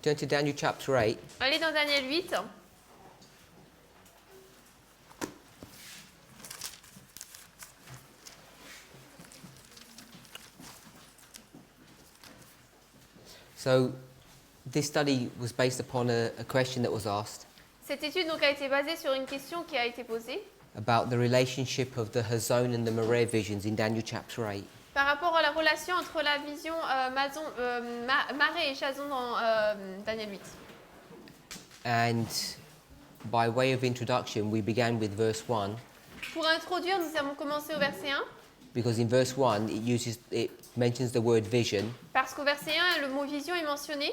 Turn to Daniel chapter 8. Allez dans Daniel 8. So, this study was based upon a question that was asked Cette étude donc a été basée sur une question qui a été posée about the relationship of the Hazon and the Mareh visions in Daniel chapter 8. par rapport à la relation entre la vision Marée et Chazon dans Daniel 8. And by way of introduction, we began with verse 1, Pour introduire, nous avons commencé au verset 1, because in verse 1 it mentions the word vision, parce qu'au verset 1, le mot vision est mentionné.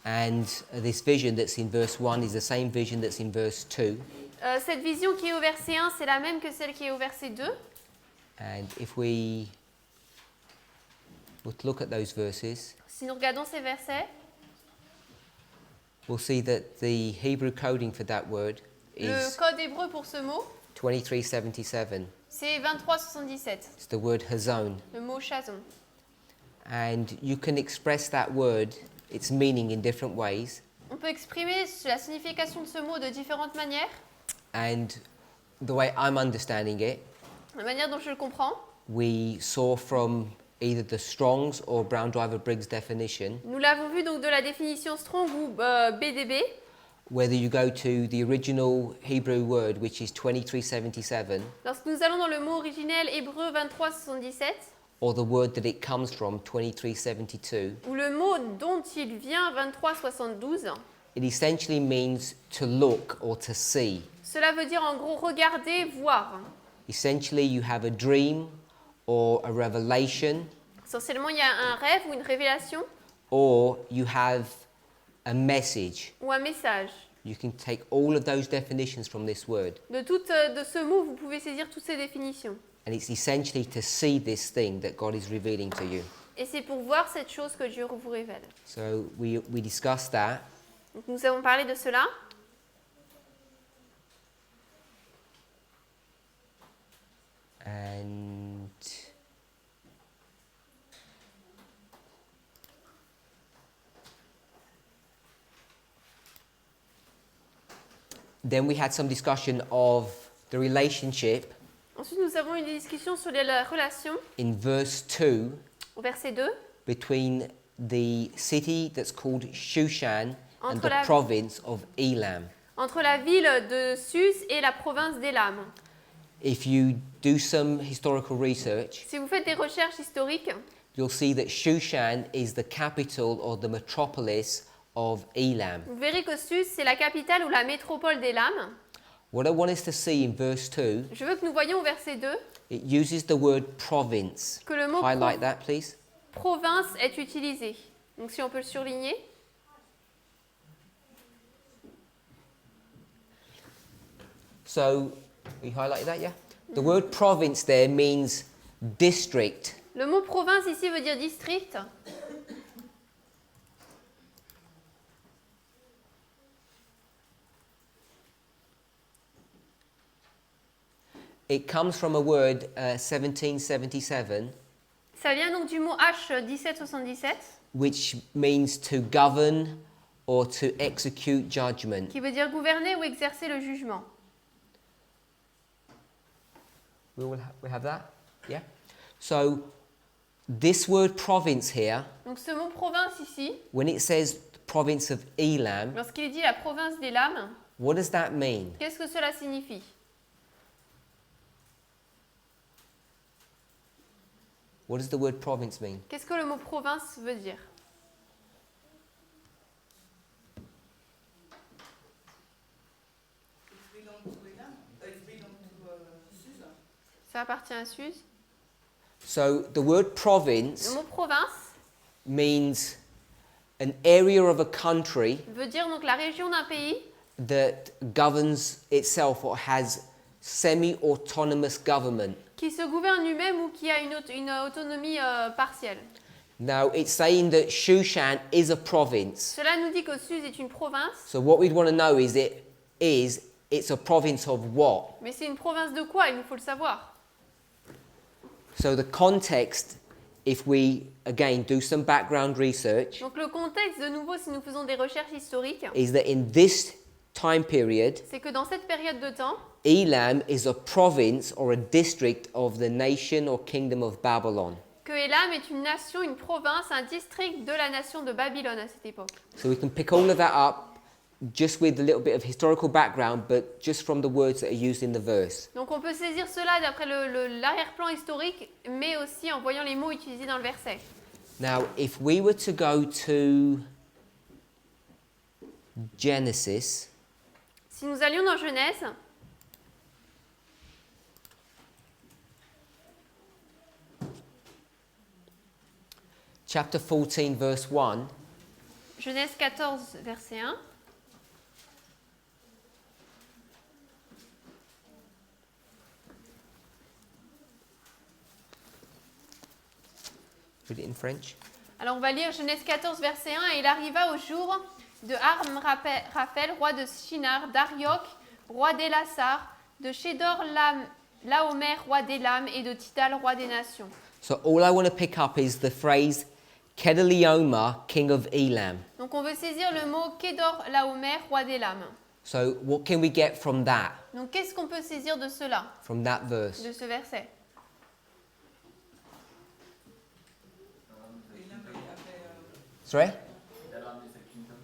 and this vision that's in verse 1 is the same vision that's in verse 2. Cette vision qui est au verset 1, c'est la même que celle qui est au verset 2. And if we would look at those verses, Si nous regardons ces versets, we'll see that the Hebrew coding for that word le is code hébreu pour ce mot, 2377. c'est 2377, It's the word Hazon. le mot Chazon. And you can express that word, its meaning, in different ways. On peut exprimer la signification de ce mot de différentes manières. And the way I'm understanding it, La manière dont je le comprends, we saw from either the Strong's or Brown Driver Briggs definition, nous l'avons vu donc de la définition Strong ou BDB. whether you go to the original Hebrew word, which is 2377, Lorsque nous allons dans le mot originel hébreu 2377, or the word that it comes from, 2372, ou le mot dont il vient 2372, it essentially means to look or to see. cela veut dire en gros regarder, voir. Essentially, you have a dream or a revelation, Essentiellement, il y a un rêve ou une révélation or you have a message. ou un message. You can take all of those definitions from this word, De ce mot, vous pouvez saisir toutes ces définitions. and it's essentially to see this thing that God is revealing to you. Et c'est pour voir cette chose que Dieu vous révèle. So we discussed that, Donc, nous avons parlé de cela. and then we had some discussion of the relationship Ensuite, nous avons eu des discussions sur la relation in verse 2 au verset 2 between the city that's called Shushan and Entre the la- province of Elam. entre la ville de Suse et la province d'Élam. If you do some historical research, Si vous faites des recherches historiques, you'll see that Shushan is the capital or the metropolis of Elam. vous verrez que Suse, c'est la capitale ou la métropole d'Élam. What I want us to see in verse 2, Je veux que nous voyions au verset 2 it uses the word province. que le mot Highlight that, please. province est utilisé. Donc si on peut le surligner. So, we highlighted that, yeah? The word province there means district. Le mot province ici veut dire district. It comes from a word, 1777, Ça vient donc du mot H 1777 which means to govern or to execute judgment. qui veut dire gouverner ou exercer le jugement. We have that? Yeah? So, this word province here, Donc ce mot province ici, when it says province of Elam, lorsqu'il dit la province d'Élam, what does that mean? qu'est-ce que cela signifie? What does the word province mean? Qu'est-ce que le mot province veut dire? Ça appartient à Suse. So, the word Le province mot province means an area of a country veut dire donc la région d'un pays that governs itself or has semi-autonomous government. qui se gouverne lui-même ou qui a une autonomie partielle. Now, it's saying that Shushan is a province. Cela nous dit que Suse est une province, So what we'd want to know is it's a province of what? mais c'est une province de quoi? Il nous faut le savoir. So the context if we, again, do some background research, Donc le contexte, de nouveau, si nous faisons des recherches historiques, is that in this time period, c'est que dans cette période de temps, Elam is a province or a district of the nation or kingdom of Babylon. que Élam est une nation, une province, un district de la nation de Babylone à cette époque. So we can pick all of that up just with a little bit of historical background, but just from the words that are used in the verse. Donc on peut saisir cela d'après l'arrière-plan historique, mais aussi en voyant les mots utilisés dans le verset. Now, if we were to go to Genesis, Si nous allions dans Genèse, chapter 14, verse 1, Genèse 14, verset 1, read it in French. alors on va lire Genèse 14, verset 1. « Et il arriva au jour de Raphaël, roi de Shinar, d'Arioch, roi d'Élassar, de Chédor Laomer, roi d'Élam, et de Tidal, roi des nations. » So all I want to pick up is the phrase Kedorlaomer, king of Elam. Donc on veut saisir le mot Chédor Laomer, roi d'Élam. So what can we get from that, Donc qu'est-ce qu'on peut saisir de cela, from that verse? de ce verset? Sorry?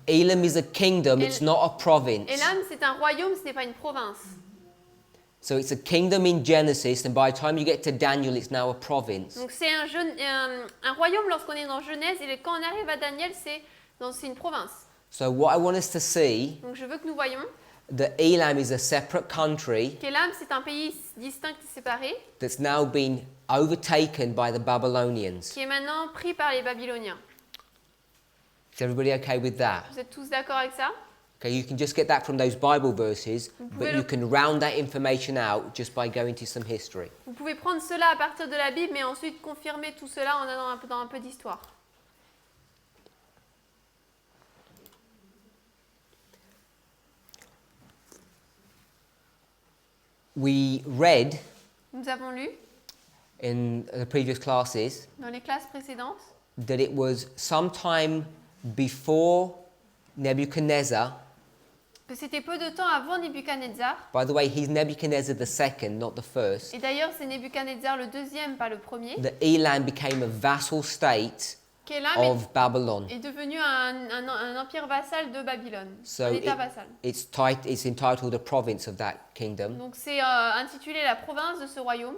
Elam is a kingdom, it's not a province. Élam, c'est un royaume, ce n'est pas une province. So it's a kingdom in Genesis, and by the time you get to Daniel, it's now a province. Donc c'est un royaume lorsqu'on est dans Genèse, et quand on arrive à Daniel, c'est une province. So what I want us to see, Donc je veux que nous voyions that Elam is a separate country qu'Élam, c'est un pays distinct et séparé, that's now been overtaken by the Babylonians. qui est maintenant pris par les Babyloniens. Is everybody okay with that? Vous êtes tous d'accord avec ça? Okay, you can just get that from those Bible verses, Vous but pouvez you le- can round that information out just by going to some history. Vous pouvez prendre cela à partir de la Bible, mais ensuite confirmer tout cela en allant dans un peu d'histoire. We read Nous avons lu in the previous classes dans les classes précédentes that it was sometime before Nebuchadnezzar. que c'était peu de temps avant Nebuchadnezzar. By the way, he's Nebuchadnezzar the second, not the first. Et d'ailleurs, c'est Nebuchadnezzar le deuxième, pas le premier. That Elam became a vassal state Qu'Élam of Babylon. est devenu un empire vassal de Babylone, So un état vassal. it's entitled a province of that kingdom. Donc c'est intitulé la province de ce royaume.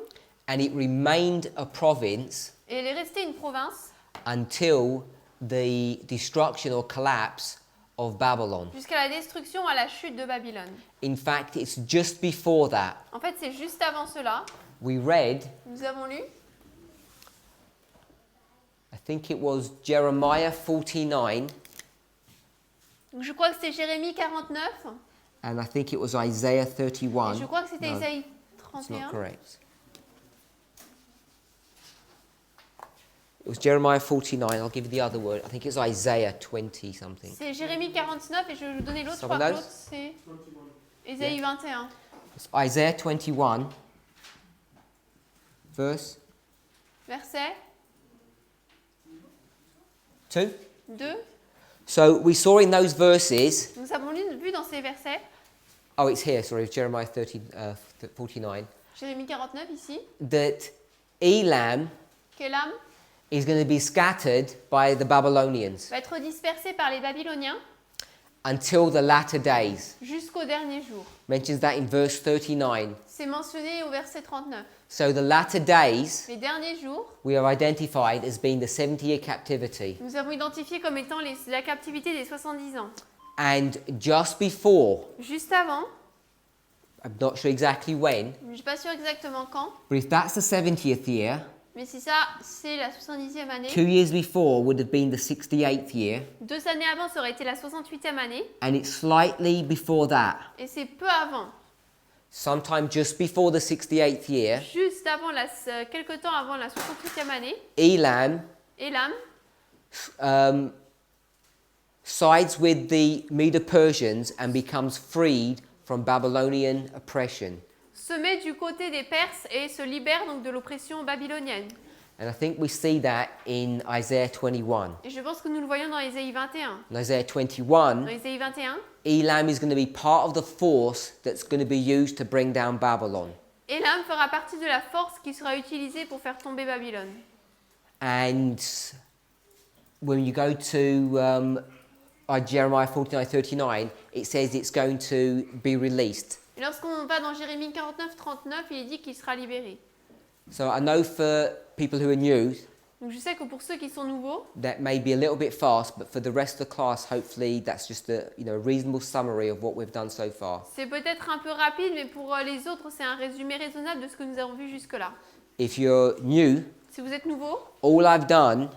And it remained a province Et elle est restée une province until the destruction or collapse of Babylon. jusqu'à la destruction, à la chute de Babylone. In fact, it's just before that. En fait, c'est juste avant cela, We read, nous avons lu, I think it was Jeremiah 49, donc je crois que c'était Jérémie 49, and I think it was Isaiah et 31. je crois que c'était No, Isaïe it's not 31. correct. It was Jeremiah 49. I'll give you the other word. I think it's Isaiah 20 something. C'est Jérémie 49 et je vais vous donner l'autre. Je crois Someone que knows? l'autre c'est Isaïe 21. It's Isaiah 21, verse Verset 2. 2. So we saw in those verses. Nous avons vu dans ces versets, Oh, it's here. Sorry, it's Jeremiah 49. Jérémie 49 ici, That Elam qu'Élam is going to be scattered by the Babylonians va être dispersé par les Babyloniens until the latter days. jusqu'au dernier jour. Mentions that in verse 39. C'est mentionné au verset 39. So the latter days Les derniers jours, we have identified as being the 70-year captivity. nous avons identifié comme étant la captivité des 70 ans. And just before, Juste avant, I'm not sure exactly when, je ne suis pas sûre exactement quand, but if that's the 70th year, mais si ça c'est la 70e année, 2 years before would have been the 68th year, 2 années avant ça aurait été la 68e année, and it's slightly before that, et c'est peu avant, sometime just before the 68th year, juste avant quelque temps avant la 68e année, Elam Élam sides with the Medo-Persians and becomes freed from Babylonian oppression. se met du côté des Perses et se libère donc de l'oppression babylonienne. And I think we see that in Isaiah 21. Et je pense que nous le voyons dans Ésaïe 21. In Isaiah 21, Dans Ésaïe 21, Elam is going to be part of the force that's going to be used to bring down Babylon. Élam fera partie de la force qui sera utilisée pour faire tomber Babylone. And when you go to Jeremiah 49:39, it says it's going to be released. Et lorsqu'on va dans Jérémie 49, 39, il est dit qu'il sera libéré. So I know for people who are new, Donc je sais que pour ceux qui sont nouveaux, that may be a little bit fast, but for the rest of the class, hopefully that's just a reasonable summary of what we've done so far. c'est peut-être un peu rapide, mais pour les autres, c'est un résumé raisonnable de ce que nous avons vu jusque-là. If you're new, Si vous êtes nouveau, all I've done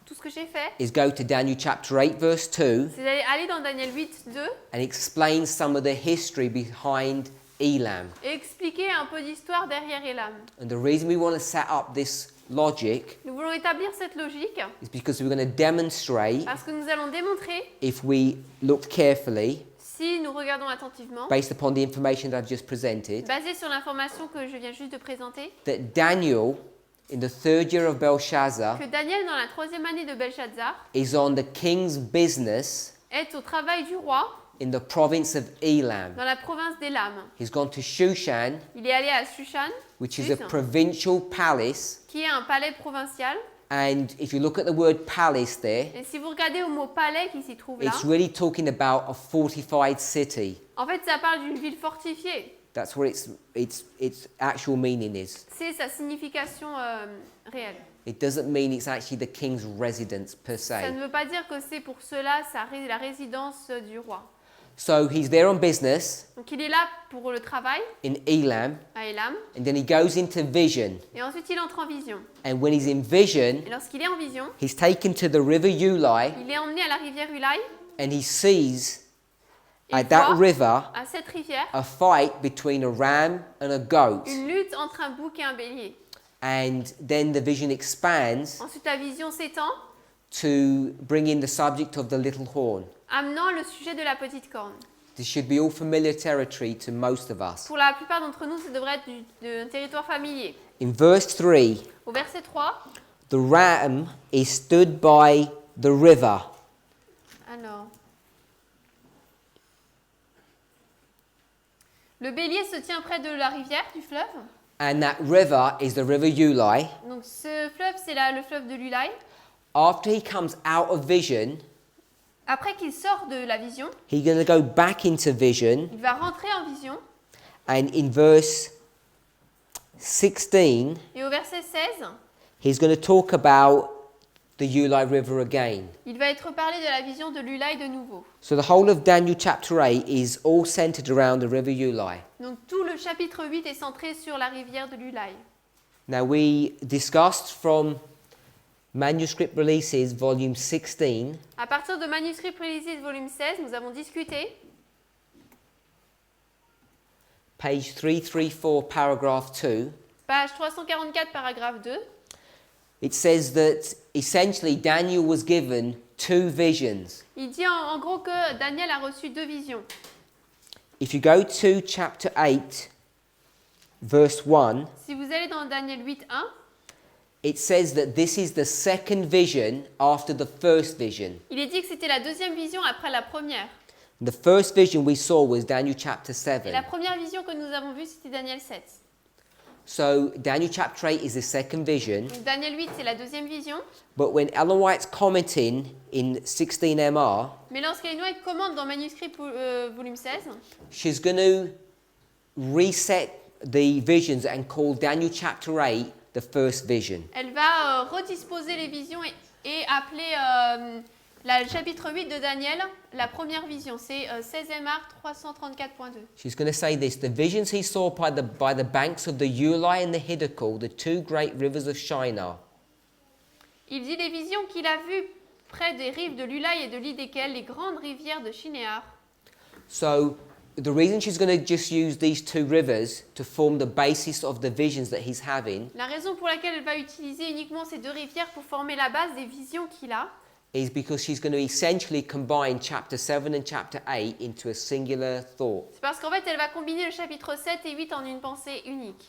tout ce que j'ai fait, is go to Daniel chapter 8 verse 2 c'est d'aller dans Daniel 8, 2 and explain some of the history behind Elam. et expliquer un peu d'histoire derrière Élam. And the reason we want to set up this logic Nous voulons établir cette logique is because we're going to demonstrate, parce que nous allons démontrer, if we look carefully, si nous regardons attentivement, based upon the information that I've just presented, basé sur l'information que je viens juste de présenter, that Daniel, in the third year of Belshazzar, que Daniel, dans la 3e année de Belshazzar, is on the king's business est au travail du roi in the province of Elam. dans la province d'Élam. He's gone to Shushan, Il est allé à Shushan, which is a Shus, provincial palace. qui est un palais provincial. And if you look at the word palace there, Et si vous regardez au mot palais qui s'y trouve là, it's really talking about a fortified city. en fait, ça parle d'une ville fortifiée. That's what its actual meaning is. C'est sa signification réelle. It doesn't mean it's actually the king's residence per Ça se. ne veut pas dire que c'est pour cela la résidence du roi. So he's there on business Donc il est là pour le travail in Elam, à Élam, and then he goes into vision. et ensuite il entre en vision. And when he's in vision, Et lorsqu'il est en vision, he's taken to the river Ulai, il est emmené à la rivière Ulai, and he sees et at il that voit river à cette rivière a fight between a ram and a goat. une lutte entre un bouc et un bélier. And then the vision expands Ensuite la vision s'étend, to bring in the subject of the little horn. amenant le sujet de la petite corne. This should be all familiar territory to most of us. Pour la plupart d'entre nous, ça devrait être d'un territoire familier. In verse 3, Au verset 3, the ram is stood by the river. alors, le bélier se tient près de la rivière, du fleuve. And that river is the river Ulai. Donc ce fleuve, c'est le fleuve de l'Ulai. After he comes out of vision, Après qu'il sort de la vision, he's going to go back into vision. il va rentrer en vision. And in verse 16, Et au verset 16, he's going to talk about the Ulai River again. il va être parlé de la vision de l'Ulai de nouveau. So the whole of Daniel chapter 8 is all centered around the river Ulai. Donc tout le chapitre 8 est centré sur la rivière de l'Ulai. Now we discussed from Manuscript Releases volume 16 À partir de Manuscrit Releases volume 16, nous avons discuté, page 334 paragraph 2. page 344, paragraphe 2, It says that essentially Daniel was given two visions. il dit en gros que Daniel a reçu 2 visions. If you go to chapter 8 verse 1, Si vous allez dans Daniel 8, 1, it says that this is the second vision after the first vision. il est dit que c'était la 2e vision après la première. The first vision we saw was Daniel chapter Et la 7. première vision que nous avons vue, c'était Daniel 7. So Daniel chapter 8 is the second vision, Donc Daniel 8, c'est la 2e vision. but when Ellen White's commenting in 16MR, Mais lorsqu'Ellen White commente dans Manuscrit volume 16, she's going to reset the visions and call Daniel chapter 8 the first vision. elle va redisposer les visions et appeler le chapitre 8 de Daniel la première vision. C'est 16e art 334.2. She's going to say this: the visions he saw by the banks of the Ulai and the Hiddekel, the two great rivers of Shinar. Il dit les visions qu'il a vues près des rives de l'Ulai et de l'Hiddekel, les grandes rivières de Shinéar. So the reason she's going to just use these two rivers to form the basis of the visions that he's having La raison pour laquelle elle va utiliser uniquement ces 2 rivières pour former la base des visions qu'il a, is because she's going to essentially combine chapter 7 and chapter 8 into a singular thought. c'est parce qu'en fait elle va combiner le chapitre 7 et 8 en une pensée unique.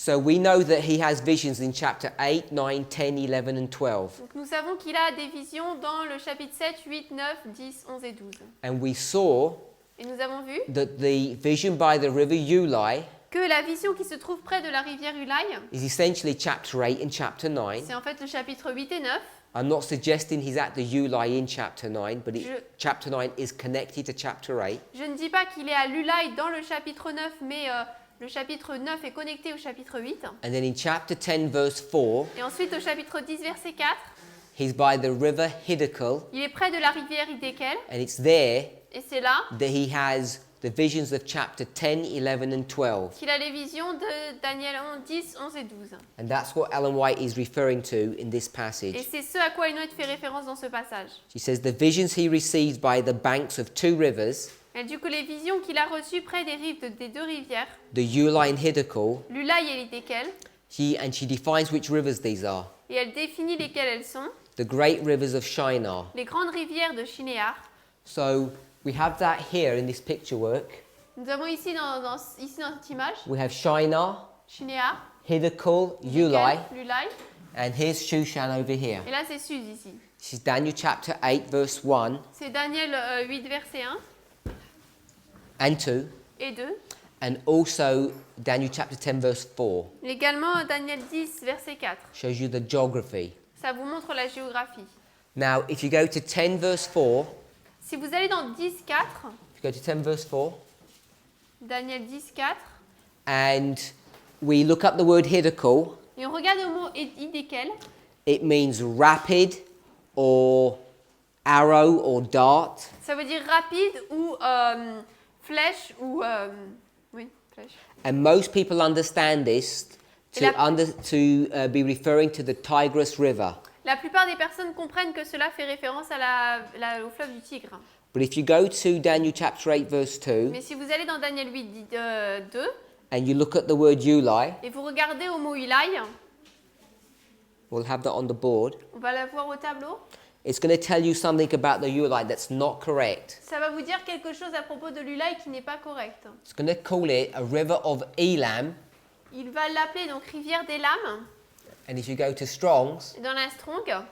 So we know that he has visions in chapter 8, 9, 10, 11 and 12. Donc nous savons qu'il a des visions dans le chapitre 7, 8, 9, 10, 11 et 12. And we saw Et nous avons vu that the vision by the river Ulai que la vision qui se trouve près de la rivière Ulai, is essentially chapter 8 and chapter 9. c'est en fait le chapitre 8 et 9. I'm not suggesting he's at the Ulai in chapter 9, but Je- chapter 9 is connected to chapter 8. Je ne dis pas qu'il est à l'Ulai dans le chapitre 9, mais le chapitre 9 est connecté au chapitre 8. And then in chapter 10 verse 4, Et ensuite au chapitre 10, verset 4, he's by the river Hiddekel, il est près de la rivière Hiddekel. and it's there Et c'est là that he has the visions of chapter 10, 11 and 12. qu'il a les visions de Daniel 10, 11 et 12. And that's what Ellen White is referring to in this Et passage. c'est ce à quoi Enoch fait référence dans ce passage. She says the visions he receives by the banks of two rivers, Elle dit que les visions qu'il a reçues près des rives des deux rivières, the Ulai and Hiddekel, l'Ulai et l'Hiddekel, she defines which rivers these are. et elle définit lesquelles elles sont, The great rivers of Shinar. les grandes rivières de Shinéar. So we have that here in this picture work. Nous avons ici dans cette image, We have Shinar, Shinéar, Hiddekel, Ulai, l'Ulai, and here's Shushan over here. et là c'est Suz ici. This is Daniel chapter 8 verse 1 C'est Daniel 8, verset 1 and 2, et 2. and also Daniel chapter 10 verse 4. Également Daniel 10, verset 4. Shows you the geography. Ça vous montre la géographie. Now, if you go to 10 verse 4, Si vous allez dans 10, 4, if you go to 10 verse 4, Daniel 10, 4, and we look up the word Hiddekel, et on regarde le mot Hiddekel, it means rapid or arrow or dart. ça veut dire rapide ou flèche ou... oui, flèche. And most people understand this to, be referring to the Tigris River. La plupart des personnes comprennent que cela fait référence à au fleuve du Tigre. But if you go to Daniel chapter 8 verse 2 Mais si vous allez dans Daniel 8, 2, and you look at the word Ulai, et vous regardez au mot Ulai, we'll have that on the board. on va la voir au tableau, It's going to tell you something about the Ulai that's not correct. ça va vous dire quelque chose à propos de l'Ulai qui n'est pas correct. It's going to call it a river of Elam. Il va l'appeler donc rivière des lames. And if you go to Strong's, Dans la Strong, it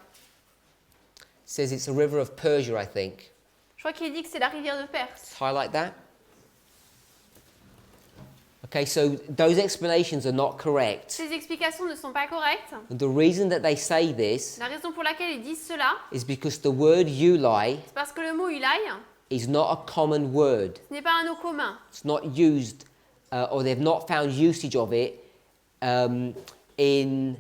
says it's a river of Persia, I think. je crois qu'il dit que c'est la rivière de Perse. Highlight that. Okay, so those explanations are not correct. Ces explications ne sont pas correctes. The reason that they say this La raison pour laquelle ils disent cela, is because the word Ulai c'est parce que le mot Ulai, is not a common word. ce n'est pas un mot commun. It's not used, or they've not found usage of it in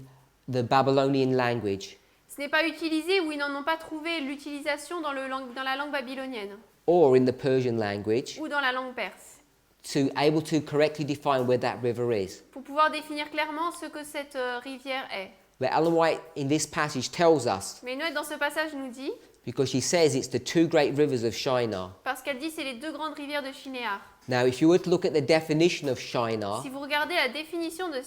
the Babylonian language, Ce n'est pas utilisé ou ils n'en ont pas trouvé l'utilisation dans la langue babylonienne or in the Persian language, ou dans la langue perse. to able to correctly define where that river is. Pour pouvoir définir clairement ce que cette rivière est. But Ellen White in this passage tells us, Mais Noël dans ce passage nous dit, because she says it's the two great rivers of Shinar. parce qu'elle dit c'est les deux grandes rivières de Shinéar. Now, if you were to look at the definition of Shinar, Si vous regardez la définition de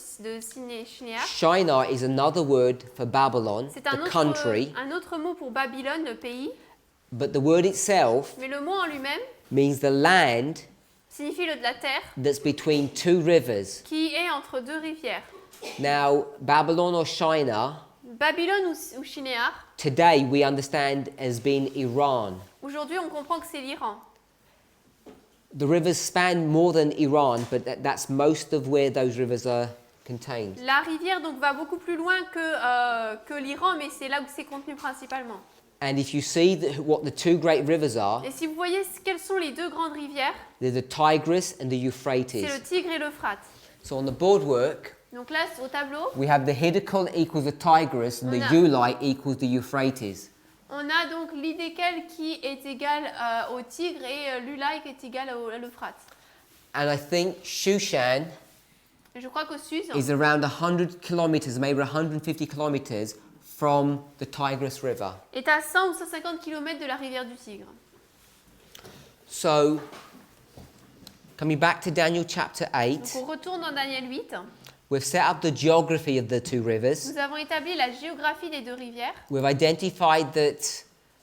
Shinéar, Shinar is another word for Babylon, c'est the country, un autre mot pour Babylone, le pays, but the word itself mais le mot en lui-même means the land signifie la terre that's between two rivers. qui est entre deux rivières. Now, Babylon or Shinar, Babylone ou Shinéar, today we understand as being Iran. aujourd'hui on comprend que c'est l'Iran. The rivers span more than Iran, but that's most of where those rivers are contained. La rivière donc va beaucoup plus loin que l'Iran, mais c'est là où c'est contenu principalement. And if you see what the two great rivers are, Et si vous voyez quelles sont les deux grandes rivières, they're the Tigris and the c'est Euphrates. le Tigre et l'Euphrate. So on the board work, Donc là, au tableau, we have the Hiddekel equals the Tigris and the On a- Ulai equals the Euphrates. on a donc l'Hiddekel qui est égal au Tigre et l'Ulai qui est égal à l'Euphrate. And I think Shushan Et je crois qu'au sud, is around 100 kilometers, maybe 150 kilometers from the Tigris River. est à 100 ou 150 km de la rivière du Tigre. So, coming back to Daniel chapter Donc 8, on retourne dans Daniel 8. we've set up the geography of the two rivers. Nous avons établi la géographie des deux rivières. We've identified that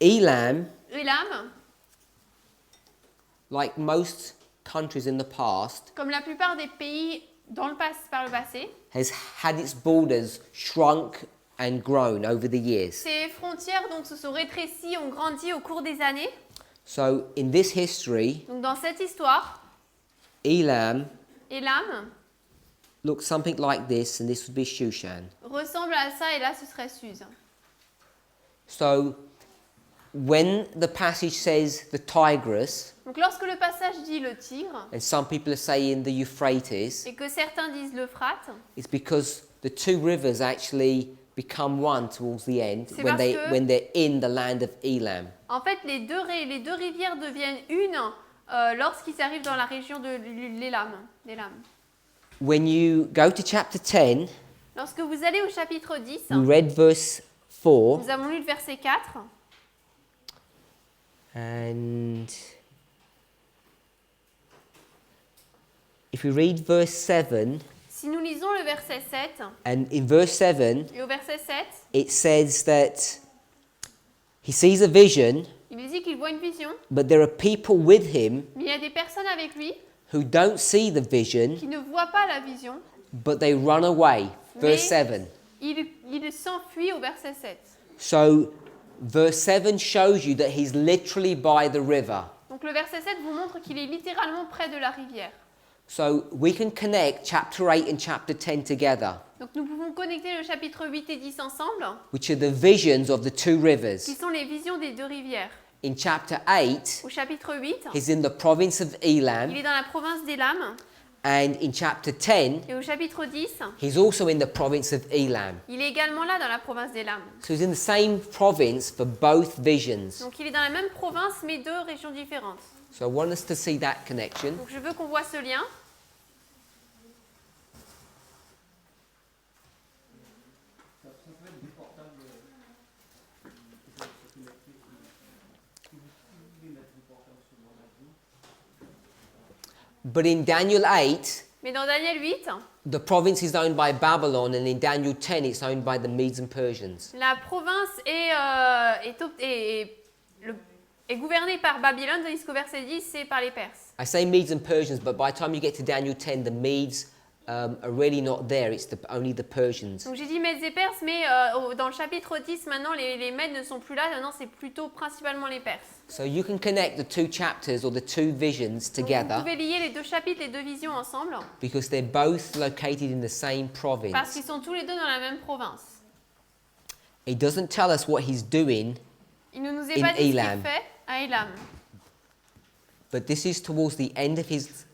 Elam, Elam, like most countries in the past, comme la plupart des pays par le passé, has had its borders shrunk and grown over the years. ses frontières donc se sont rétrécies, ont grandi au cours des années. So in this history, Donc dans cette histoire, Elam Elam looks something like this, and this would be Shushan. ressemble à ça et là ce serait Suse. So when the passage says the Tigris, Donc lorsque le passage dit le Tigre and some people are saying the Euphrates, et que certains disent l'Euphrate, it's because the two rivers actually become one towards the end C'est when parce que- when they're in the land of Elam. en fait les deux rivières deviennent une lorsqu'ils arrivent dans la région de l'Élam. When you go to chapter 10, Lorsque vous allez au chapitre 10, we read verse 4, nous avons lu le verset 4. and if we read verse 7, Si nous lisons le verset 7, and in verse 7, et au verset 7, it says that he sees a vision, il dit qu'il voit une vision, but there are people with him mais il y a des personnes avec lui who don't see the vision, qui ne voient pas la vision. but they run away. Verse 7. Il s'enfuit au verset 7. So, verse 7 shows you that he's literally by the river. Donc le verset 7 vous montre qu'il est littéralement près de la rivière. So, we can connect chapter 8 and chapter 10 together, Donc nous pouvons connecter le chapitre 8 et 10 ensemble, which are the visions of the two rivers. qui sont les visions des deux rivières. In chapter 8, Au chapitre 8, he's in the province of Elam, il est dans la province d'Élam, and in chapter 10, et au chapitre 10, he's also in the province of Elam. il est également là dans la province d'Élam. So, he's in the same province for both visions. Donc il est dans la même province mais deux régions différentes. So, I want us to see that connection. Donc je veux qu'on voit ce lien. But in Daniel 8, Mais dans Daniel 8, the province is owned by Babylon, and in Daniel 10, it's owned by the Medes and Persians. la province est gouvernée par Babylone, tandis qu'au verset 10, c'est par les Perses. I say Medes and Persians, but by the time you get to Daniel 10, the Medes are really not there. It's only the Persians. Donc j'ai dit Mèdes et Perses, mais dans le chapitre 10, maintenant, les Mèdes ne sont plus là. Maintenant, c'est plutôt principalement les Perses. So you can connect the two chapters or the two visions Donc, vous together pouvez lier les deux chapitres, les deux visions ensemble, because they're both located in the same parce province. qu'ils sont tous les deux dans la même province. It doesn't tell us what he's doing, Il ne nous est In pas dit ce qu'il Elam. fait à Élam. but this is towards the end of his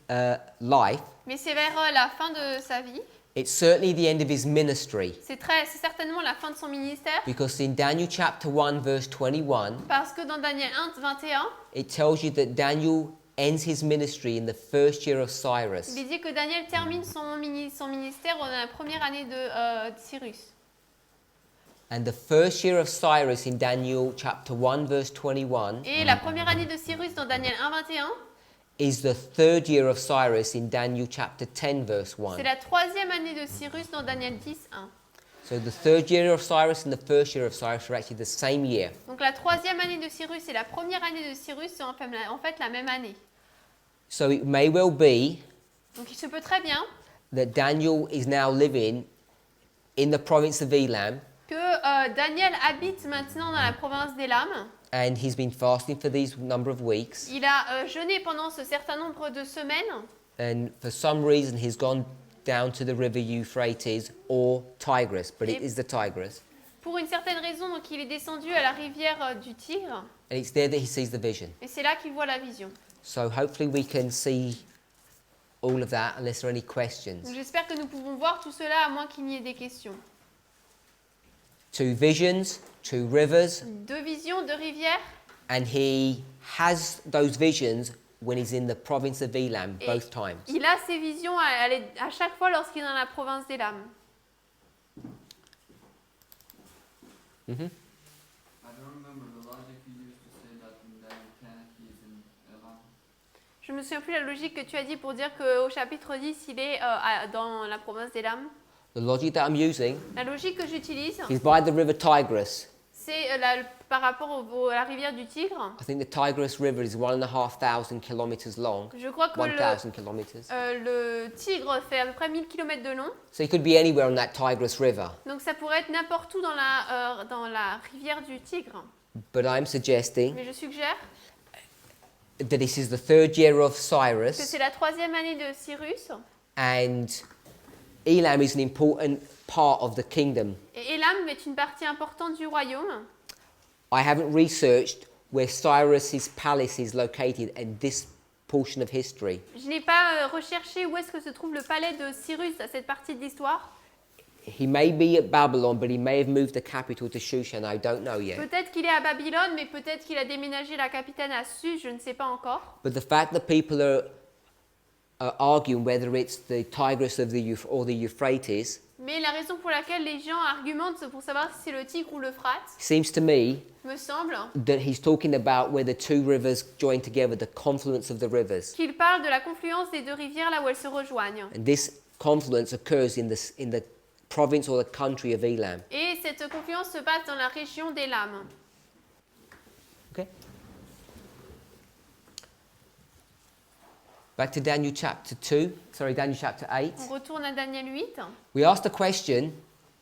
life. Mais c'est vers la fin de sa vie. It's certainly the end of his ministry C'est certainement la fin de son ministère, because in Daniel chapter 1, verse 21, parce que dans Daniel 1, 21, it tells you that Daniel ends his ministry in the first year of Cyrus. il est dit que Daniel termine son ministère dans la première année de Cyrus. And the first year of Cyrus in Daniel chapter 1, verse 21 Et la première année de Cyrus dans Daniel 1, 21, is the third year of Cyrus in Daniel chapter 10, verse 1. c'est la troisième année de Cyrus dans Daniel 10, 1. So the third year of Cyrus and the first year of Cyrus are actually the same year. Donc la troisième année de Cyrus et la première année de Cyrus sont en fait la même année. So it may well be Donc il se peut très bien that Daniel is now living in the province of Elam que Daniel habite maintenant dans la province d'Élam. and he's been fasting for these number of weeks, Il a jeûné pendant ce certain nombre de semaines and for some reason he's gone down to the river Euphrates or Tigris, but it is the Tigris, pour une certaine raison. Donc il est descendu à la rivière du Tigre and it's there that he sees the vision. et c'est là qu'il voit la vision. So hopefully we can see all of that unless there are any questions. Donc j'espère que nous pouvons voir tout cela à moins qu'il n'y ait des questions. Two visions, two rivers, Deux visions, deux rivières, and he has those visions when he's in the province of Elam et both times. il a ses visions à chaque fois lorsqu'il est dans la province d'Élam. I don't remember the logic you used to say that in Daniel 10 he's in Elam. Je me souviens plus la logique que tu as dit pour dire qu'au chapitre 10, il est dans la province d'Élam. The logic that I'm using, La logique que j'utilise, he's by the river Tigris, c'est par rapport à la rivière du Tigre, I think the Tigris River is 1,500 kilometers long. je crois que 1,000 kilometers. le Tigre fait à peu près 1000 km de long. So it could be anywhere on that Tigris River. Donc ça pourrait être n'importe où dans la rivière du Tigre. But I'm suggesting Mais je suggère that this is the third year of que Cyrus, c'est la 3e année de Cyrus. and Elam is an important part of the kingdom. Et Élam est une partie importante du royaume. I haven't researched where Cyrus's palace is located in this portion of history. Je n'ai pas recherché où est-ce que se trouve le palais de Cyrus à cette partie de l'histoire. He may be at Babylon, but he may have moved the capital to Shushan. I don't know yet. Peut-être qu'il est à Babylone, mais peut-être qu'il a déménagé la capitale à Sus, je ne sais pas encore. But the fact that people are arguing whether it's the Tigris of or the Euphrates Mais la raison pour laquelle les gens argumentent pour savoir si c'est le Tigre ou l'Euphrate, seems to me me semble that he's talking about where the two rivers join together, the confluence of the rivers. qu'il parle de la confluence des deux rivières là où elles se rejoignent. And this confluence occurs in the province or the country of Elam. Et cette confluence se passe dans la région d'Élam. Okay? Back to Daniel chapter 8. On retourne à Daniel 8. We asked the question,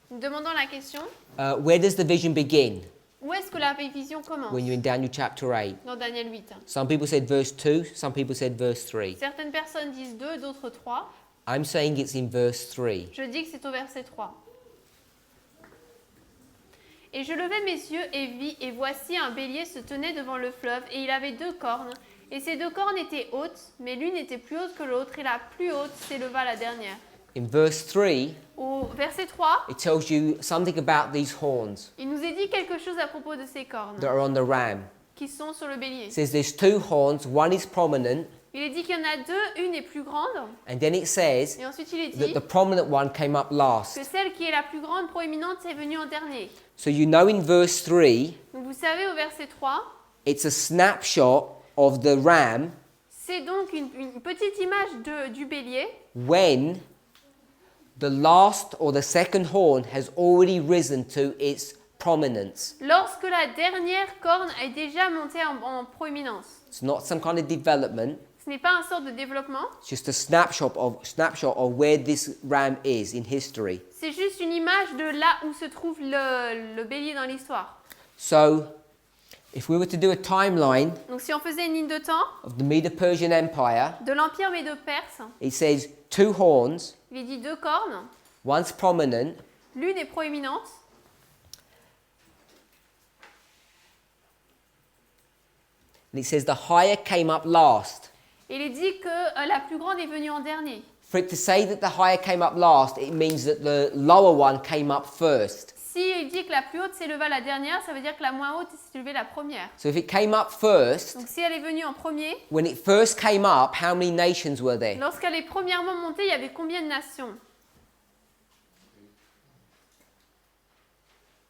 Nous demandons la question, where does the vision begin où est-ce que la vision commence when you're in Daniel chapter 8? dans Daniel 8? Some people said verse 2, some people said verse 3. Certaines personnes disent 2, d'autres 3. I'm saying it's in verse 3. Je dis que c'est au verset 3. Et je levai mes yeux et vis, et voici un bélier se tenait devant le fleuve, et il avait 2 cornes. Et ces 2 cornes étaient hautes, mais l'une était plus haute que l'autre, et la plus haute s'éleva la dernière. In verse 3, Au verset 3, it tells you something about these horns il nous est dit quelque chose à propos de ces cornes that are on the ram. qui sont sur le bélier. It says there's 2 horns, one is prominent, Il est dit qu'il y en a 2, une est plus grande, and then it says et ensuite il est that dit the prominent one came up que last. celle qui est la plus grande, proéminente, est venue en dernier. So you know in verse 3, Donc vous savez, au verset 3, it's a snapshot of the ram c'est donc une petite image du bélier when the last or the second horn has already risen to its prominence. lorsque la dernière corne est déjà montée en proéminence. It's not some kind of development, Ce n'est pas un sort de développement, it's just a snapshot of where this ram is in history. c'est juste une image de là où se trouve le bélier dans l'histoire. So if we were to do a timeline Donc si on faisait une ligne de temps of the Medo-Persian Empire, de l'Empire médo-perse, it says 2 horns, il est dit 2 cornes, one's prominent, l'une est proéminente, and it says the higher came up last. et il est dit que la plus grande est venue en dernier. For it to say that the higher came up last, it means that the lower one came up first. Si il dit que la plus haute s'éleva la dernière, ça veut dire que la moins haute s'est élevée la première. So if it came up first, Donc si elle est venue en premier, when it first came up, how many nations were there? lorsqu'elle est premièrement montée, il y avait combien de nations?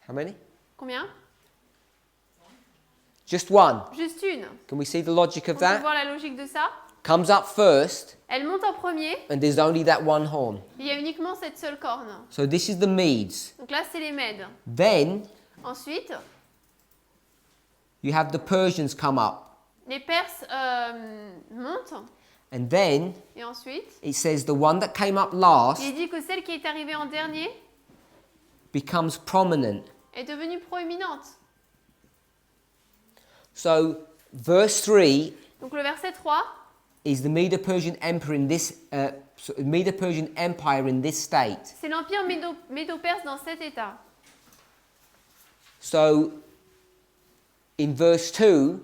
How many? Combien? Just one. Juste une. Can we see the logic On of peut that? voir la logique de ça. Comes up first, Elle monte en premier, and there's only that one horn. il y a uniquement cette seule corne. So this is the Medes. Donc là, c'est les Mèdes. Then Ensuite, you have the Persians come up. les Perses montent. And then Et ensuite, it says the one that came up il last est dit que celle qui est arrivée en dernier becomes prominent. est devenue proéminente. So verse 3 Donc le verset 3, is the Medo-Persian Empire in this Medo-Persian Empire in this state. c'est l'Empire médo-perse dans cet état. So in verse 2,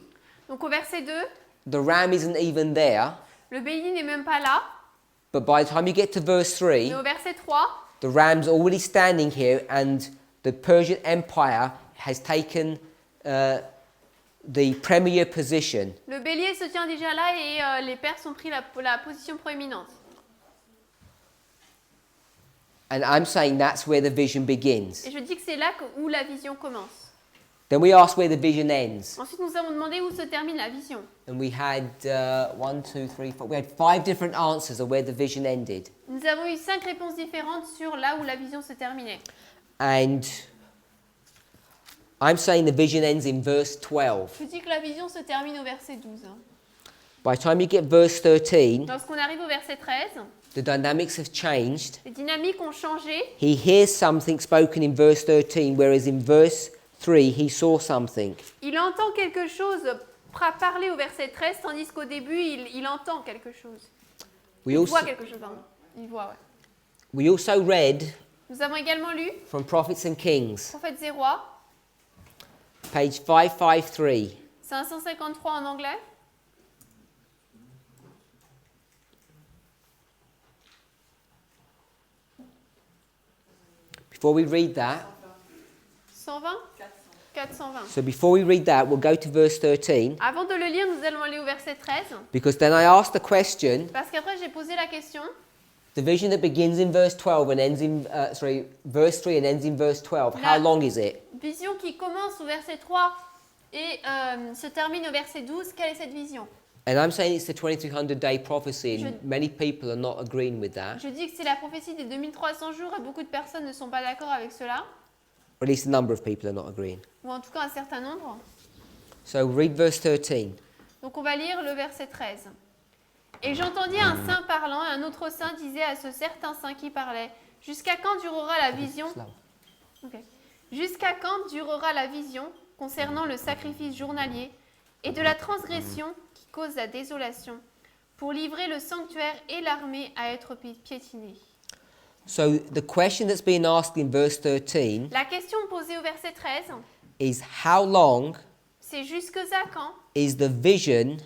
Donc au verset 2, the ram isn't even there, le bélier n'est même pas là. but by the time you get to verse 3, Mais au verset 3, the ram's already standing here and the Persian Empire has taken the premier position. le bélier se tient déjà là et les Perses ont pris la position proéminente. And I'm saying that's where the vision begins. Et je dis que c'est là où la vision commence. Then we asked where the vision ends. Ensuite, nous avons demandé où se termine la vision. And we had 5 different answers of where the vision ended. Nous avons eu 5 réponses différentes sur là où la vision se terminait. And I'm saying the vision ends in verse 12. Je dis que la vision se termine au verset 12. By the time you get verse 13, Lorsqu'on arrive au verset 13, the dynamics have changed. les dynamiques ont changé. He hears something spoken in verse 13, whereas in verse 3 he saw something. Il entend quelque chose parler au verset 13, tandis qu'au début, il entend quelque chose. We Il voit also, quelque chose, pardon. Il voit, ouais. we also read Nous avons également lu from Prophets and Kings, Prophètes et Rois, page 553. 553 en anglais. Before we read that, 120 420. so before we read that, we'll go to verse 13, Avant de le lire, nous allons aller au verset 13, because then I asked the question, parce qu'après j'ai posé la question, the vision that begins in verse 12 and ends in, verse 3 and ends in verse 12, how long is it? vision qui commence au verset 3 et se termine au verset 12, quelle est cette vision? And I'm saying it's the 2300-day prophecy, and many people are not agreeing with that, Je dis que c'est la prophétie des 2300 jours et beaucoup de personnes ne sont pas d'accord avec cela, or at least a number of people are not agreeing. ou en tout cas un certain nombre. So read verse 13. Donc on va lire le verset 13. Et j'entendis un saint parlant, et un autre saint disait à ce certain saint qui parlait, jusqu'à quand durera la vision Jusqu'à quand durera la vision concernant le sacrifice journalier et de la transgression qui cause la désolation, pour livrer le sanctuaire et l'armée à être piétinés. So the question that's being asked in verse 13 La question posée au verset 13, is how long c'est jusqu'à quand is the vision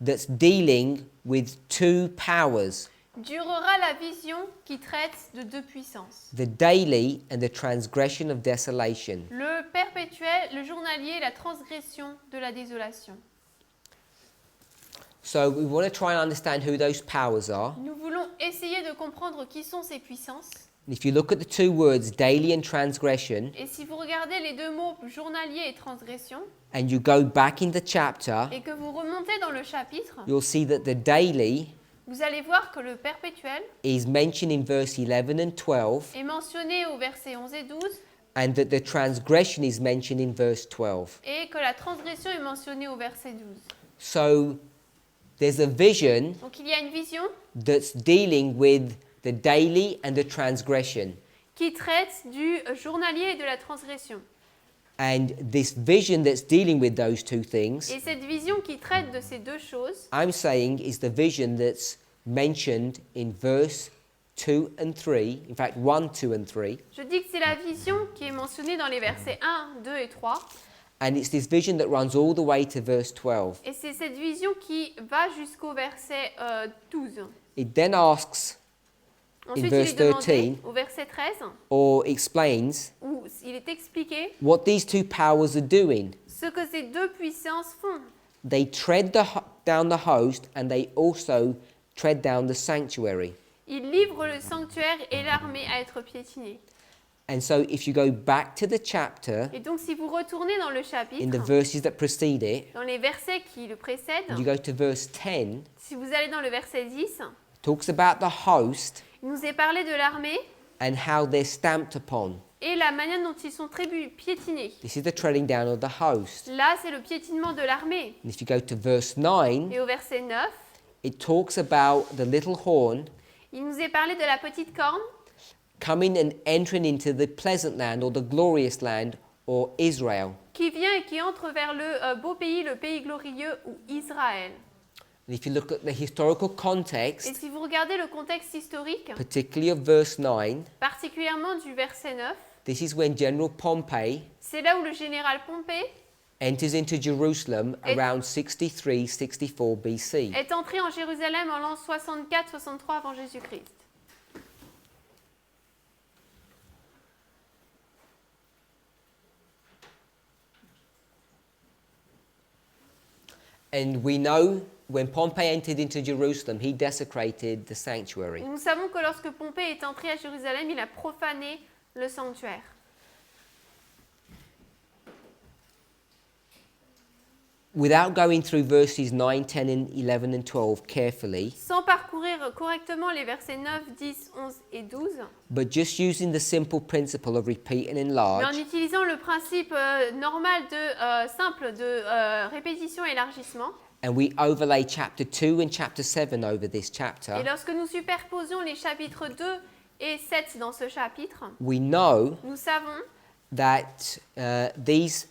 that's dealing with two powers, durera la vision qui traite de deux puissances, the daily and the transgression of desolation. le perpétuel, le journalier et la transgression de la désolation. So we want to try and understand who those powers are. Nous voulons essayer de comprendre qui sont ces puissances. And if you look at the two words, daily and transgression, Et si vous regardez les deux mots journalier et transgression, and you go back in the chapter, et que vous remontez dans le chapitre, you'll see that the daily vous allez voir que le perpétuel is mentioned in verse 11 and 12, est mentionné au verset 11 et 12, and that the transgression is mentioned in verse 12. et que la transgression est mentionnée au verset 12. So there's a vision Donc il y a une vision that's dealing with the daily and the transgression. qui traite du journalier et de la transgression. And this vision that's dealing with those two things, Et cette vision qui traite de ces deux choses, I'm saying, is the vision that's mentioned in verse 2 and 3, in fact 1, 2 and 3, je dis que c'est la vision qui est mentionnée dans les versets 1, 2 et 3, and it's this vision that runs all the way to verse 12. et c'est cette vision qui va jusqu'au verset 12. It then asks, Ensuite, il verse est demandé 13, au verset 13, or explains, où il est expliqué what these two powers are doing. ce que ces deux puissances font. They tread down the host, and they also tread down the sanctuary. Ils livrent le sanctuaire et l'armée à être piétinés. And so if you go back to the chapter, Et donc, si vous retournez dans le in the chapitre, verses that precede it, dans les versets qui le précèdent, you go to verse 10, si vous allez dans le verset 10, talks about the host il nous est parlé de l'armée and how they're stamped upon. et la manière dont ils sont piétinés. This is the treading down of the host. Là, c'est le piétinement de l'armée. And if you go to verse 9, Et au verset 9, it talks about the little horn il nous est parlé de la petite corne coming and entering into the pleasant land or the glorious land or Israel. qui vient et qui entre vers le beau pays, le pays glorieux ou Israël. And if you look at the historical Et context, si vous regardez le contexte historique, particularly of verse 9, particulièrement du verset 9, this is when General Pompey c'est là où le général Pompée enters into Jerusalem Et- around 63-64 BC. est entré en Jérusalem en l'an 64-63 avant Jésus-Christ. And we know when Pompey entered into Jerusalem, he desecrated the sanctuary. Et nous savons que lorsque Pompée est entré à Jérusalem, il a profané le sanctuaire. without going through verses 9, 10, and 11 and 12 carefully, sans parcourir correctement les versets 9, 10, 11 et 12, but just using the simple principle of repeat and mais en enlarge, utilisant le principe normal simple de répétition et élargissement, and we overlay chapter 2 and chapter 7 over this et chapter, lorsque nous superposons les chapitres 2 et 7 dans ce chapitre, we know nous savons that these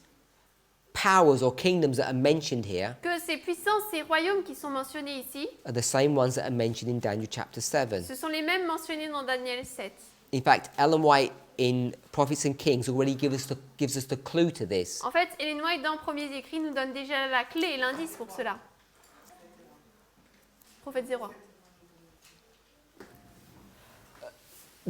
powers or kingdoms that are mentioned here que ces puissances, ces royaumes qui sont mentionnés ici, are the same ones that are mentioned in Daniel chapter 7. ce sont les mêmes mentionnés dans Daniel 7. In fact, Ellen White in Prophets and Kings already gives us the clue to this. En fait, Ellen White, dans Premiers Écrits, nous donne déjà la clé et l'indice pour cela. Prophète 0.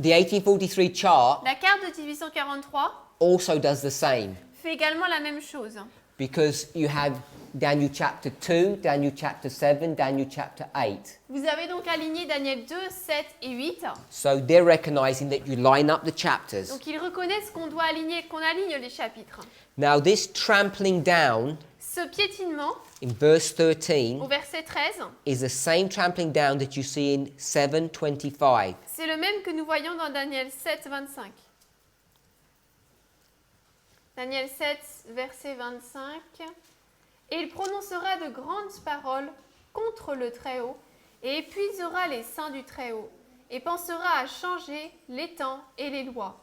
The 1843 chart La carte de 1843 also does the same fait également la même chose. because you have Daniel chapter 2, Daniel chapter 7, Daniel chapter 8. Vous avez donc aligné Daniel 2, 7 et 8. So they're recognizing that you line up the chapters. Donc ils reconnaissent qu'on doit aligner, qu'on aligne les chapitres. Now this trampling down Ce piétinement, in verse 13 au verset 13, is the same trampling down that you see in 7:25. c'est le même que nous voyons dans Daniel 7, 25. Daniel 7, verset 25. Et il prononcera de grandes paroles contre le Très-Haut et épuisera les saints du Très-Haut et pensera à changer les temps et les lois.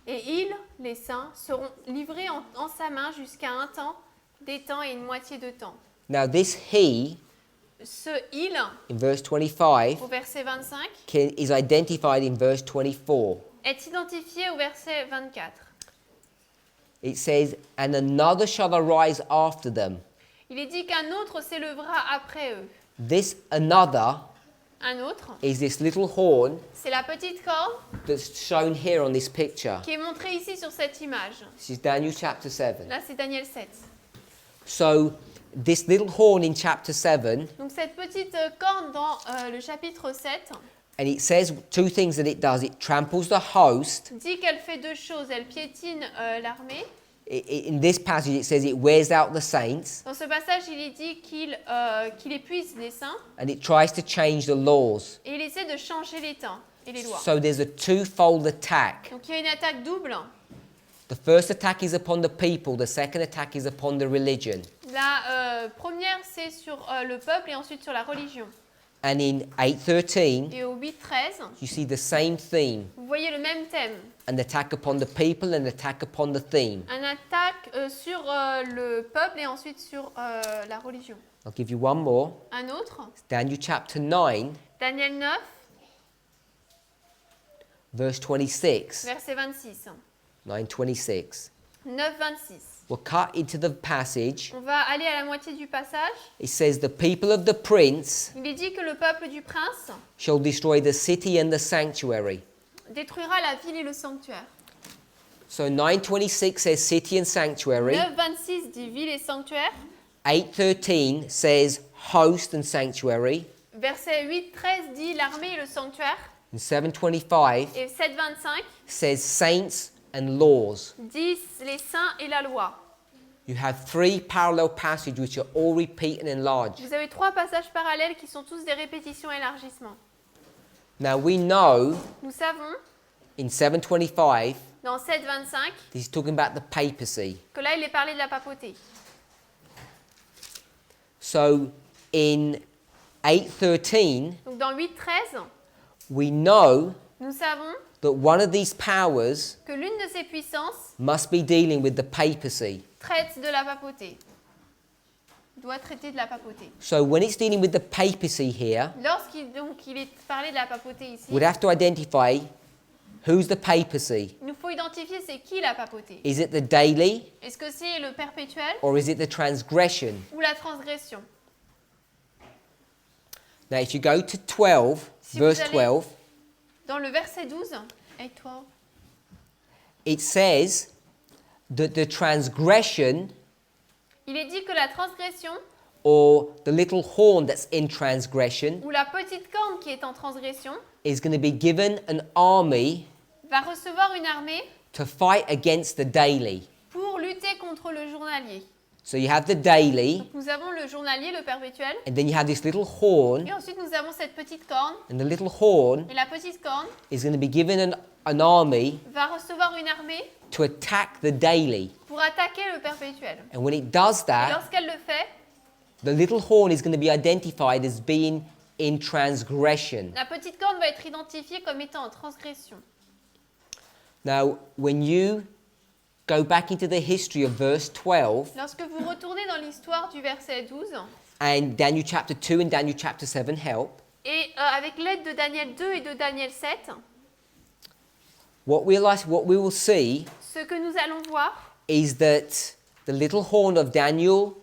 Et ils, les saints, seront livrés en sa main jusqu'à un temps, des temps et une moitié de temps. Now this he Ce il, in verse 25 au verset 25, is identified in verse 24. est identifié au verset 24. It says, "And another shall arise after them." Il est dit qu'un autre s'élèvera après eux. This another Un autre, is this little horn c'est la petite corne that's shown here on this picture. qui est montrée ici sur cette image. This is Daniel chapter 7. Là, c'est Daniel 7. So this little horn in chapter 7, Donc cette petite corne dans le chapitre 7 and it says two things that it does. It tramples the host. dit qu'elle fait deux choses. Elle piétine l'armée. In this passage, it says it wears out the saints, Dans ce passage, il est dit qu'il épuise les saints and it tries to change the laws. et il essaie de changer les temps et les lois. So there's a twofold attack. Donc il y a une attaque double. The first attack is upon the people. The second attack is upon the religion. La première, c'est sur le peuple et ensuite sur la religion. And in 8:13, Et au 8-13, you see the same theme. vous voyez le même thème. An attack upon the people and an attack upon the theme. Un attaque sur le peuple et ensuite sur la religion. I'll give you one more. Un autre, It's Daniel chapter 9, Daniel 9, verse 26. verset 26. 9:26. 9, 26. We'll cut into the passage. On va aller à la moitié du passage. It says, "The people of the prince Il est dit que le peuple du prince shall destroy the city and the sanctuary." détruira la ville et le sanctuaire. So 9:26 says city and sanctuary. 9, 26 dit ville et sanctuaire. 8:13 says host and sanctuary. Verset 8, 13 dit l'armée et le sanctuaire. And 7:25 Et 7, 25 says saints and laws. dit les saints et la loi. You have three parallel passages which are all repeat and enlarge. Vous avez trois passages parallèles qui sont tous des répétitions et élargissements. Now we know Nous savons, in 7:25 dans 7, 25, this is talking about the papacy. que là, il est parlé de la papauté. So in 8:13 Donc dans 8, 13, we know nous savons that one of these powers que l'une de ces puissances must be dealing with the papacy. traite de la papauté. Doit traiter de la papauté. So when it's dealing with the papacy here, Il est parlé de la papauté ici, we'd have to identify who's the papacy. il nous faut identifier c'est qui la papauté. Is it the daily Est-ce que c'est le perpétuel or is it the transgression? ou la transgression? Now if you go to 12, Si verse vous allez 12, dans le verset 12, 8, 12, it says that the transgression il est dit que la transgression or the little horn that's in transgression ou la petite corne qui est en transgression is going to be given an army va recevoir une armée to fight against the daily. pour lutter contre le journalier. So you have the daily, Donc nous avons le journalier, le perpétuel. and then you have this little horn, Et ensuite nous avons cette petite corne. and the little horn Et la petite corne is going to be given an army va recevoir une armée to attack the daily. pour attaquer le perpétuel. And when it does Et that, lorsqu'elle le fait, the little horn is going to be identified as being in transgression. la petite corne va être identifiée comme étant en transgression. Now, when you go back into the history of verse 12 Lorsque vous retournez dans l'histoire du verset 12, and Daniel chapter 2 and Daniel chapter 7 help, et avec l'aide de Daniel 2 et de Daniel 7, what we will see ce que nous allons voir, is that the little horn of Daniel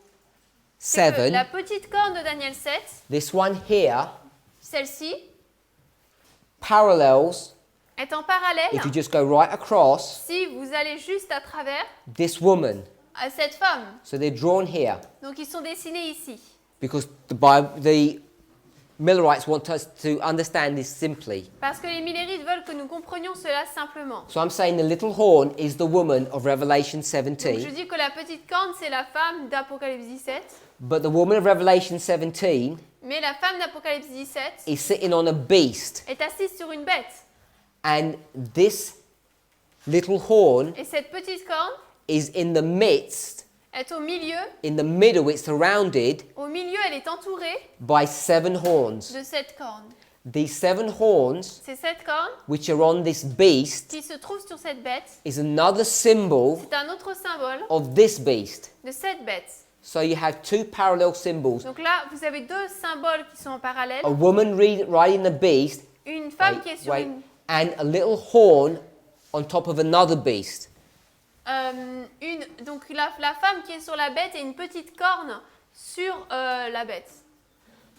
c'est que 7, la petite corne de Daniel 7, this one here, celle-ci, parallels, est en parallèle. if you just go right across, Si vous allez juste à travers this woman. à cette femme, So they're drawn here donc ils sont dessinés ici. because the Millerites want us to understand this simply. Parce que les Millérites veulent que nous comprenions cela simplement. So I'm saying the little horn is the woman of Revelation Donc je 17, dis que la petite corne, c'est la femme d'Apocalypse 17, but the woman of Revelation 17 mais la femme d'Apocalypse 17 is sitting on a beast, est assise sur une bête. and this little horn Et cette petite corne is in the midst, est au milieu. in the middle, it's surrounded Au milieu, elle est entourée by 7 horns. de cette corne. These 7 horns, C'est cette corne which are on this beast, qui se trouve sur cette bête. is another symbol C'est un autre symbole of this beast. de cette bête. So you have 2 parallel symbols. Donc là, vous avez deux symboles qui sont en parallèle. A woman riding the beast, Une femme qui est sur une... and a little horn on top of another beast. Donc la femme qui est sur la bête et une petite corne sur la bête.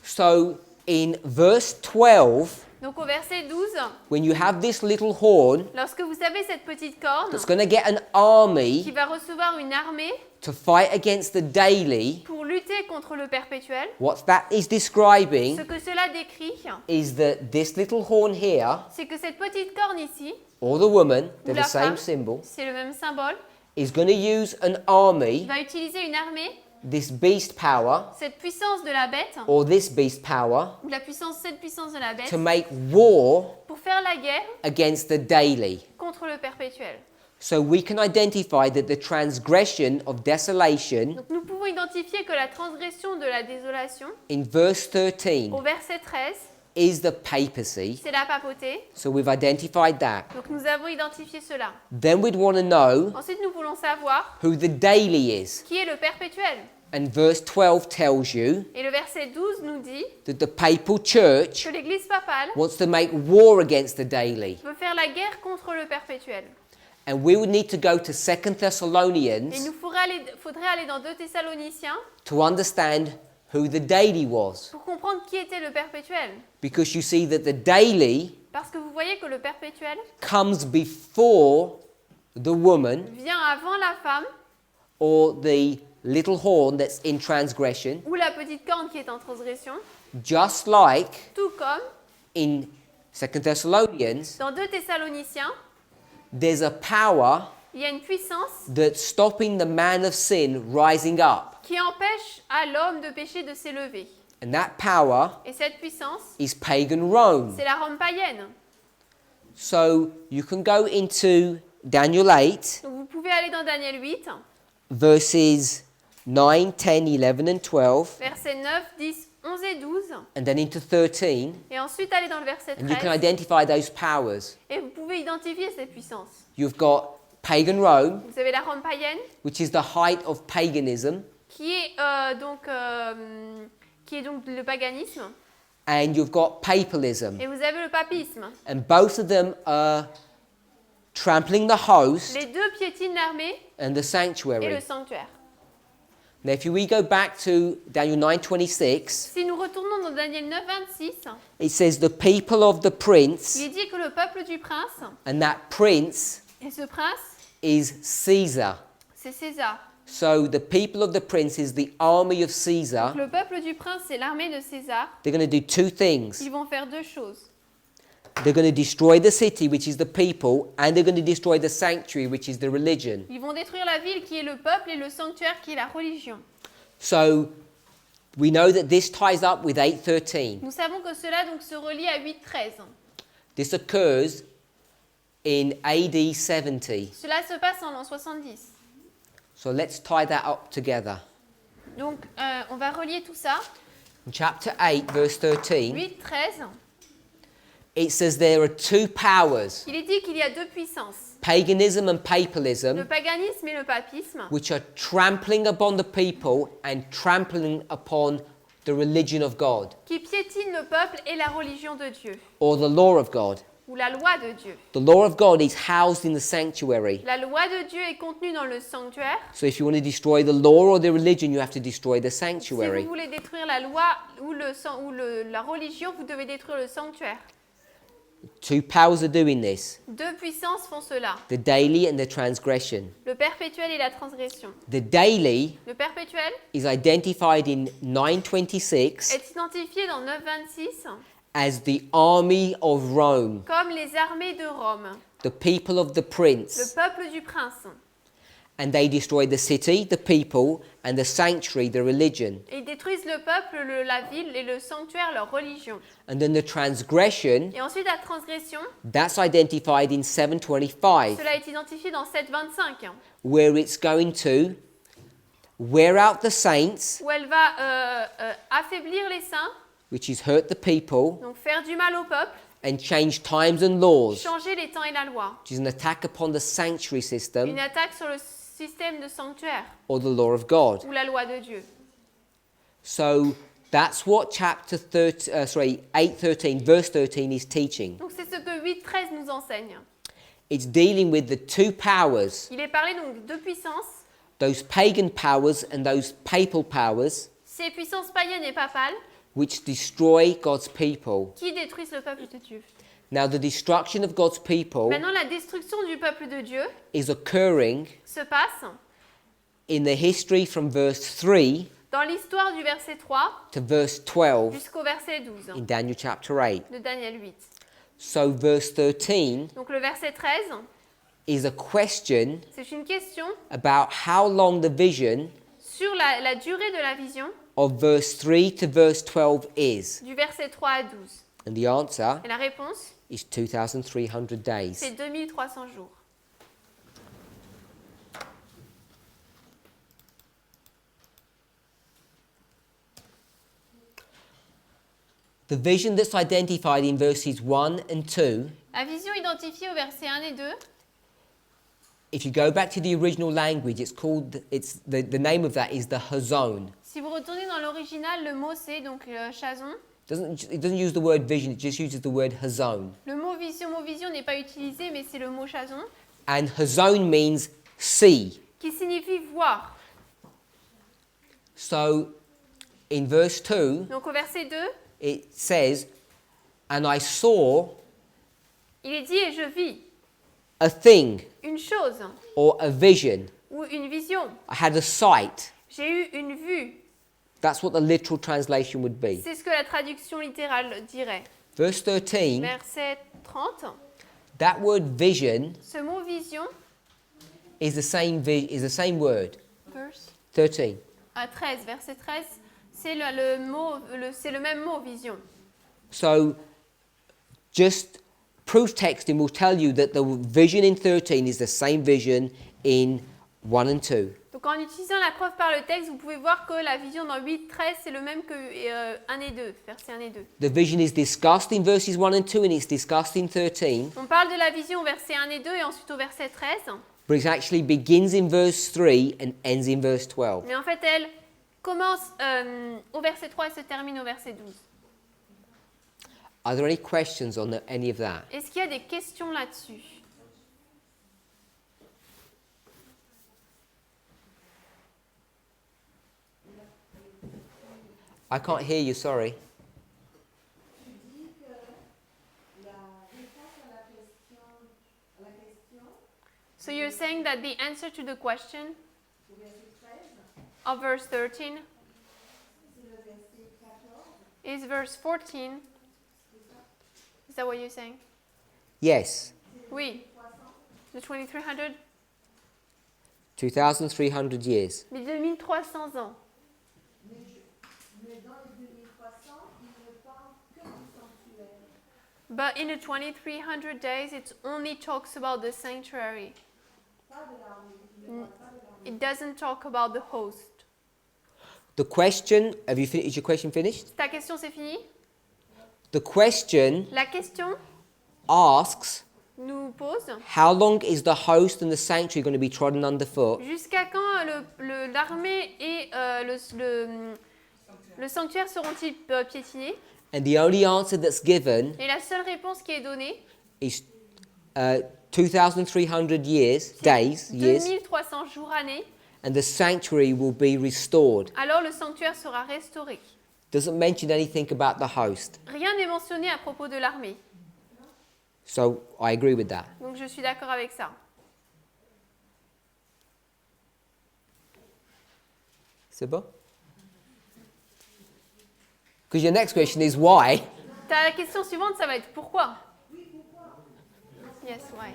So in verse 12, Donc au verset 12, when you have this little horn lorsque vous avez cette petite corne that's going to get an qui army va recevoir une armée to fight against the daily, pour lutter contre le perpétuel, what that is describing ce que cela décrit, is that this little horn here, c'est que cette petite corne ici, or the woman, ou they're la the same femme, symbol, c'est le même symbole, is going to use an army, va utiliser une armée, this beast power, cette puissance de la bête, or this beast power, ou cette puissance de la bête, to make war pour faire la guerre against the daily. contre le perpétuel. So we can identify that the transgression of desolation Donc nous pouvons identifier que la transgression de la désolation, in verse 13 au verset 13, is the papacy. c'est la papauté. So we've identified that. Donc nous avons identifié cela. Then we'd want to know Ensuite, nous voulons savoir who the daily is. qui est le perpétuel. And verse 12 tells you Et le verset 12 nous dit that the papal church que l'Église papale wants to make war against the daily. veut faire la guerre contre le perpétuel. And we would need to go to 2 Et Thessalonians nous faudrait aller dans 2 Thessaloniciens to understand who the daily was. pour comprendre qui était le perpétuel. Because you see that the daily Parce que vous voyez que le perpétuel comes before the woman vient avant la femme or the little horn that's in transgression, ou la petite corne qui est en transgression, just like tout comme in 2 Thessalonians, dans 2 Thessaloniciens, there's a power il y a une puissance that's stopping the man of sin rising up. qui empêche à l'homme de péché de s'élever. And that power Et cette puissance, is pagan Rome. c'est la Rome païenne. So you can go into Daniel 8, Donc vous pouvez aller dans Daniel 8, verses 9, 10, 11, and 12, versets 9, 10, 11 et 12, and then into 13, et ensuite aller dans le verset and you can 13, identify those powers. et vous pouvez identifier ces puissances. You've got pagan Rome, Vous avez la Rome païenne, which is the height of paganism, qui est donc le paganisme, and you've got papalism. et vous avez le papisme. And both of them are trampling the host Les deux piétinent l'armée and the et le sanctuary. sanctuaire. Now, if we go back to Daniel 9:26, Si nous retournons dans Daniel 9, 26, it says the people of the prince, il est dit que le peuple du prince, and that prince et ce prince, is Caesar. c'est César. So the people of the prince is the army of Caesar. Le peuple du prince, c'est l'armée de César. They're going to do two things. Ils vont faire deux choses. They're going to destroy the city, which is the people, and they're going to destroy the sanctuary, which is the religion. Ils vont détruire la ville qui est le peuple et le sanctuaire qui est la religion. So we know that this ties up with 8:13. Nous savons que cela donc se relie à 8.13. This occurs in AD 70. Cela se passe en l'an 70. So let's tie that up together. Donc on va relier tout ça. In chapter 8, verse 13, 8.13. it says there are two powers, Il est dit qu'il y a deux puissances, paganism and le papalism, paganisme et le papisme, which are trampling upon the people and trampling upon the religion of God, qui piétinent le peuple et la religion de Dieu, or the law of God. ou la loi de Dieu. The law of God is housed in the sanctuary. La loi de Dieu est contenue dans le sanctuaire. So if you want to destroy the law or the religion, you have to destroy the Si sanctuary. vous voulez détruire la loi ou la religion, vous devez détruire le sanctuaire. Two powers are doing this, Deux puissances font cela, the daily and the transgression. le perpétuel et la transgression. The daily Le perpétuel is identified in 926 est identifié dans 9.26 as the army of Rome, comme les armées de Rome, the people of the le prince. peuple du prince. And they destroy the city, the people, and the sanctuary, the religion. Et ils détruisent le peuple, la ville et le sanctuaire, leur religion. And then the transgression, Et ensuite la transgression, that's identified in 725, cela est identifié dans 7.25, where it's going to wear out the saints, où elle va affaiblir les saints, which is hurt the people, donc faire du mal au peuple, and change times and laws, changer les temps et la loi. which is an attack upon the sanctuary system Une attaque sur le système de sanctuaire or the law of God. ou la loi de Dieu. So that's what chapter 8:13, verse 13 is teaching. Donc c'est ce que 8.13 nous enseigne. It's dealing with the two powers, Il est parlé donc de deux puissances, those pagan powers and those papal powers, ces puissances païennes et papales, which destroy God's people. qui détruisent le peuple de Dieu. Now, the destruction of God's people Maintenant, la destruction du peuple de Dieu is occurring se passe in the history from verse 3 dans l'histoire du verset 3 to verse 12 jusqu'au verset 12 in Daniel chapter 8. de Daniel 8. So, verse 13 Donc le verset 13, is a question c'est une question about how long the vision sur la durée de la vision of verse 3 to verse 12 is. du verset 3 à 12. And the answer Et la réponse, is 2,300 days. c'est 2300 jours. The vision that's identified in verses 1 and 2, La vision identifiée au verset 1 et 2, if you go back to the original language, the name of that is the hazon. si vous retournez dans l'original, le mot c'est donc chason. It doesn't use the word vision, it just uses the word hazon. Le mot vision n'est pas utilisé, mais c'est le mot chason, And hazon means see. qui signifie voir. So in verse 2, Donc au verset 2, it says, and I saw il est dit et je vis a thing une chose or a vision. ou une vision. I had a sight. J'ai eu une vue. That's what the literal translation would be. C'est ce que la traduction littérale dirait. Verse 13, Verset 30, that word vision ce mot vision, is the same word. verse 13. à 13, verset 13, c'est c'est le même mot vision. So just proof texting will tell you that the vision in 13 is the same vision in 1 and 2. Donc en utilisant la preuve par le texte, vous pouvez voir que la vision dans 8, 13, c'est le même que 1 et 2, verset 1 et 2. The vision is discussed in verses 1 and 2 and it's discussed in 13, On parle de la vision au verset 1 et 2 et ensuite au verset 13, but it actually begins in verse 3 and ends in verse 12. mais en fait elle commence au verset 3 et se termine au verset 12. Are there any questions on any of that? Est-ce qu'il y a des questions là-dessus? I can't hear you, sorry. So you're saying that the answer to the question of verse 13 is verse 14, Is that what you're saying? Yes, Oui. The 2300, 2,300 years. les 2300 ans. Mais dans les 2300, il ne parle que du sanctuaire. But in the 2300 days, it only talks about the sanctuary. Pas de l'armée. Il ne parle pas de l'armée. It doesn't talk about the host. The question, is your question finished? Ta question, c'est fini? The question La question asks, nous pose how long is the host and the sanctuary going to be trodden underfoot? jusqu'à quand l'armée et le sanctuaire seront-ils piétinés? And the only answer that's given Et la seule réponse qui est donnée, is 2,300 years, days, years, 2300 jours années, and the sanctuary will be restored. alors le sanctuaire sera restauré. Doesn't mention anything about the host. Rien n'est mentionné à propos de l'armée. So I agree with that. Donc je suis d'accord avec ça. C'est bon? Because your next question is why? Ta question suivante, ça va être pourquoi? Yes, why?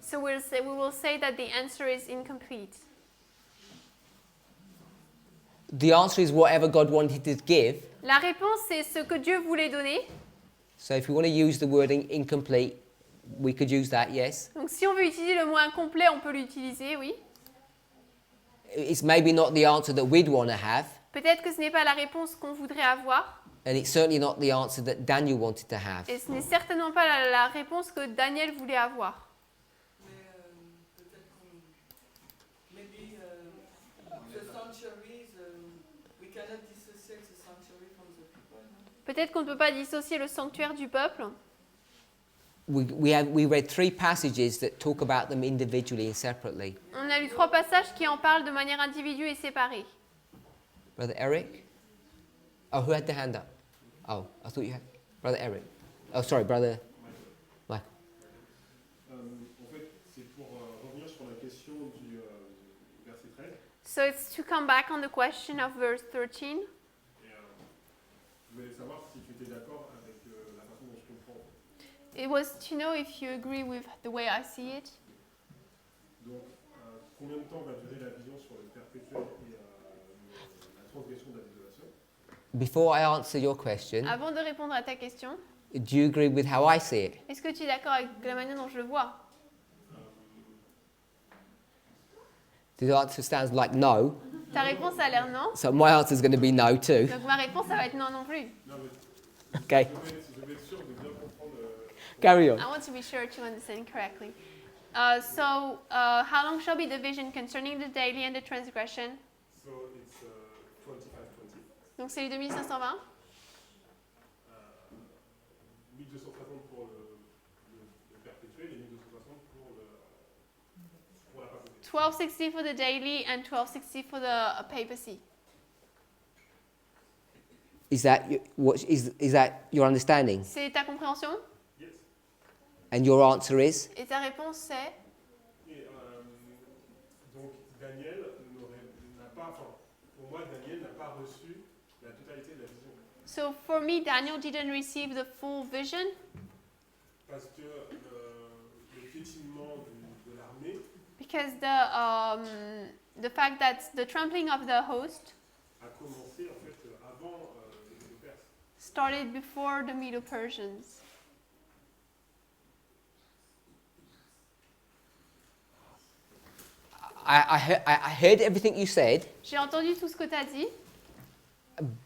So we will say that the answer is incomplete. The answer is whatever God wanted to give. La réponse, c'est ce que Dieu voulait donner. So if we want to use the wording incomplete, we could use that, yes. Donc si on veut utiliser le mot incomplet, on peut l'utiliser, oui. It's maybe not the answer that we'd want to have, Peut-être que ce n'est pas la réponse qu'on voudrait avoir, and it's certainly not the answer that Daniel wanted to have. et ce n'est certainement pas la réponse que Daniel voulait avoir. Peut-être maybe the sanctuaries, we cannot dissociate the sanctuary from the people. No? Peut-être qu'on ne peut pas dissocier le sanctuaire du peuple. We read 3 passages that talk about them individually and separately. On a lu 3 passages qui en parlent de manière individuelle et séparée. Brother Eric? Oh, who had the hand up? Oh, I thought you had... Brother Eric. Oh, sorry, Brother Michael. En fait, c'est pour revenir sur la question du verset 13. So it's to come back on the question of verse 13. Et je voulais savoir si tu étais d'accord avec la façon dont je comprends. It was to know if you agree with the way I see it. Donc, combien de temps va durer la vision sur le perpétuel et la transgression de la désolation? Before I answer your question, Avant de répondre à ta question, do you agree with how I see it? est-ce que tu es d'accord avec la manière dont je le vois? The answer sounds like no, Ta réponse a l'air non. so my answer is going to be no too. Donc ma réponse, ça va être non non plus. Non, mais Okay, je vais être sûr de bien comprendre. carry on. I want to be sure to understand correctly. How long shall be the vision concerning the daily and the transgression? So it's 25-20. Donc c'est le 2520. 1260 pour le perpétuel et 1260 pour la papauté. 1260 for the daily and 1260 for the papacy. Is that is that your understanding? C'est ta compréhension? Yes. And your answer is? Et ta réponse c'est? Et donc Daniel n'a pas, enfin, pour moi Daniel n'a pas reçu la totalité de la vision. So for me, Daniel didn't receive the full vision Parce que le piétinement de l'armée because the fact that the trampling of the host a commencé en fait avant les Perses. started before the Medo-Persians. I heard everything you said, J'ai entendu tout ce que tu as dit,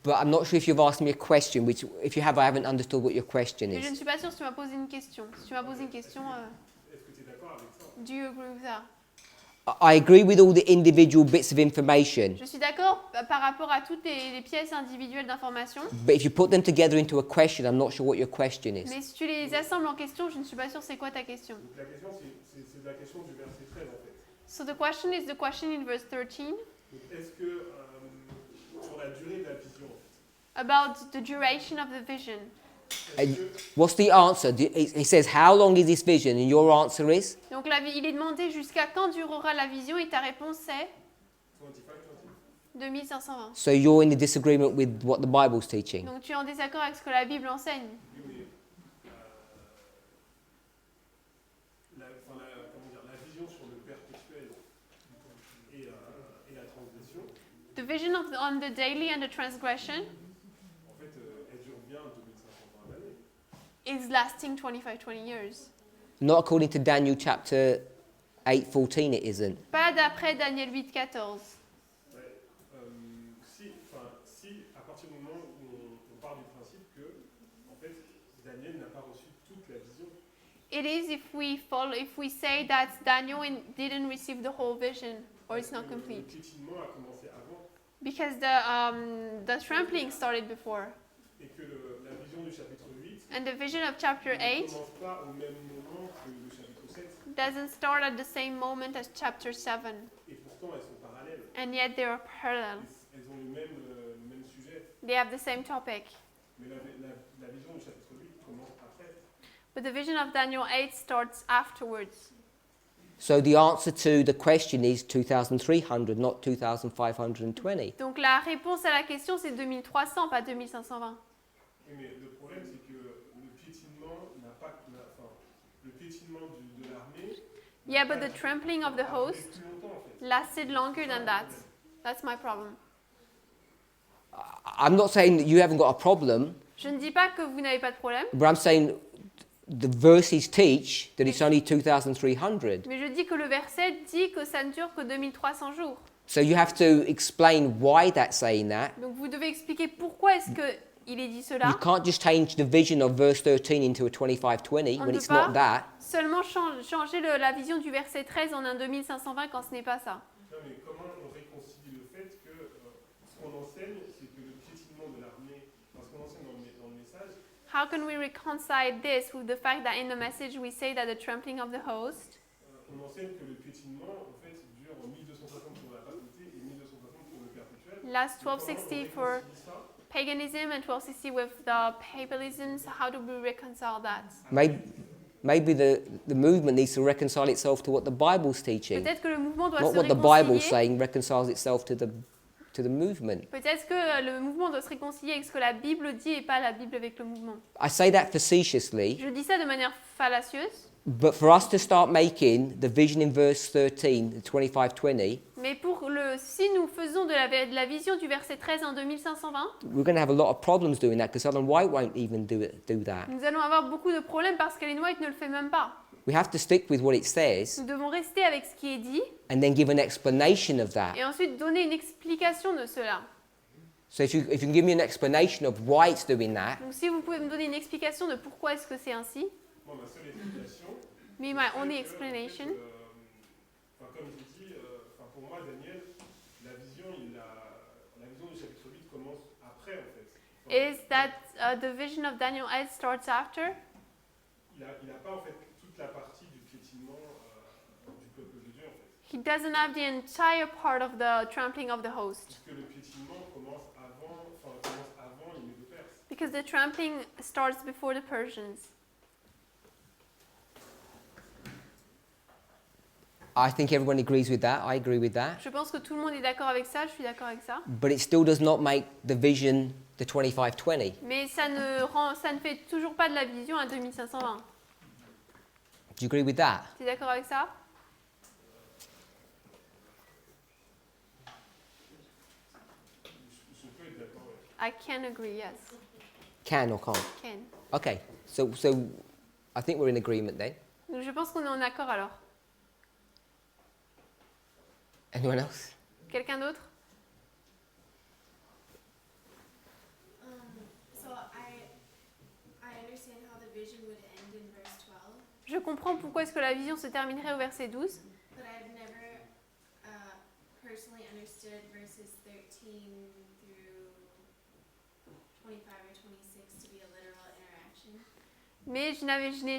but I'm not sure if you've asked me a question, which if you have, I haven't understood what your question mais je ne is. suis pas sûre si tu m'as posé une question. Si tu m'as posé une question, Est-ce que tu es d'accord avec ça? do you agree with that? I agree with all the individual bits of information, Je suis d'accord par rapport à toutes les pièces individuelles d'information, but if you put them together into a question, I'm not sure what your question is. mais si tu les assembles en question, je ne suis pas sûre c'est quoi ta question. Donc la question c'est la question du verset 13 en fait. So the question is the question in verse 13 Donc est-ce que sur la durée de la vision, about the duration of the vision. est-ce que What's the answer? He says, how long is this vision? And your answer is? Donc il est demandé jusqu'à quand durera la vision et ta réponse c'est 25-20? 2520. So you're in a disagreement with what the Bible's teaching. Donc tu es en désaccord avec ce que la Bible enseigne. Oui, mais comment dire, la vision sur le perpétuel et la transgression, The vision on the daily and the transgression en fait, elle dure bien 2520 années. is lasting 25-20 years. Not according to Daniel chapter 8:14, it isn't. Pas d'après Daniel 8-14. Ouais, si à partir du moment où on part du principe que, en fait, Daniel n'a pas reçu toute la vision. It is if we say that Daniel didn't receive the whole vision or it's not Le complete. piétinement a commencé avant Because the trampling started before. et que la vision du chapitre 8 And the vision of chapter ne 8 commence pas au même moment que le chapitre 7. doesn't start at the same moment as chapter 7. Et pourtant, elles sont parallèles. And yet they are parallel. Elles ont le même sujet. They have the same topic. Mais la vision du chapitre 8 commence après. But the vision of Daniel 8 starts afterwards. So the answer to the question is 2,300, not 2,520. Donc la réponse à la question c'est 2300, pas 2520. Oui, mais le problème, c'est que le piétinement le piétinement de l'armée. Yeah, but the trampling of the a duré host plus longtemps, en fait. lasted longer than that. That's my problem. I'm not saying that you haven't got a problem, Je ne dis pas que vous n'avez pas de problème, but I'm saying the verses teach that it's only 2,300. mais je dis que le verset dit que ça ne dure que 2300 jours. So you have to explain why that's saying that. Donc vous devez expliquer pourquoi est-ce qu'il est dit cela. You can't just change the vision of verse 13 into a 2520 On when ne it's peut not pas that. seulement changer la vision du verset 13 en un 2520 quand ce n'est pas ça. Non, mais comment on réconcilie le fait que ce qu'on enseigne, c'est que le piétinement de l'armée, parce qu'on enseigne dans le message, How can we reconcile this with the fact that in the message we say that the trampling of the host, on enseigne que le piétinement, en fait, dure 1260 pour la papauté et 1260 pour le perpétuel. last Comment on 1260 for réconcilie ça? paganism and 1260 with the papalisms? How do we reconcile that? Maybe the movement needs to reconcile itself to what the Bible's teaching. Peut-être que le mouvement doit Not se what the Bible's réconcilier. saying reconciles itself to the movement. Peut-être que le mouvement doit se réconcilier avec ce que la Bible dit et pas la Bible avec le mouvement. I say that facetiously, Je dis ça de manière fallacieuse, but for us to start making the vision in verse 13, the 2520, mais si nous faisons de la vision du verset 13 en 2520, we're going to have a lot of problems doing that because Ellen White won't even do that. nous allons avoir beaucoup de problèmes parce qu'Ellen White ne le fait même pas. We have to stick with what it says Nous devons rester avec ce qui est dit and then give an explanation of that. et ensuite donner une explication de cela. So if you can give me an explanation of why it's doing that, Donc si vous pouvez me donner une explication de pourquoi est-ce que c'est ainsi, Moi, ma seule explication, me my only c'est que, explanation, en fait, comme je dis, pour moi, Daniel, la vision du chapitre 8 commence après, en fait. is that the vision of Daniel 8 starts after. Il n'a pas, en fait, toute la partie du piétinement du peuple de Dieu, en fait. He doesn't have the entire part of the trampling of the host. Puisque le piétinement commence avant les Médo-Perses. Because the trampling starts before the Persians. I think everyone agrees with that. I agree with that. Je pense que tout le monde est d'accord avec ça, je suis d'accord avec ça. But it still does not make the vision the 2520. Mais ça ne fait toujours pas de la vision à 2520. Do you agree with that? Tu es d'accord avec ça? Je peux être d'accord, ouais. I can agree, yes. Can or can't? Can. Okay. So I think we're in agreement then. Donc je pense qu'on est en accord alors. Anyone else? Quelqu'un d'autre? So I understand how the vision would end in verse 12, Je comprends pourquoi est-ce que la vision se terminerait au verset 12, but I've never personally understood verses 13 through 25 or 26 to be a literal interaction. mais je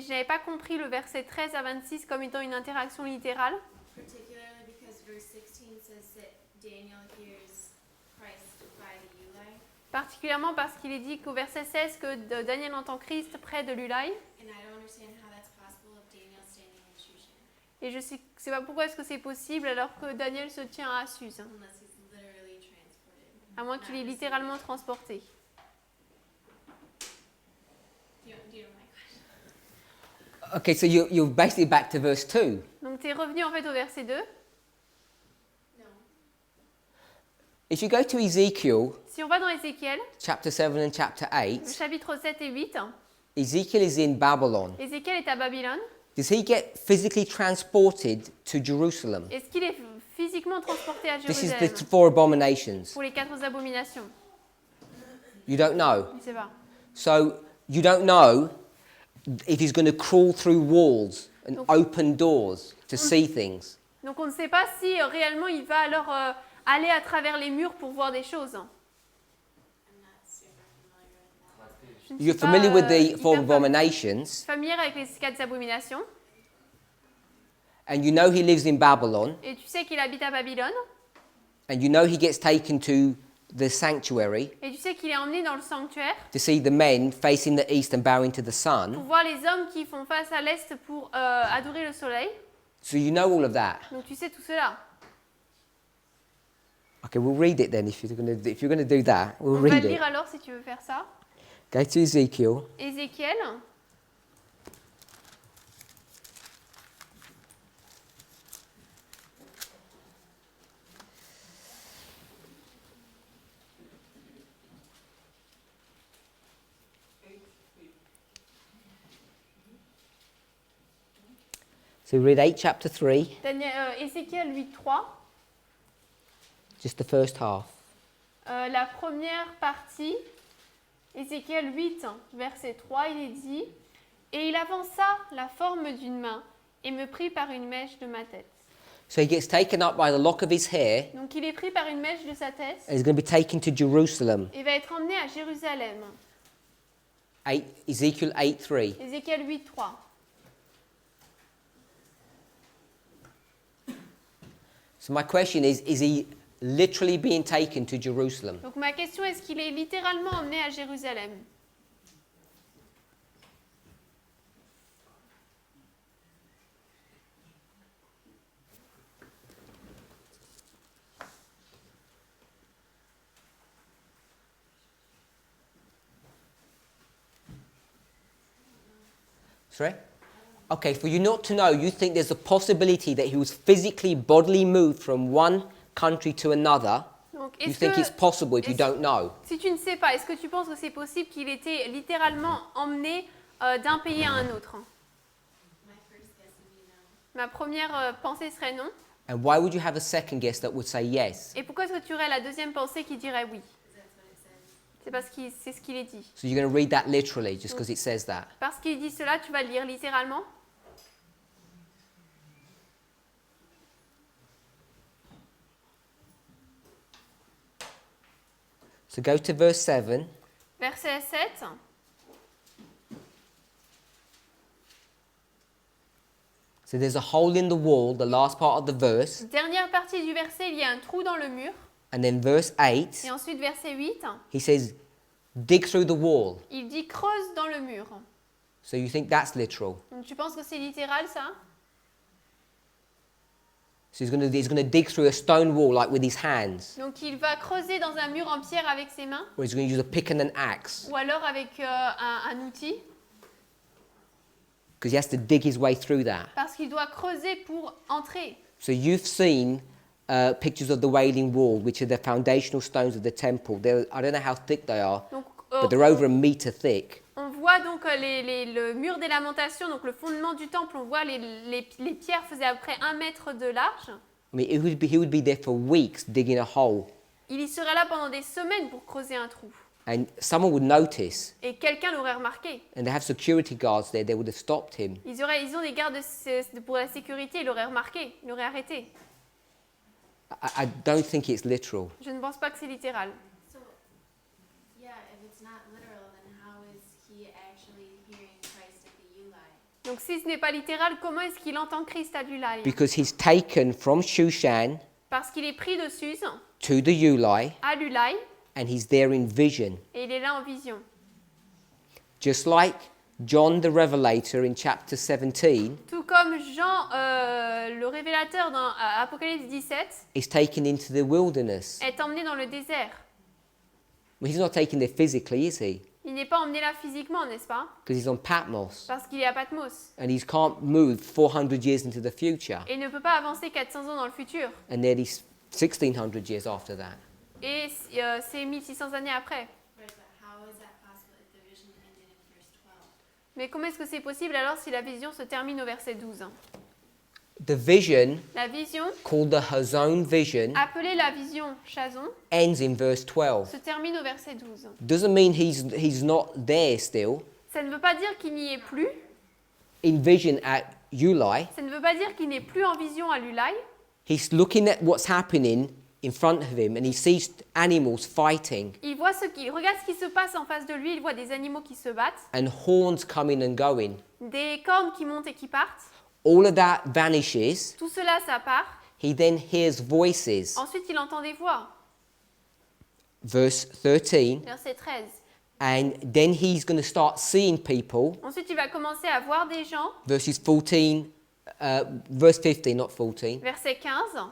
n'avais pas compris le verset 13 à 26 comme étant une interaction littérale, Particularly because verse 16 says that Daniel hears Christ by the Uli, particulièrement parce qu'il est dit qu'au verset 16 que Daniel entend Christ près de l'Ulaï, and I don't understand how that's possible if Daniel standing in Shushan, et je sais pas pourquoi est-ce que c'est possible alors que Daniel se tient à Suse, unless he's literally transferred. À moins qu'il est littéralement transporté. Do you know my question? Okay, so you're basically back to verse 2. Donc tu es revenu en fait au verset 2. No. If you go to Ezekiel Si on va dans Ézéchiel, chapter 7 and chapter le 8, chapitre 7 et 8, Ezekiel is in Babylon. Ézéchiel est à Babylone. Does he get physically transported to Jerusalem? Est-ce qu'il est physiquement transporté à This is Jérusalem the four abominations. pour les 4 abominations? You don't know. Je ne sais pas. So you don't know if he's going to crawl through walls and open doors to see things. Donc on ne sait pas si réellement il va alors aller à travers les murs pour voir des choses. I'm not super familiar with that. Je ne suis You're pas, familiar with the hyper four abominations, familière avec les 4 abominations. and you know he lives in Babylon, Et tu sais qu'il habite à Babylone. and you know he gets taken to the sanctuary Et tu sais qu'il est emmené dans le sanctuaire to see the men facing the east and bowing to the pour sun. voir les hommes qui font face à l'est pour adorer le soleil. So you know all of that. Donc tu sais tout cela. Okay, we'll read it then. If you're going to do that, we'll On va read le it. lire alors si tu veux faire ça. Go to Ezekiel. Ézéchiel. So read 8 chapter 3, Ézéchiel 8.3. just the first half. La première partie, Ézéchiel 8, verset 3, il est dit « Et il avança la forme d'une main et me prit par une mèche de ma tête. So he gets taken up by the lock of his hair, » Donc il est pris par une mèche de sa tête and he's going to be taken to Jerusalem. et va être emmené à Jérusalem. Ezekiel 8:3. Ézéchiel 8.3. So my question is he literally being taken to Jerusalem? Donc ma question, est-ce qu'il est littéralement emmené à Jérusalem? Sorry? Okay, for you not to know, you think there's a possibility that he was physically, bodily moved from one country to another. Donc, You est-ce think que, it's possible if you est-ce- don't know. si tu ne sais pas, est-ce que tu penses que c'est possible qu'il était littéralement emmené d'un pays à un autre? My first guess would be no. Ma première pensée serait non. And why would you have a second guess that would say yes? Et pourquoi est-ce que tu aurais la deuxième pensée qui dirait oui? Because that's what it says. C'est parce que c'est ce qu'il est dit. So you're going to read that literally just because it says that. Parce qu'il dit cela, tu vas le lire littéralement. So go to verse 7. Verset 7. So there's a hole in the wall, the last part of the verse. Dernière partie du verset, il y a un trou dans le mur. And then verse 8, Et ensuite, verset 8, he says, dig through the wall. il dit creuse dans le mur. So you think that's literal. Donc tu penses que c'est littéral ça? So he's going to dig through a stone wall like with his hands. Donc il va creuser dans un mur en pierre avec ses mains Or he's going to use a pick and an axe. ou alors avec un outil Because he has to dig his way through that. parce qu'il doit creuser pour entrer. So you've seen pictures of the Wailing Wall, which are the foundational stones of the temple. I don't know how thick they are, Donc but they're over a meter thick. on voit donc le mur des lamentations, donc le fondement du temple, on voit les pierres faisaient à peu près 1 mètre de large. I mean, he would be there for weeks digging a hole. Il y serait là pendant des semaines pour creuser un trou. And someone would notice, Et quelqu'un l'aurait remarqué. and they have security guards there, they would have stopped him. Ils ont des gardes pour la sécurité, ils l'auraient remarqué, ils l'auraient arrêté. I don't think it's literal. Je ne pense pas que c'est littéral. So, yeah, if it's not literal, then how is he actually hearing Christ at the Uli? Donc si ce n'est pas littéral, comment est-ce qu'il entend Christ à l'Ulaï? Because he's taken from Shushan Parce qu'il est pris de Suse to the Uli, à l'Ulaï and he's there in vision. et il est là en vision. Just like John the Revelator in chapter 17 Tout comme Jean, le révélateur dans Apocalypse 17, is taken into the wilderness. est emmené dans le désert. Well, he's not taken there physically, is he? Il n'est pas emmené là physiquement, n'est-ce pas? Because he's on Patmos. Parce qu'il est à Patmos. And he can't move 400 years into the future. Et il ne peut pas avancer 400 ans dans le futur. And nearly 1600 years after that. Et c'est 1600 années après. Right, but how is that possible if the vision ended in verse 12? Mais comment est-ce que c'est possible alors si la vision se termine au verset 12? The vision, La vision, called the Hazon vision, appelée la vision Chazon, ends in verse 12. se termine au verset 12. Doesn't mean he's not there still. Ça ne veut pas dire qu'il n'y est plus. In vision at Ulai, Ça ne veut pas dire qu'il n'est plus en vision à l'Ulai. he's looking at what's happening in front of him and he sees animals fighting Il regarde ce qui se passe en face de lui. Il voit des animaux qui se battent, and horns coming and going. des cornes qui montent et qui partent. All of that vanishes. Tout cela, ça part. He then hears voices. Ensuite, il entend des voix. Verse 13. Verset 13. And then he's going to start seeing people. Ensuite, il va commencer à voir des gens. Verses 14, verse 15, not 14. Verset 15.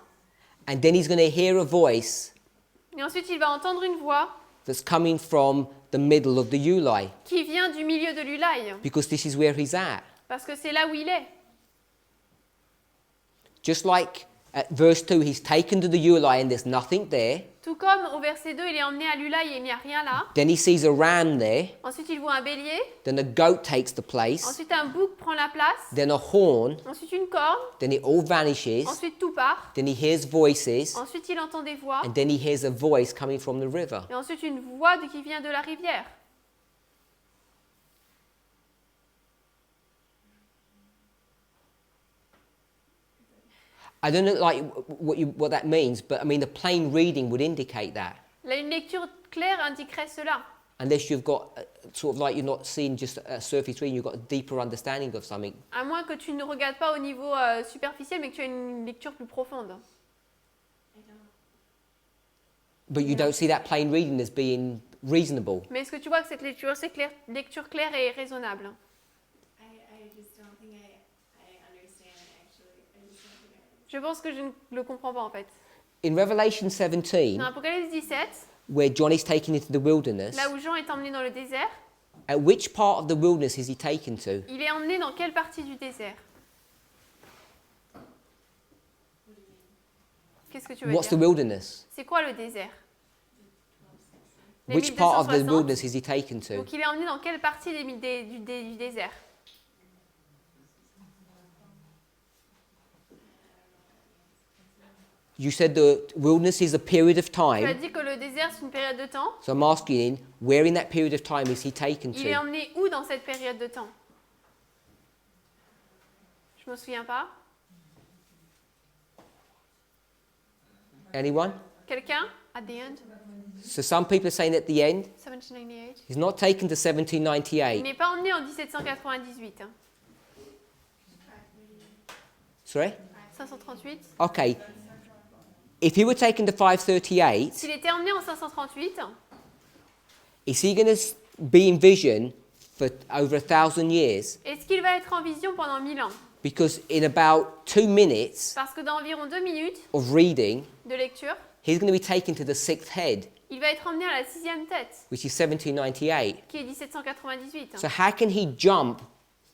And then he's going to hear a voice Et ensuite, il va entendre une voix that's coming from the middle of the Ulai, qui vient du milieu de l'Ulai. because this is where he's at. Parce que c'est là où il est. Just like at verse 2, he's taken to the Ulai and there's nothing there. Tout comme au verset 2, il est emmené à l'Ulai et il n'y a rien là. Then he sees a ram there. Ensuite, il voit un bélier. Then a goat takes the place. Ensuite, un bouc prend la place. Then a horn. Ensuite, une corne. Then it all vanishes. Ensuite, tout part. Then he hears voices. Ensuite, il entend des voix. And then he hears a voice coming from the river. Et ensuite, une voix qui vient de la rivière. I don't know like what that means, but I mean the plain reading would indicate that. Là, une lecture claire indiquerait cela. Unless you've got sort of like you're not seeing just a surface reading, you've got a deeper understanding of something. À moins que tu ne regardes pas au niveau superficiel, mais que tu aies une lecture plus profonde. I don't. But you don't see that plain reading as being reasonable. Mais est-ce que tu vois que cette lecture claire est raisonnable? I just don't think I understand it actually. I just don't think I Je pense que je ne le comprends pas en fait. In Revelation 17, Dans Apocalypse 17, where John is taken into the wilderness, là où Jean est emmené dans le désert, at which part of the wilderness is he taken to? il est emmené dans quelle partie du désert? Qu'est-ce que tu veux What's the dire? wilderness? C'est quoi le désert? Les Which part of the 1260. wilderness is he taken to? Donc il est emmené dans quelle partie du désert? You said the wilderness is a period of Tu as time. dit que le désert c'est une période de temps. So I'm asking, where in that period of time is he taken Il est to? emmené où dans cette période de temps? Je me souviens pas. Anyone? Quelqu'un? At the end? So some people are saying at the end, 1798. he's not taken to Il 1798. n'est pas emmené en 1798. hein. Sorry? 538. Okay. If he were taken to 538, S'il était emmené en 538, is he going to be in vision for over 1,000 years? est-ce qu'il va être en vision pendant 1000 ans? Because in about 2 minutes Parce que dans environ 2 minutes of reading, de lecture, he's going to be taken to the sixth head, il va être emmené à la 6e tête, which is 1798. qui est 1798. So how can he jump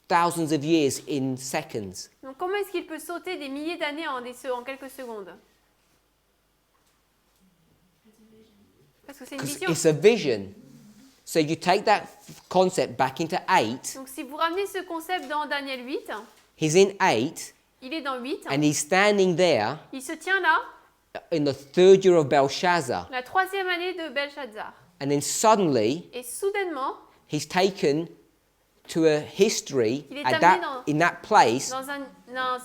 thousands of years in seconds? Donc comment est-ce qu'il peut sauter des milliers d'années en quelques secondes? Parce que c'est une Because vision. it's a vision. So you take that concept back into 8. Donc si vous ramenez ce concept dans Daniel 8, He's in 8 il est dans 8, and he's standing there il se tient là, in the third year of Belshazzar. la 3e année de Belshazzar. And then suddenly Et soudainement, he's taken to a history Il est at amené in that place dans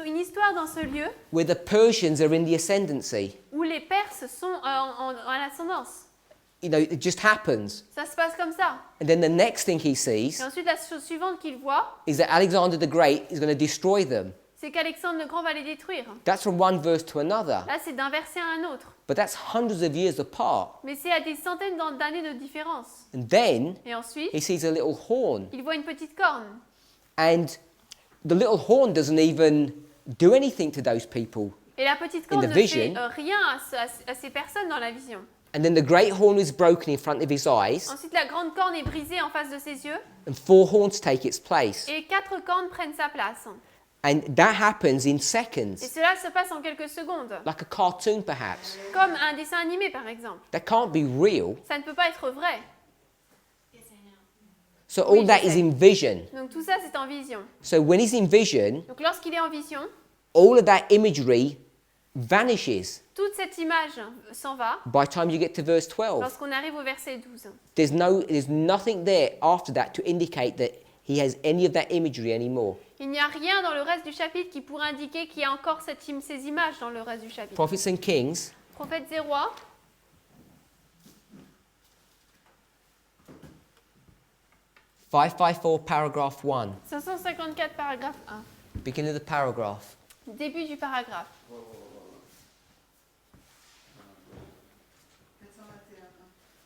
une histoire dans ce lieu where the Persians are in the ascendancy. où les Perses sont en ascendance. You know, it just happens. Ça se passe comme ça. And then the next thing he sees Et ensuite, la chose suivante qu'il voit, is that Alexander the Great is going to destroy them. c'est qu'Alexandre le Grand va les détruire. That's from one verse to another. Là, c'est d'un verset à un autre. But that's hundreds of years apart. Mais c'est à des centaines d'années de différence. And then Et ensuite, he sees a little horn. il voit une petite corne. And the little horn doesn't even do anything to those people. Et la petite corne the ne fait vision- rien à ces personnes dans la vision. And then the great horn is broken in front of his eyes, Ensuite, la grande corne est brisée en face de ses yeux. and 4 horns take its place. Et 4 cornes prennent sa place. And that happens in Et seconds, cela se passe en quelques secondes. like a cartoon perhaps. Comme un dessin animé, par exemple. That can't be real. Ça ne peut pas être vrai. Yes, I know. So Oui, all that je is sais. in vision. Donc tout ça, c'est en vision. So when he's in vision, Donc lorsqu'il est en vision, all of that imagery vanishes toute cette image s'en va by the time you get to verse 12. lorsqu'on arrive au verset 12. There's nothing there after that to indicate that he has any of that imagery anymore. Il n'y a rien dans le reste du chapitre qui pourrait indiquer qu'il y a encore ces images dans le reste du chapitre. Prophets and Kings, Prophètes et rois, 554, paragraph 1. 554, paragraphe 1. Beginning of the paragraph. Début du paragraphe.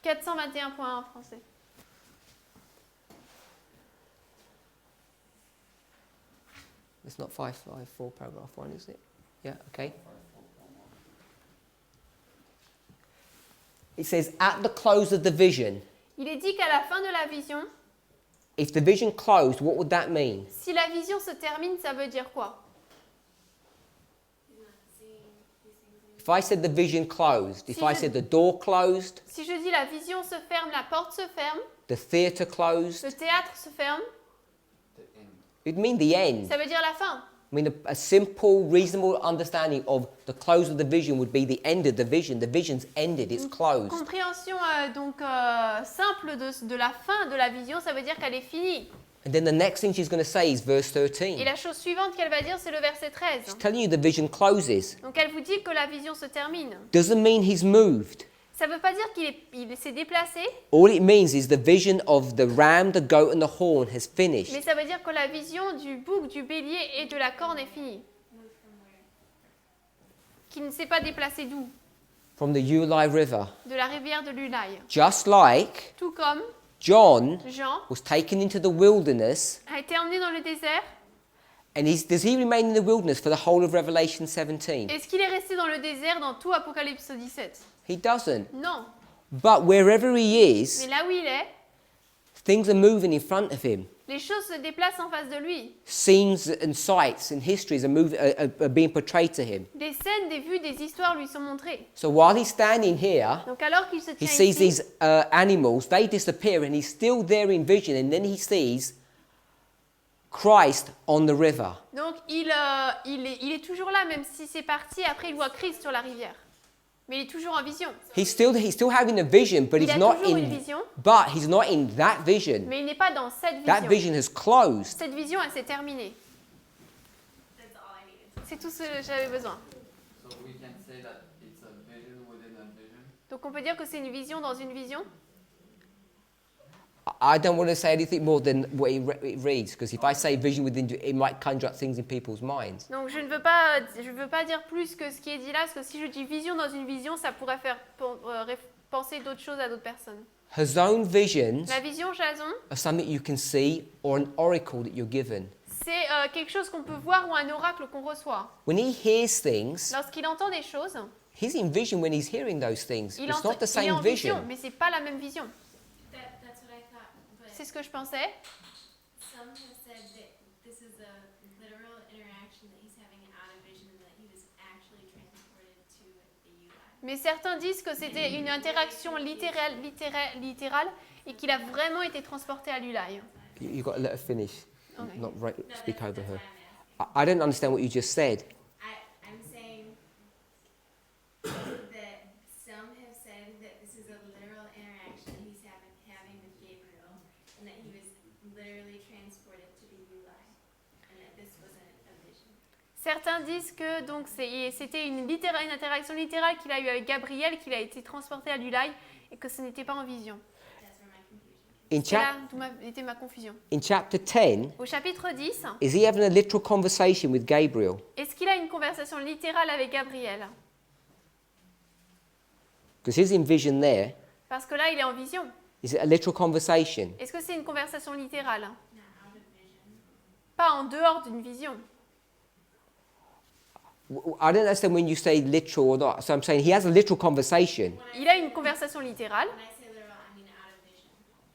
421.1 en français. It's not 554, paragraph 1, is it? Yeah, okay. It says, at the close of the vision. Il est dit qu'à la fin de la vision, If the vision closed, what would that mean? si la vision se termine, ça veut dire quoi? He's not seeing these things. If I said the vision closed, if Si I je- said the door closed, Si je dis la vision se ferme, la porte se ferme, the theatre closed, le théâtre se ferme, The end. it'd mean the end. ça veut dire la fin. I mean, a simple, reasonable understanding of the close of the vision would be the end of the vision. The vision's ended, it's closed. Compréhension simple de la fin de la vision, ça veut dire qu'elle est finie. And then the next thing she's going to say is verse Et 13. la chose suivante qu'elle va dire, c'est le verset 13. She's telling you the vision closes. Donc elle vous dit que la vision se termine. Doesn't mean he's moved. Ça ne veut pas dire qu'il s'est déplacé, All it means is the vision of the ram, the goat, and the horn has finished. mais ça veut dire que la vision du bouc, du bélier et de la corne est finie. Moved from where? Qui ne s'est pas déplacé d'où? From the Ulai River. De la rivière de l'Ulaï. Just like Tout comme John Jean was taken into the wilderness, a été emmené dans le désert. and does he remain in the wilderness for the whole of Revelation 17? Est-ce qu'il est resté dans le désert dans tout Apocalypse 17? He doesn't. Non. But wherever he is, Mais là où il est, things are moving in front of him. les choses se déplacent en face de lui. Scenes and sights and histories are being portrayed to him. Des scènes, des vues, des histoires lui sont montrées. So while he's standing here, Donc alors qu'il se he tient sees ici, these animals, they disappear, and he's still there in vision, and then he sees Christ on the river. donc il est toujours là, même si c'est parti. Après, il voit Christ sur la rivière. Mais il est toujours en vision. He's still having a vision, but Il he's a not toujours une in. vision, But he's not in that vision. mais il n'est pas dans cette That vision. vision has closed. Cette vision, elle s'est terminée. That's all I needed. C'est tout ce que j'avais besoin. So we can say that it's a vision within a vision. Donc on peut dire que c'est une vision dans une vision. I don't want to say anything more than what it reads, because if I say vision within, it might conjure up things in people's minds. Donc je ne veux pas dire plus que ce qui est dit là, parce que si je dis vision dans une vision, ça pourrait faire penser d'autres choses à d'autres personnes. Her own visions La vision, Jason, are something you can see or an oracle that you're given. c'est quelque chose qu'on peut voir ou un oracle qu'on reçoit. When he hears things, Lorsqu'il entend des choses, he's in vision when he's hearing those things. il, It's not the il est same en vision, vision. mais c'est pas la même vision. That's what I thought. But C'est ce que je pensais. some have said that this is a literal interaction that he's having out of vision and that he was actually transported to the UI. Mais certains disent que c'était une interaction littérale et qu'il a vraiment été transporté à l'Ulaï. You've got to let her finish, Okay. not speak that's over what her. I'm asking. I don't understand what you just said. I'm saying that some have said that this is a literal interaction that he's having with Gabriel and that he was literally transported to the UI and that this wasn't a vision. Certains disent que donc c'était une interaction littérale qu'il a eue avec Gabriel, qu'il a été transporté à l'Ulaï et que ce n'était pas en vision. That's where my confusion. C'est là d'où était ma confusion. In chapter 10, Au chapitre 10, is he having a literal conversation with Gabriel? est-ce qu'il a une conversation littérale avec Gabriel? Because he's in vision there. Parce que là, il est en vision. Is it a literal conversation? Est-ce que c'est une conversation littérale? Not out of vision. Pas en dehors d'une vision. I don't understand when you say literal or not. So I'm saying he has a literal conversation. Il a une conversation littérale. When I say literal, I mean out of vision.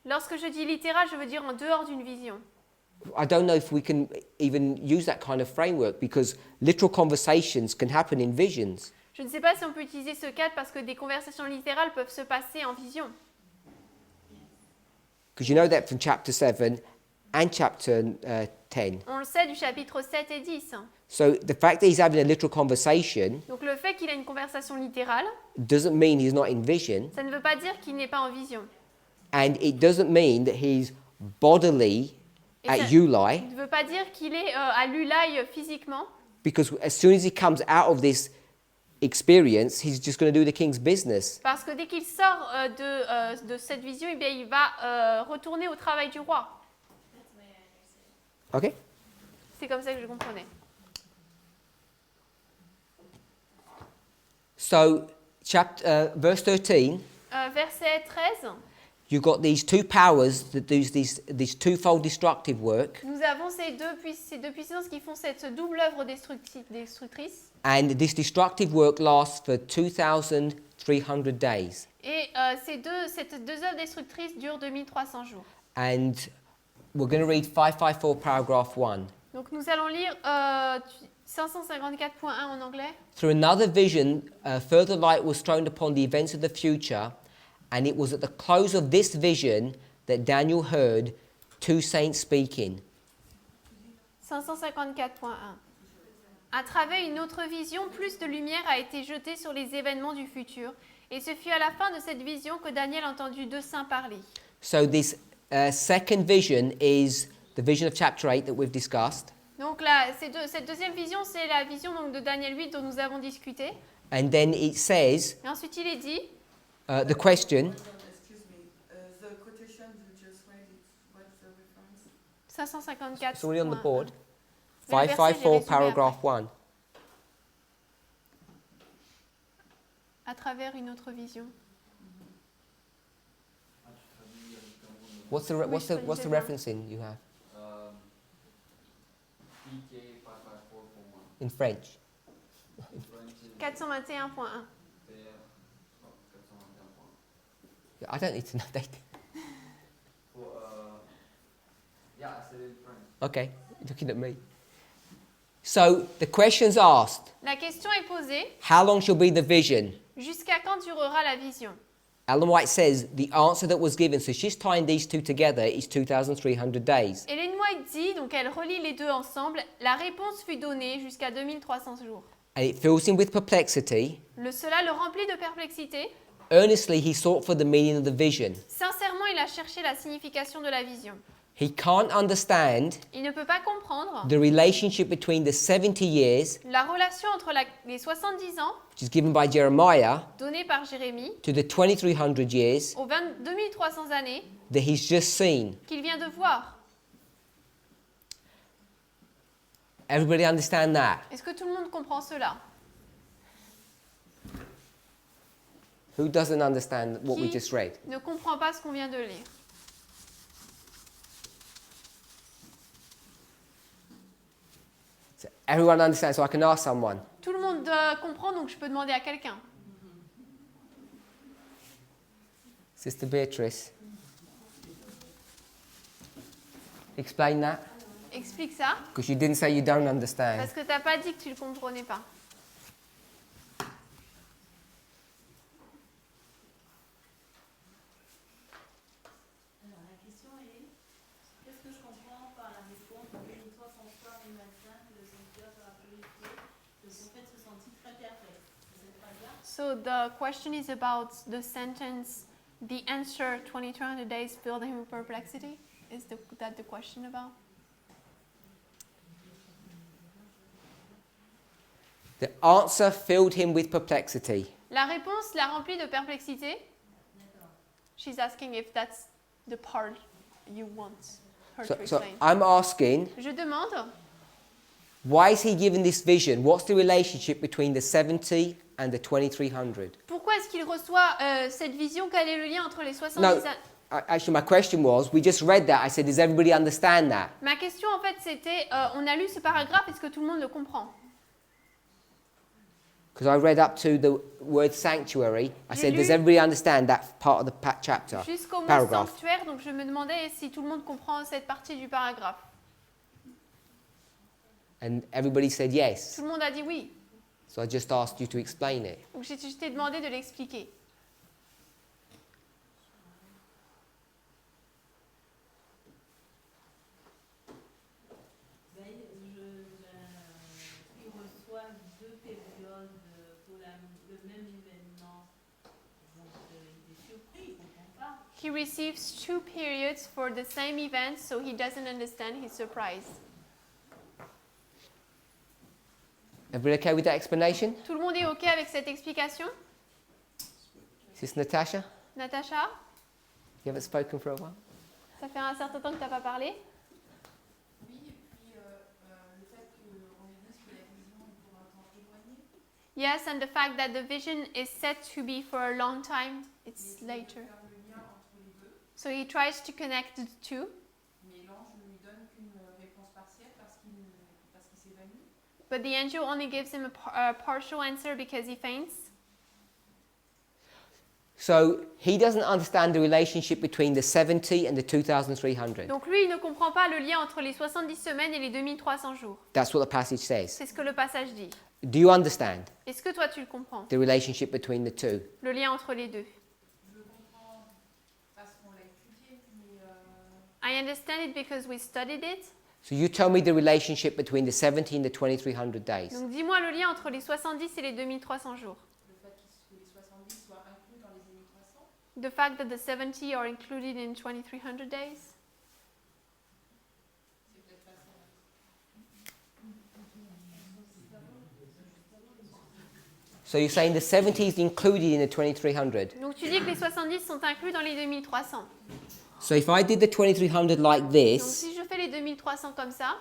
Lorsque je dis littéral, je veux dire en dehors d'une vision. I don't know if we can even use that kind of framework because literal conversations can happen in visions. Je ne sais pas si on peut utiliser ce cadre parce que des conversations littérales peuvent se passer en vision. Because you know that from chapter 7 and chapter 10. On le sait du chapitre 7 et 10. So the fact that he's having a literal conversation Donc le fait qu'il ait une conversation littérale, doesn't mean he's not in vision, ça ne veut pas dire qu'il n'est pas en vision. and it doesn't mean that he's bodily Et at ça Ulai, ne veut pas dire qu'il est à l'Ulai physiquement, because as soon as he comes out of this experience, he's just going to do the king's business. parce que dès qu'il sort de cette vision, eh bien, il va retourner au travail du roi. That's the way I understood. Okay? C'est comme ça que je comprenais. So, verse 13, Verset 13, you've got these two powers that do this twofold destructive work, nous avons ces deux puissances qui font cette double œuvre destructrice. and this destructive work lasts for 2,300 days. Et ces deux œuvres destructrices durent 2300 jours. And we're going to read 554 paragraph 1. Donc nous allons lire 554.1 en anglais. Through another vision, further light was thrown upon the events of the future, and it was at the close of this vision that Daniel heard two saints speaking. 554.1. À travers une autre vision, plus de lumière a été jetée sur les événements du futur. Et ce fut à la fin de cette vision que Daniel entendit deux saints parler. So this second vision is the vision of chapter 8 that we've discussed. Donc cette deuxième vision, c'est la vision donc, de Daniel 8 dont nous avons discuté. And then it says, Et ensuite il est dit, the question, Excuse me, the quotation you just read, what's the reference? 554. it's already on the board, Mais le verset, je l'ai 554 résumé paragraph après. 1. À travers une autre vision. What's the, what's the, what's the referencing you have EK 554.1. in French? French is 421.1. there. Oh, 421. I don't need to know that. For, yeah, I said it in French. Okay, looking at me. So the question's asked, La question est posée, how long shall be the vision? jusqu'à quand durera la vision? Ellen White says the answer that was given, so she's tying these two together, is 2,300 days. Ellen White dit, donc elle relie les deux ensemble, la réponse fut donnée jusqu'à 2300 jours. And it fills him with perplexity. Cela le remplit de perplexité. Earnestly he sought for the meaning of the vision. Sincèrement, il a cherché la signification de la vision. He can't understand Il ne peut pas comprendre the relationship between the 70 years, la relation entre les 70 ans which is given by Jeremiah, donnés par Jérémie to the 2,300 years aux 2300 années that he's just seen. qu'il vient de voir. Everybody understand that? Est-ce que tout le monde comprend cela? Who doesn't understand what we Qui just read? ne comprend pas ce qu'on vient de lire? So everyone understands, so I can ask someone. Tout le monde comprend, donc je peux demander à quelqu'un. Sister Beatrice. Explain that, Explique ça, because you didn't say you don't understand. parce que tu n'as pas dit que tu ne le comprenais pas. Alors la question est, qu'est-ce que je comprends par la réponse de bénis-toi François et Martin, que le Seigneur t'a purifié, que son fait se sentit très perfect. C'est cette phrase-là? So the question is about the sentence, the answer 2300 days filled him with perplexity. Is that the question about? The answer filled him with perplexity. La réponse l'a rempli de perplexité. She's asking if that's the part you want her to So explain. I'm asking, Je demande, why is he given this vision? What's the relationship between the 70 and the 2,300? pourquoi est-ce qu'il reçoit cette vision? Quel est le lien entre les 70 No, années? actually my question was, we just read that. I said, does everybody understand that? Ma question en fait c'était, on a lu ce paragraphe, est-ce que tout le monde le comprend? Because I read up to the word sanctuary. I said, does everybody understand that part of the chapter? Jusqu'au mot Paragraph. sanctuaire, donc je me demandais si tout le monde comprend cette partie du paragraphe. And everybody said yes. Tout le monde a dit oui. So I just asked you to explain it. Donc je t'ai demandé de l'expliquer. Il reçoit 2 périodes pour le même événement. Donc il est surpris, il ne comprend pas. He receives 2 periods for the same event, so he doesn't understand. He's surprised. Everybody okay with that explanation? Tout le monde est OK avec cette explication? Is this Natasha? Natacha, You haven't spoken for a while? ça fait un certain temps que tu n'as pas parlé. Oui, et puis le fait qu'on ait dit que la vision est pour un temps éloigné. Yes, and the fact that the vision is set to be for a long time, it's later. Faire le lien entre les deux, So he tries to connect the two, mais l'ange ne lui donne qu'une réponse partielle parce qu'il s'évanouit. but the angel only gives him a partial answer because he faints. So he doesn't understand the relationship between the 70 and the 2,300. Donc lui, il ne comprend pas le lien entre les 70 semaines et les 2300 jours. That's what the passage says. C'est ce que le passage dit. Do you understand Est-ce que toi, tu le comprends? the relationship between the two? Le lien entre les deux. Je le comprends parce qu'on l'a étudié, mais I understand it because we studied it. So you tell me the relationship between the 70 and the 2,300 days. Donc dis-moi le lien entre les 70 et les 2300 jours. le fait que les 70 soient inclus dans les 2300, The fact that the 70 are included in 2300 days. c'est peut-être pas ça. So you're saying the 70 is included in the 2,300. Donc tu dis que les 70 sont inclus dans les 2300. So if I did the 2,300 like Donc this, si je fais les 2300 comme ça,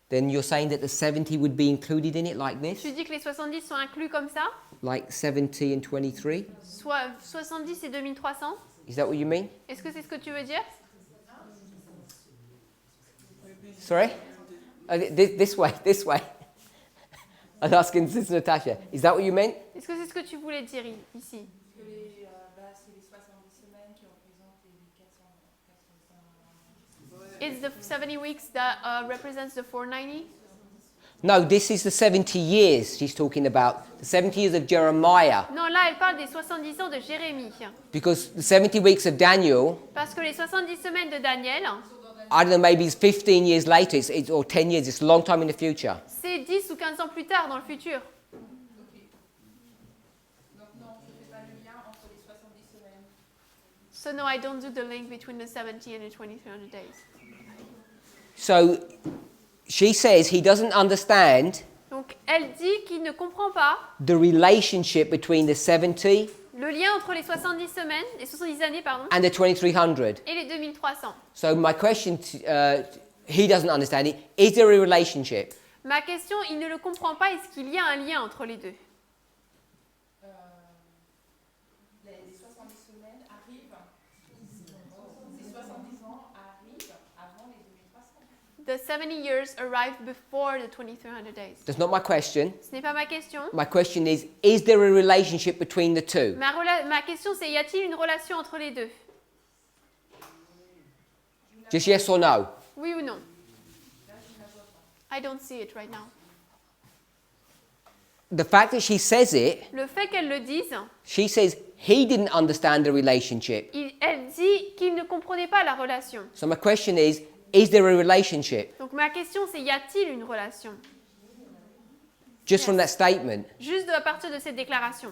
then you're saying that the 70 would be included in it like this? tu dis que les 70 sont inclus comme ça, Like 70 and 23? soit 70 et 2300. Is that what you mean? Est-ce que c'est ce que tu veux dire? Sorry? This way, this way. I'm asking Sister Natasha. Is that what you meant? Est-ce que c'est ce que tu voulais dire ici? Que c'est les 70 semaines qui représentent les 400. It's the 70 weeks that represents the 490? No, this is the 70 years she's talking about. The 70 years of Jeremiah. Non, là, elle parle des 70 ans de Jérémie. Because the 70 weeks of Daniel, Parce que les 70 semaines de Daniel, I don't know, maybe it's 15 years later or 10 years. It's a long time in the future. c'est 10 ou 15 ans plus tard dans le futur. Donc non, je ne fais pas le lien entre les 70 semaines. So no, I don't do the link between the 70 and the 2300 days. So she says he doesn't understand Donc elle dit qu'il ne comprend pas the relationship between the 70 le lien entre les 70 semaines, les 70 années, pardon, and the 2,300. et les 2300. So my question, he doesn't understand it. Is there a relationship? Ma question, il ne le comprend pas, est-ce qu'il y a un lien entre les deux? Les 70 semaines arrivent, ces 70 ans arrivent avant les 2300. The 70 years arrived before the 2300 days. That's not my question. Ce n'est pas ma question. My question is there a relationship between the two? Ma question, c'est y a-t-il une relation entre les deux? Just yes or no? Oui ou non? I don't see it right now. The fact that she says it, Le fait qu'elle le dise, she says he didn't understand the relationship. elle dit qu'il ne comprenait pas la relation. So my question is there a relationship? Donc ma question, c'est y a-t-il une relation? Just from that statement. Juste à partir de cette déclaration.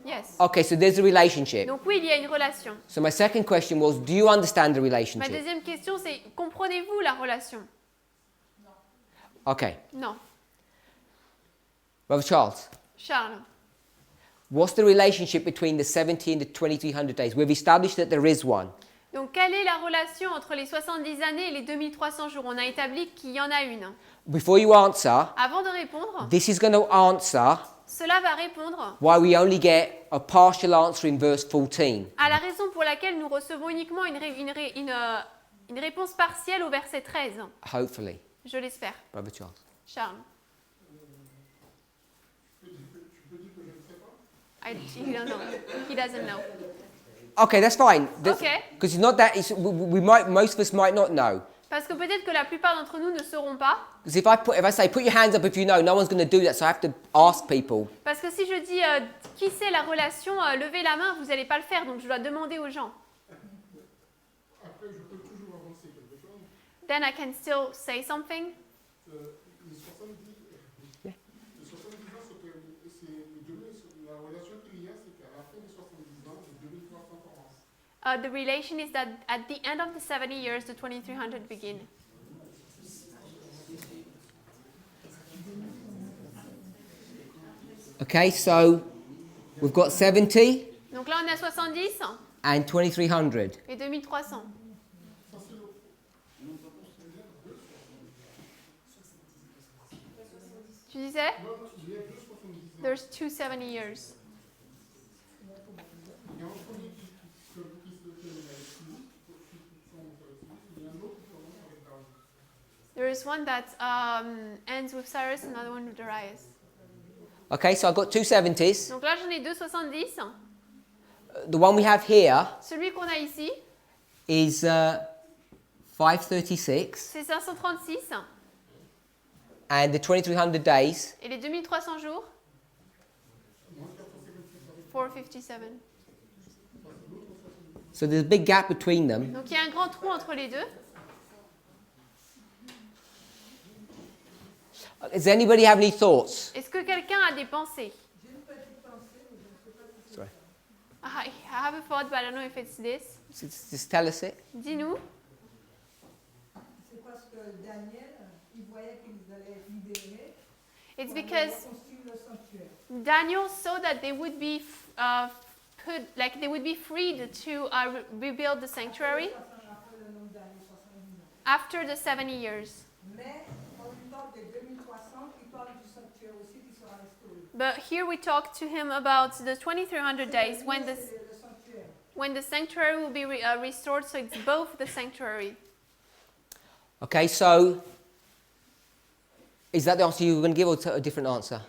Yes. Okay, so there's a relationship. Donc oui, il y a une relation. So my second question was, do you understand the Ma relationship? deuxième question, c'est comprenez-vous la relation? Okay. Non. Brother Charles, Charles, what's the relationship between the 70 and the 2,300 days? We've established that there is one. donc quelle est la relation entre les 70 années et les 2300 jours? On a établi qu'il y en a une. Before you answer, Avant de répondre, this is going to answer cela va répondre why we only get a partial answer in verse 14. à la raison pour laquelle nous recevons uniquement une réponse partielle au verset 13. Hopefully, Je l'espère. Brother Charles. Charles. He don't know. He doesn't know. Okay, that's fine. Okay. Because it's not that. We might. Most of us might not know. Parce que peut-être que la plupart d'entre nous ne sauront pas. Because if I say put your hands up if you know, no one's going to do that. So I have to ask people. Parce que si je dis qui c'est la relation, levez la main, vous n'allez pas le faire, donc je dois demander aux gens. Après, je peux toujours avancer quelque chose. Then I can still say something. Les 70 ans, la relation qu'il y a, c'est qu'à la fin des 70 ans, les 2300 commencent. The relation is that at the end of the 70 years, the 2300 begin. Okay, so we've got 70 Donc là, on est à 70 and 2300. et 2300. Tu disais? There's 270 years. There is one that ends with Cyrus and another one with Darius. Okay, so I've got two 70s. Donc là, j'en ai deux 70. The one we have here Celui qu'on a ici, is 536, c'est 536. and the 2300 days Et les 2300 jours, 457. So there's a big gap between them. Donc il y a un grand trou entre les deux. Does anybody have any thoughts? Est-ce que quelqu'un a des pensées? Sorry. I have a thought, but I don't know if it's this. Just tell us it. Dis-nous. C'est parce que Daniel, il voyait qu'ils allaient être libérés. It's pour because reconstruire le sanctuaire. Daniel saw that they would be they would be freed to rebuild the sanctuary Après le nom de Daniel, 70 ans. after the 70 years. Mais quand il parle des 2300, il parle du sanctuaire aussi qui sera restauré. But here we talk to him about the 2300 days when Le sanctuaire. the sanctuary will be restored. So it's both the sanctuary. Okay, so is that the answer you were going to give or a different answer?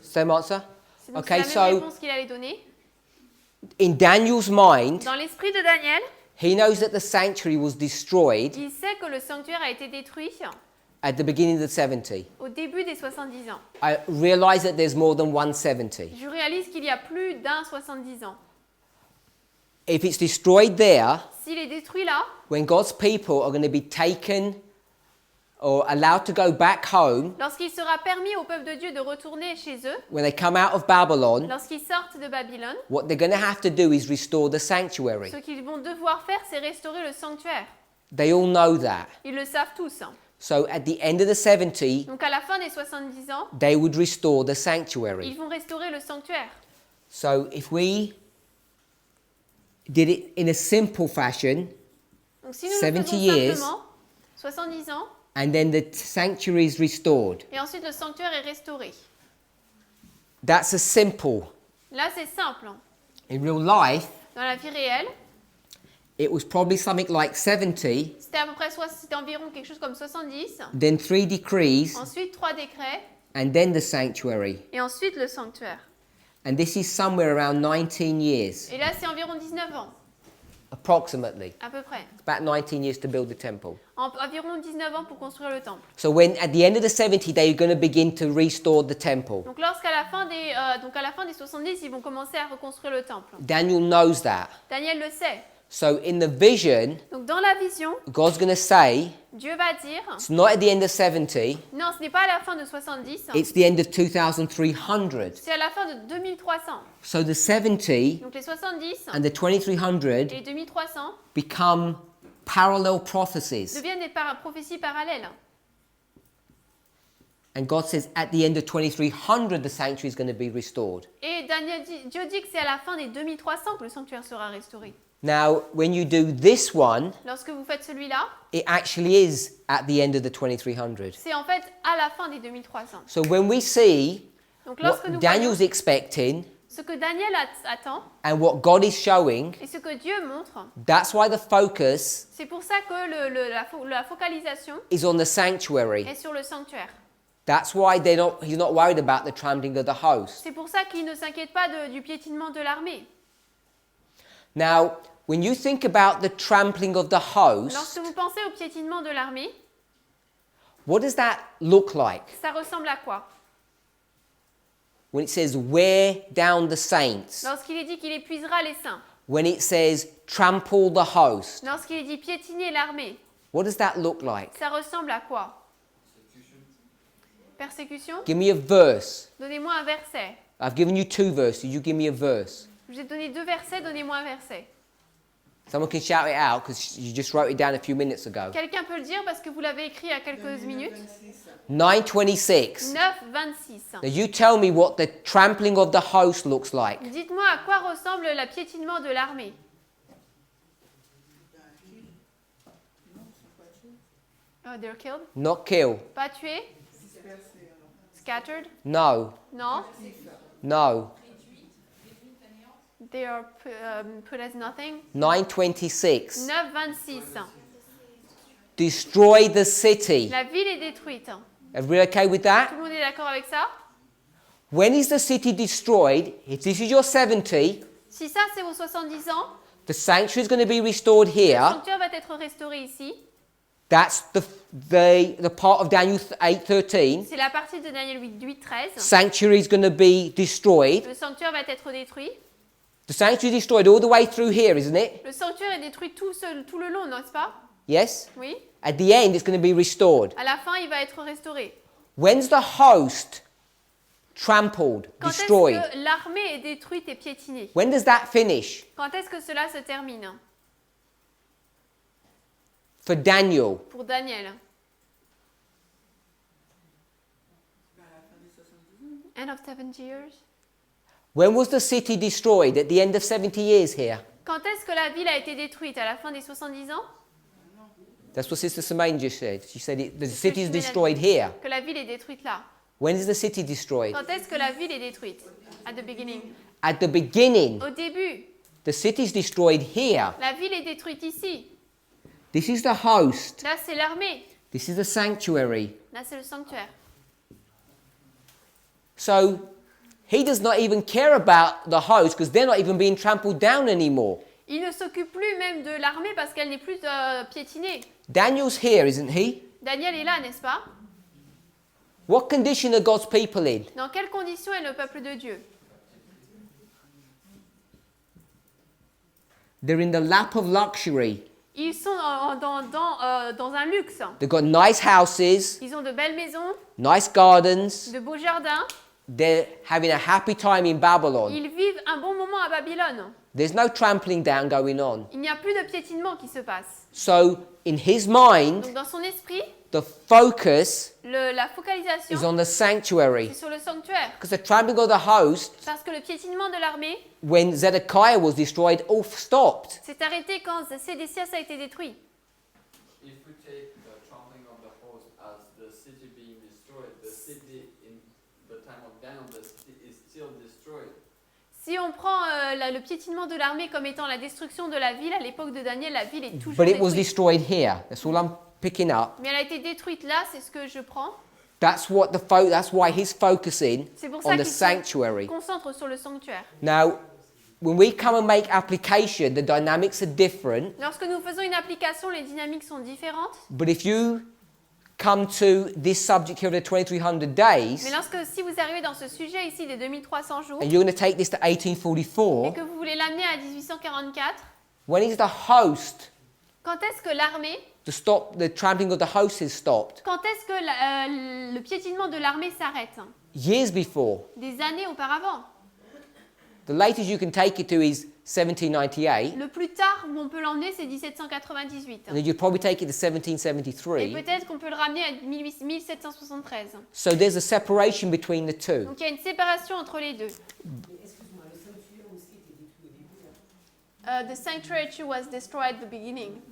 Same answer? C'est donc Okay, c'est la même so- réponse qu'il allait donner. In Daniel's mind, Dans l'esprit de Daniel, he knows that the sanctuary was destroyed il sait que le sanctuaire a été détruit at the beginning of the 70. au début des 70 ans. I realize that there's more than 170. Je réalise qu'il y a plus d'un 70 ans. If it's destroyed there, S'il est détruit là, when God's people are going to be taken or allowed to go back home, lorsqu'il sera permis au peuple de Dieu de retourner chez eux, when they come out of Babylon, lorsqu'ils sortent de Babylone, what they're going to have to do is restore the sanctuary. ce qu'ils vont devoir faire, c'est restaurer le sanctuaire. They all know that. Ils le savent tous. So at the end of the 70, Donc à la fin des 70 ans, they would restore the ils sanctuary. vont restaurer le sanctuaire. So if we did it in a simple fashion, Donc si nous le 70 faisons years. simplement, 70 ans, and then the sanctuary is restored, et ensuite le sanctuaire est restauré. that's a simple. Là, c'est simple. In real life, Dans la vie réelle, it was probably something like 70, c'était à peu près c'était environ quelque chose comme 70, then 3 decrees, ensuite 3 décrets, and then the sanctuary. et ensuite le sanctuaire. And this is somewhere around 19 years, Et là, c'est environ 19 ans, approximately. à peu près. It's about 19 years to build the temple. Environ 19 ans pour construire le temple. So when at the end of the 70, they're going to begin to restore the temple. Donc lorsqu'à la fin des 70, ils vont commencer à reconstruire le temple. Daniel knows that. Daniel le sait. So in the vision, Donc dans la vision, God's going to say, Dieu va dire, it's not at the end of 70, non, ce n'est pas à la fin de 70, it's the end of 2300. c'est à la fin de 2300. So the 70 Donc les 70 and the 2300 et les 2300 become parallel prophecies. deviennent des prophéties parallèles. And God says at the end of 2300, the sanctuary is going to be restored. Et Dieu dit que c'est à la fin des 2300 que le sanctuaire sera restauré. Now, when you do this one, Lorsque vous faites celui-là, it actually is at the end of the 2300. c'est en fait à la fin des 2300. So when we see Donc lorsque what nous Daniel's voyons expecting ce que Daniel attend and what God is showing, et ce que Dieu montre, that's why the focus c'est pour ça que la focalisation is on the sanctuary. est sur le sanctuaire. That's why he's not worried about the trampling of the host. C'est pour ça qu'il ne s'inquiète pas du piétinement de l'armée. Now, when you think about the trampling of the host, Lorsque vous pensez au piétinement de l'armée, what does that look like? ça ressemble à quoi? When it says wear down the saints, Lorsqu'il est dit qu'il épuisera les saints, when it says trample the host, lorsqu'il est dit piétiner l'armée, what does that look like? ça ressemble à quoi? Persécution? Give me a verse. Donnez-moi un verset. I've given you 2 verses. You give me a verse. Je vous ai donné 2 versets, donnez-moi un verset. Someone can shout it out because you just wrote it down a few minutes ago. Quelqu'un peut le dire parce que vous l'avez écrit il y a quelques minutes. 9:26. 9, 26. Now you tell me what the trampling of the host looks like. Dites-moi à quoi ressemble le piétinement de l'armée. Oh, they're killed? Not kill. Pas tués? Scattered? No. Non? No. They are put as nothing? 9:26. 9, 26. Destroy the city. La ville est détruite. Everybody okay with Tout that? le monde est d'accord avec ça? When is the city destroyed? If this is your 70, Si ça, c'est vos 70 ans, the sanctuary is going to be restored le here. sanctuaire va être restauré ici. That's the part of Daniel 8:13. C'est la partie de Daniel 8, 13. Sanctuary is going to be destroyed. Le sanctuaire va être détruit. The sanctuary is destroyed all the way through here, isn't it? Le sanctuaire est détruit tout le long, n'est-ce pas? Yes? Oui. At the end, it's going to be restored. À la fin, il va être restauré. When's the host trampled, Quand est-ce destroyed? que l'armée est détruite et piétinée? When does that finish? Quand est-ce que cela se termine? For Daniel, Pour Daniel. End of 70 years. when was the city destroyed? At the end of 70 years here? Quand est-ce que la ville a été détruite? À la fin des 70 ans? That's what Sister Semaine just said. She said the C'est ce city que is je venais de destroyed dire. here. Que la ville est détruite là. When is the city destroyed? Quand est-ce que la ville est détruite? At the beginning. At the beginning. Au début. The city is destroyed here. La ville est détruite ici. This is the host. Là, c'est l'armée. This is the sanctuary. Là, c'est le sanctuaire. So he does not even care about the host because they're not even being trampled down anymore. Il ne s'occupe plus même de l'armée parce qu'elle n'est plus piétinée. Daniel's here, isn't he? Daniel est là, n'est-ce pas? What condition are God's people in? Dans quelles conditions est le peuple de Dieu? They're in the lap of luxury. Ils sont dans un luxe. They've got nice houses, Ils ont de belles maisons, nice gardens. de beaux jardins. They're having a happy time in Babylon. Ils vivent un bon moment à Babylone. There's no trampling down going on. Il n'y a plus de piétinement qui se passe. So in his mind, Donc dans son esprit, the focus la is focalisation, on the sanctuary. c'est sur le sanctuaire. Because the trampling of the host, Parce que le piétinement de l'armée when Zedekiah was destroyed, all stopped. s'est arrêté quand Sédécias a été détruit. If we take the trampling of the host as the city being destroyed, the city in the time of Daniel, the city is still destroyed. Si on prend le piétinement de l'armée comme étant la destruction de la ville, à l'époque de Daniel, la ville est toujours But it was détruite. destroyed here. That's all I'm picking up. Mais elle a été détruite là, c'est ce que je prends. That's why he's focusing C'est pour on ça the qu'il se sanctuary. concentre sur le sanctuaire. Now, when we come and make application, the dynamics are different. Lorsque nous faisons une application, les dynamiques sont différentes. But if you come to this subject here of the 2300 days, Mais si vous arrivez dans ce sujet ici des 2300 jours, and you're going to take this to et 1844, que vous voulez l'amener à 1844, when is the host quand est-ce que l'armée, to stop the trampling of the host is stopped? quand est-ce que le piétinement de l'armée s'arrête? Years before. Des années auparavant. The latest you can take it to is 1798, Le plus tard où on peut l'emmener, c'est 1798. and then you'd probably take it to Et 1773. peut-être qu'on peut le ramener à 1773. So there's a separation between the two. Donc il y a une séparation entre les deux. Excuse-moi, le sanctuaire aussi était détruit au début. The sanctuary too was destroyed at the beginning.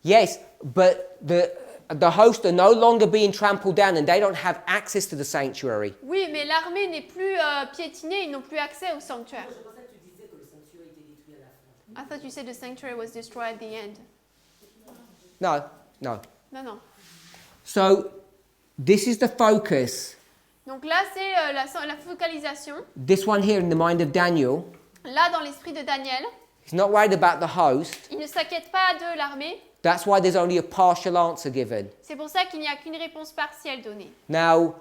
Yes, but the hosts are no longer being trampled down and they don't have access to the sanctuary. Oui, mais l'armée n'est plus piétinée, ils n'ont plus accès au sanctuaire. C'est pour ça que tu disais que le sanctuaire était détruit à la fin. I thought you said the sanctuary was destroyed at the end. No, no. Non, non. So This is the focus. Donc là, c'est la focalisation. This one here in the mind of Daniel. Là, dans l'esprit de Daniel, He's not worried about the host. il ne s'inquiète pas de l'armée. That's why there's only a partial answer given. C'est pour ça qu'il n'y a qu'une réponse partielle donnée. Now,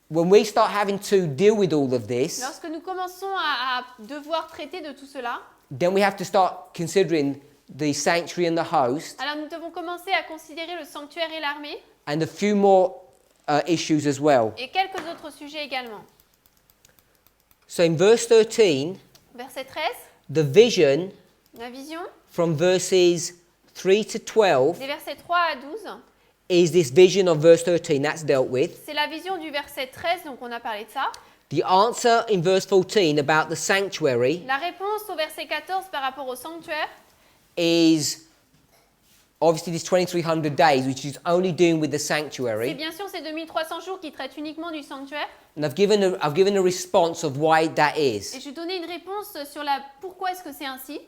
when we start having to deal with all of this, Lorsque nous commençons à devoir traiter de tout cela, then we have to start considering the sanctuary and the host alors nous devons commencer à considérer le sanctuaire et l'armée and a few more issues as well. et quelques autres sujets également. So in verse 13, Verset 13, the vision la vision, from verses 3 to 12 des versets 3 à 12, is this vision of verse 13. That's dealt with. c'est la vision du verset 13, donc on a parlé de ça. The answer in verse 14 about the sanctuary La réponse au verset 14 par rapport au sanctuaire, is obviously this 2300 days, which is only doing with the c'est sanctuary. bien sûr ces 2300 jours qui traitent uniquement du sanctuaire. And I've given a response of why that Et is. je vais donner une réponse sur pourquoi est-ce que c'est ainsi.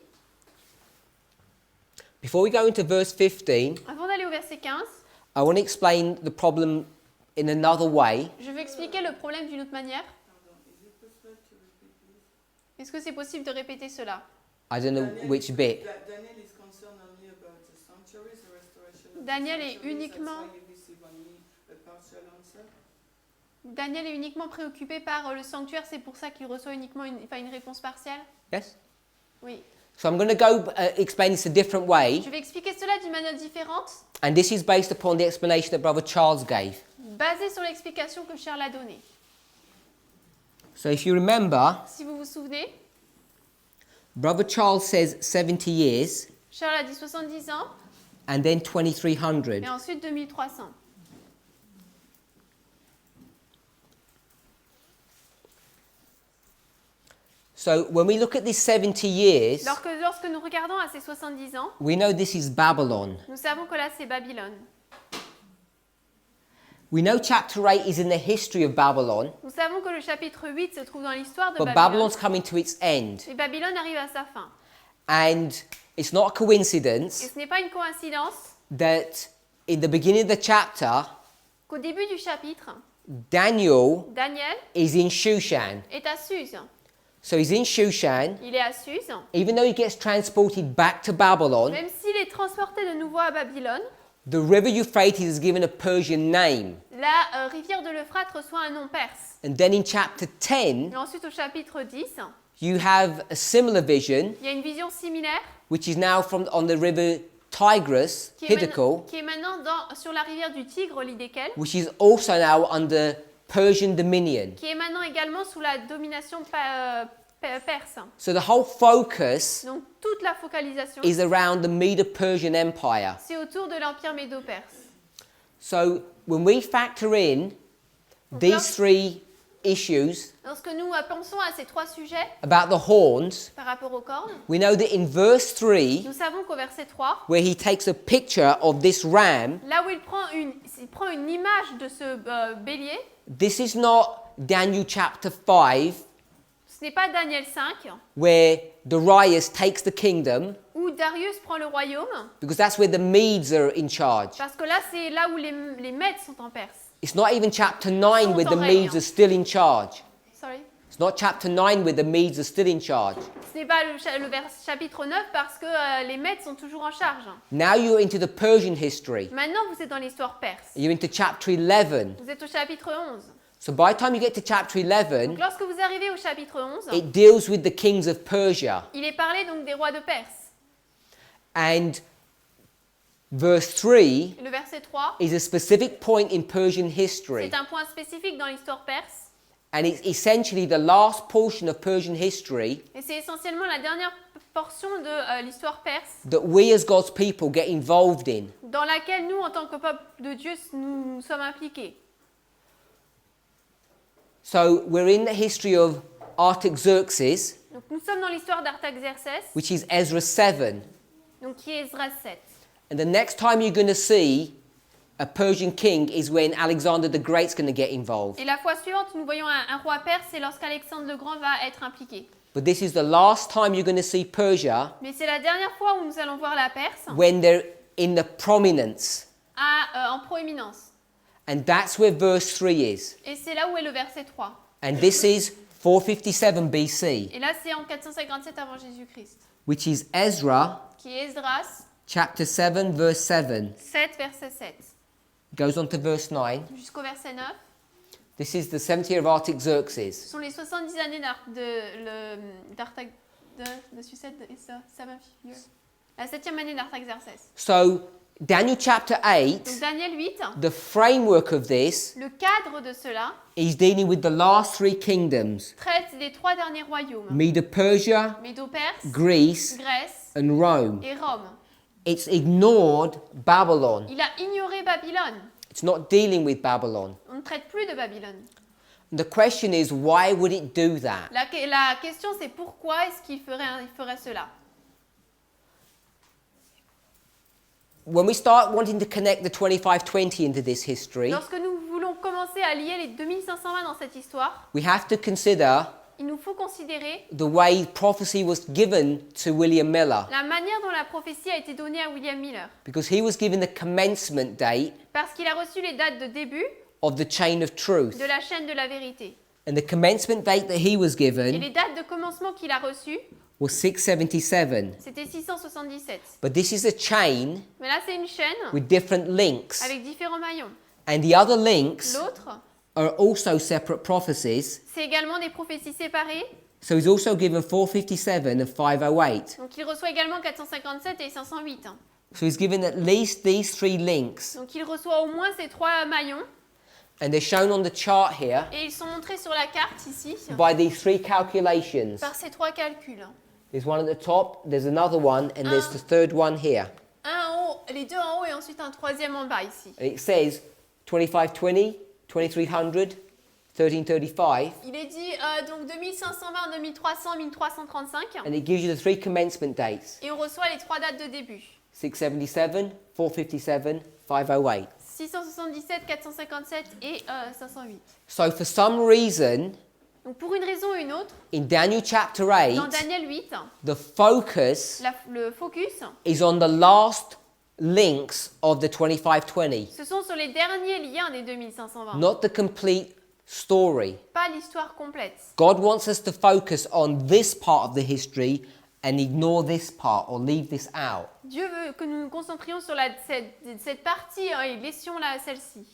Before we go into verse 15, Avant d'aller au verset 15, I want to explain the problem in another way. je vais expliquer le problème d'une autre manière. Est-ce que c'est possible de répéter cela? I don't know which bit. Daniel is concerned only about the sanctuaries, the restoration of Daniel the est sanctuaries, uniquement- that's why you receive only a partial answer. Daniel est uniquement préoccupé par le sanctuaire, c'est pour ça qu'il reçoit uniquement une réponse partielle? Yes? Oui. So I'm going to go explain this a different way. Je vais expliquer cela d'une manière différente, And this is based upon the explanation that Brother Charles gave. basée sur l'explication que Charles a donnée. So if you remember, Si vous vous souvenez, Brother Charles says 70 years Charles a dit 70 ans and then 2300. et ensuite 2300. So when we look at these 70 years, Lorsque nous regardons à ces 70 ans, we know this is Babylon. nous savons que là c'est Babylone. We know chapter 8 is in the history of Babylon, Nous savons que le chapitre 8 se trouve dans l'histoire de but Babylone. Babylon's coming to its end. Et Babylone arrive à sa fin. And it's not a Et coincidence ce n'est pas une coïncidence that in the beginning of the chapter, qu'au début du chapitre, Daniel Daniel is in Shushan. est à Suse. So he's in Shushan, Il est à Suse. even though he gets transported back to Babylon, Même s'il est transporté de nouveau à Babylone, the river Euphrates is given a Persian name. la rivière de l'Euphrate reçoit un nom perse. And then in chapter 10, Et ensuite au chapitre 10, you have a similar vision, il y a une vision similaire which is now on the river Tigris, qui est Hiddekel, maintenant sur la rivière du Tigre, au lit desquelles, which is also now under Persian dominion. qui est maintenant également sous la domination perse. So the whole focus Donc toute la focalisation, is around the Medo-Persian Empire. c'est autour de l'empire médo-perse. So when we factor in these three issues Lorsque nous pensons à ces trois sujets about the horns, par rapport aux cornes, we know that in verse 3, nous savons qu'au verset 3, where he takes a picture of this ram, là où il prend une image de ce bélier, this is not Daniel chapter 5, ce n'est pas Daniel 5, where Darius takes the kingdom, où Darius prend le royaume, because that's where the Medes are in charge. parce que là c'est là où les Mèdes sont en Perse. It's not even chapter 9 where the Medes are still in charge. Sorry. It's not chapter 9 where the Medes are still in charge. Ce n'est pas le chapitre 9 parce que les Mèdes sont toujours en charge. Now you're into the Persian history. Maintenant vous êtes dans l'histoire perse. You're into chapter 11. Vous êtes au chapitre 11. So by the time you get to chapter 11, Donc lorsque vous arrivez au chapitre 11, it deals with the kings of Persia. il est parlé donc des rois de Perse. And verse 3 Et le verset 3, is a specific point in Persian history. c'est un point spécifique dans l'histoire perse. And it's essentially the last portion of Persian history Et c'est essentiellement la dernière portion de l'histoire perse that we as God's people get involved in. dans laquelle nous, en tant que peuple de Dieu, nous sommes impliqués. So we're in the history of Artaxerxes, Donc nous sommes dans l'histoire d'Artaxerxès, which is Ezra 7. donc qui est Esdras 7. And the next time you're going to see a Persian king is when Alexander the Great's going to get involved. Et la fois suivante, nous voyons un roi perse, c'est lorsqu'Alexandre le Grand va être impliqué. But this is the last time you're going to see Persia Mais c'est la dernière fois où nous allons voir la Perse when they're in the prominence. en proéminence. And that's where verse 3 is. Et c'est là où est le verset 3. And this is 457 BC, Et là, c'est en 457 avant Jésus-Christ, which is Ezra qui est Esdras chapter 7, verse 7. 7, verset 7, Goes on to verse 9. jusqu'au verset 9. This is the 70 year of Artaxerxes. Ce sont les 70 années de succès de la 7e année d'Artaxerxès. So, Daniel chapter 8, Donc Daniel 8, the framework of this le cadre de cela is dealing with the last three kingdoms, traite des 3 derniers royaumes, Medo-Persia, Médo-Perse, Greece, Grèce and Rome. et Rome. It's ignored Babylon. Il a ignoré Babylone. It's not dealing with Babylon. On ne traite plus de Babylone. The question is, why would it do that? La question c'est pourquoi est-ce qu'il ferait cela? When we start wanting to connect the 2520 into this history, Lorsque nous voulons commencer à lier les 2520 dans cette histoire, we have to consider il nous faut considérer the way prophecy was given to William Miller, la manière dont la prophétie a été donnée à William Miller. because he was given the commencement date Parce qu'il a reçu les dates de début of the chain of truth. de la chaîne de la vérité. And the commencement date that he was Et given les dates de commencement qu'il a reçues, was 677. c'était 677. But this is a chain Mais là, c'est une chaîne with different links. avec différents maillons. And the other links L'autre, are also separate prophecies. c'est également des prophéties séparées. So he's also given 457 and 508. Donc, il reçoit également 457 et 508. So he's given at least these three links. Donc, il reçoit au moins ces 3 maillons. And they're shown on the chart here Et ils sont montrés sur la carte ici by these three calculations. par ces 3 calculs. There's one at the top, there's another one, and there's the third one here. Un en haut, les 2 en haut et ensuite un 3e en bas ici. And it says 2520, 2300, 1335, Il est dit donc 2520, 2300, 1335. and it gives you the three commencement dates. Et on reçoit les 3 dates de début. 677, 457, 508. 677, 457 et 508. So for some reason, Donc pour une raison ou une autre, in Daniel chapter 8, dans Daniel 8, the focus le focus, is on the last links of the 2520, ce sont sur les derniers liens des 2520, not the complete story. pas l'histoire complète. God wants us to focus on this part of the history and ignore this part or leave this out. Dieu veut que nous nous concentrions sur cette partie et laissions celle-ci.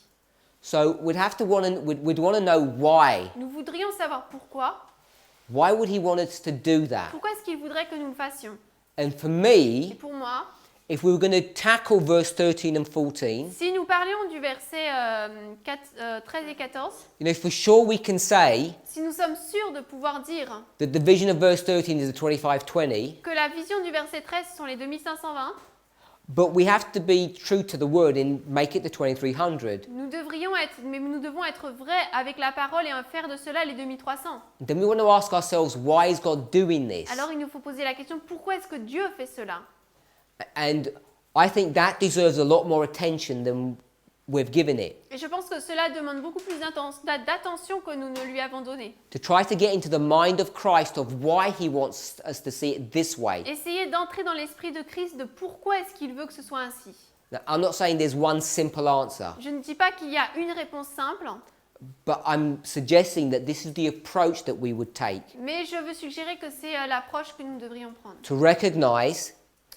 So we'd want to know why. Nous voudrions savoir pourquoi. Why would he want us to do that? Pourquoi est-ce qu'il voudrait que nous le fassions? And for Et me, pour moi, if we were going to tackle verse 13 and 14, si nous parlions du verset 13 et 14, you know, for sure we can say si nous sommes sûrs de pouvoir dire that the vision of verse 13 is the 2520, que la vision du verset 13 sont les 2520, but we have to be true to the word and make it the 2300. nous devons être vrais avec la parole et faire de cela les 2300. Then we want to ask ourselves, why is God doing this? Alors il nous faut poser la question, pourquoi est-ce que Dieu fait cela? And I think that deserves a lot more attention than we've given it. Et je pense que cela demande beaucoup plus d'attention que nous ne lui avons donné. To try to get into the mind of Christ of why he wants us to see it this way. Essayez d'entrer dans l'esprit de Christ de pourquoi est-ce qu'il veut que ce soit ainsi. Now, I'm not saying there's one simple answer, Je ne dis pas qu'il y a une réponse simple, but I'm suggesting that this is the approach that we would take. mais je veux suggérer que c'est l'approche que nous devrions prendre. To recognize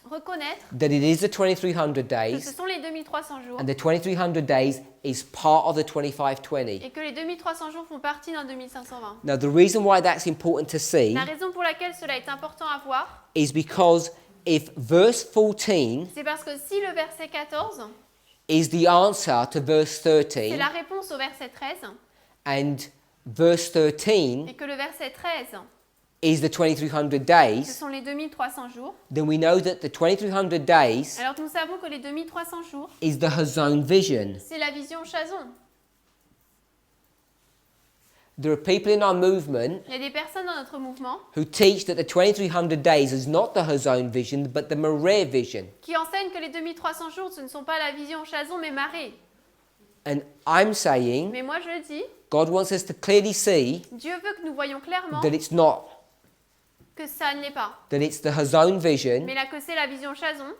Reconnaître that it is the 2300 que ce days, sont les 2300 jours and the 2300 days is part of the 2520. et que les 2300 jours font partie d'un 2520. Now, the reason why that's important to see La raison pour laquelle cela est important à voir, is because if verse 14 c'est parce que si le verset 14, is the answer to verse c'est 13, la réponse au verset 13, and verse 13 et que le verset 13, is the 2300 ce days, sont les 2300 jours, then we know that the 2300 days alors nous savons que les 2300 jours, is the Hazon vision. c'est la vision Chazon. There are people in our movement Il y a des personnes dans notre mouvement who teach that the 2300 days is not the Hazon vision, but the Mareh vision. qui enseignent que les 2300 jours, ce ne sont pas la vision Chazon, mais marée. And I'm saying Mais moi je dis, God wants us to clearly see Dieu veut que nous voyions clairement that it's not, que ça ne l'est pas, that it's the Hazon vision, mais là que c'est la vision Chazon,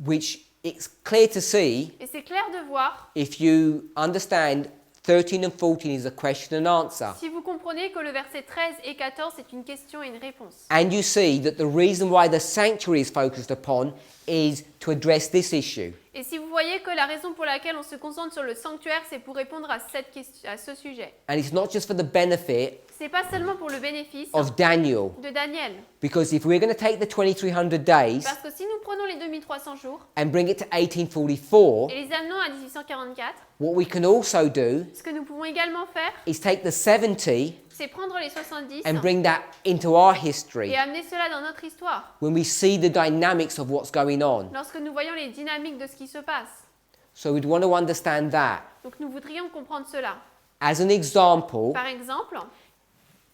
which it's clear to see Et c'est clair de voir, if you understand 13 and 14 is a question and answer. si vous comprenez que le verset 13 et 14, c'est une question et une réponse. And you see that the reason why the sanctuary is focused upon is to address this issue. Et si vous voyez que la raison pour laquelle on se concentre sur le sanctuaire, c'est pour répondre à, à ce sujet. And it's not just for the benefit C'est pas seulement pour le bénéfice of Daniel, de Daniel. because if we're going to take the 2300 days Parce que si nous prenons les 2300 jours and bring it to 1844, et les amenons à 1844, what we can also do ce que nous pouvons également faire, is take the 70 c'est prendre les 70 and bring that into our history et amener cela dans notre histoire, when we see the dynamics of what's going on. lorsque nous voyons les dynamiques de ce qui se passe. So we'd want to understand that. Donc nous voudrions comprendre cela. As an example, Par exemple,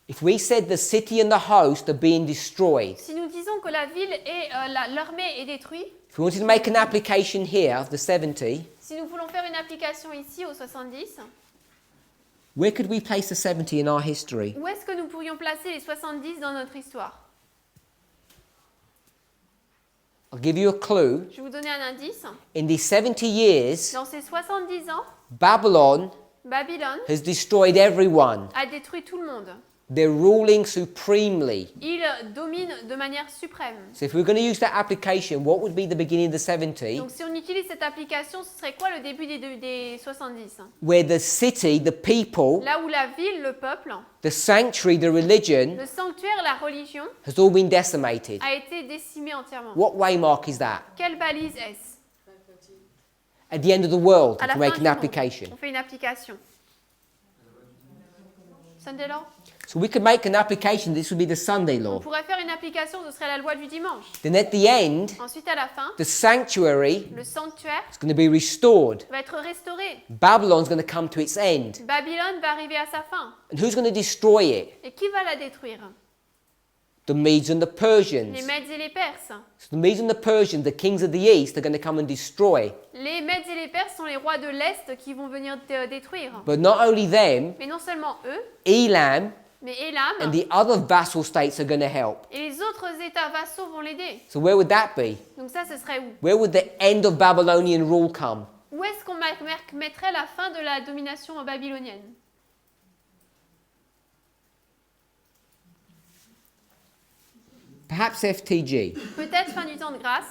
if we said the city and the host are being destroyed, si nous disons que la ville et l'armée est détruite, if we wanted to make an application here of the 70, si nous voulons faire une application ici aux 70, where could we place the 70 in our history? où est-ce que nous pourrions placer les 70 dans notre histoire? I'll give you a clue. Je vais vous donner un indice. In these 70 years, Dans ces 70 ans, Babylon Babylone has destroyed everyone. a détruit tout le monde. They're ruling supremely. Il domine de manière suprême. So if we're going to use that application, what would be the beginning of the 70? Donc si on utilise cette application, ce serait quoi le début des 70? Where the city, the people, Là où la ville, le peuple, the sanctuary, the religion le sanctuaire, la religion, has all been decimated. a été décimé entièrement. What waymark is that? Quelle balise est-ce? At the end of the world, À la to fin make du an monde, application. on fait une application. Sunday law? So we could make an application, this would be the Sunday On law. pourrait faire une application, ce serait la loi du dimanche. Then at the end, Ensuite, à la fin, the sanctuary le sanctuaire is going to be restored. va être restauré. Babylon's going to come to its end. Babylone va arriver à sa fin. And who's going to destroy it? Et qui va la détruire? The Medes and the Les Persians. Mèdes et les Perses. So the Medes and the Persians, the kings of the east, are going to come and destroy. Les Mèdes et les Perses sont les rois de l'Est qui vont venir détruire. But not only them, Mais non seulement eux, Elam mais and Élam the other vassal states are going to help. et les autres États vassaux vont l'aider. So where would that be? Donc ça, ce serait où? Where would the end of Babylonian rule come? Où est-ce qu'on mettrait la fin de la domination babylonienne? Perhaps FTG. Peut-être fin du temps de grâce,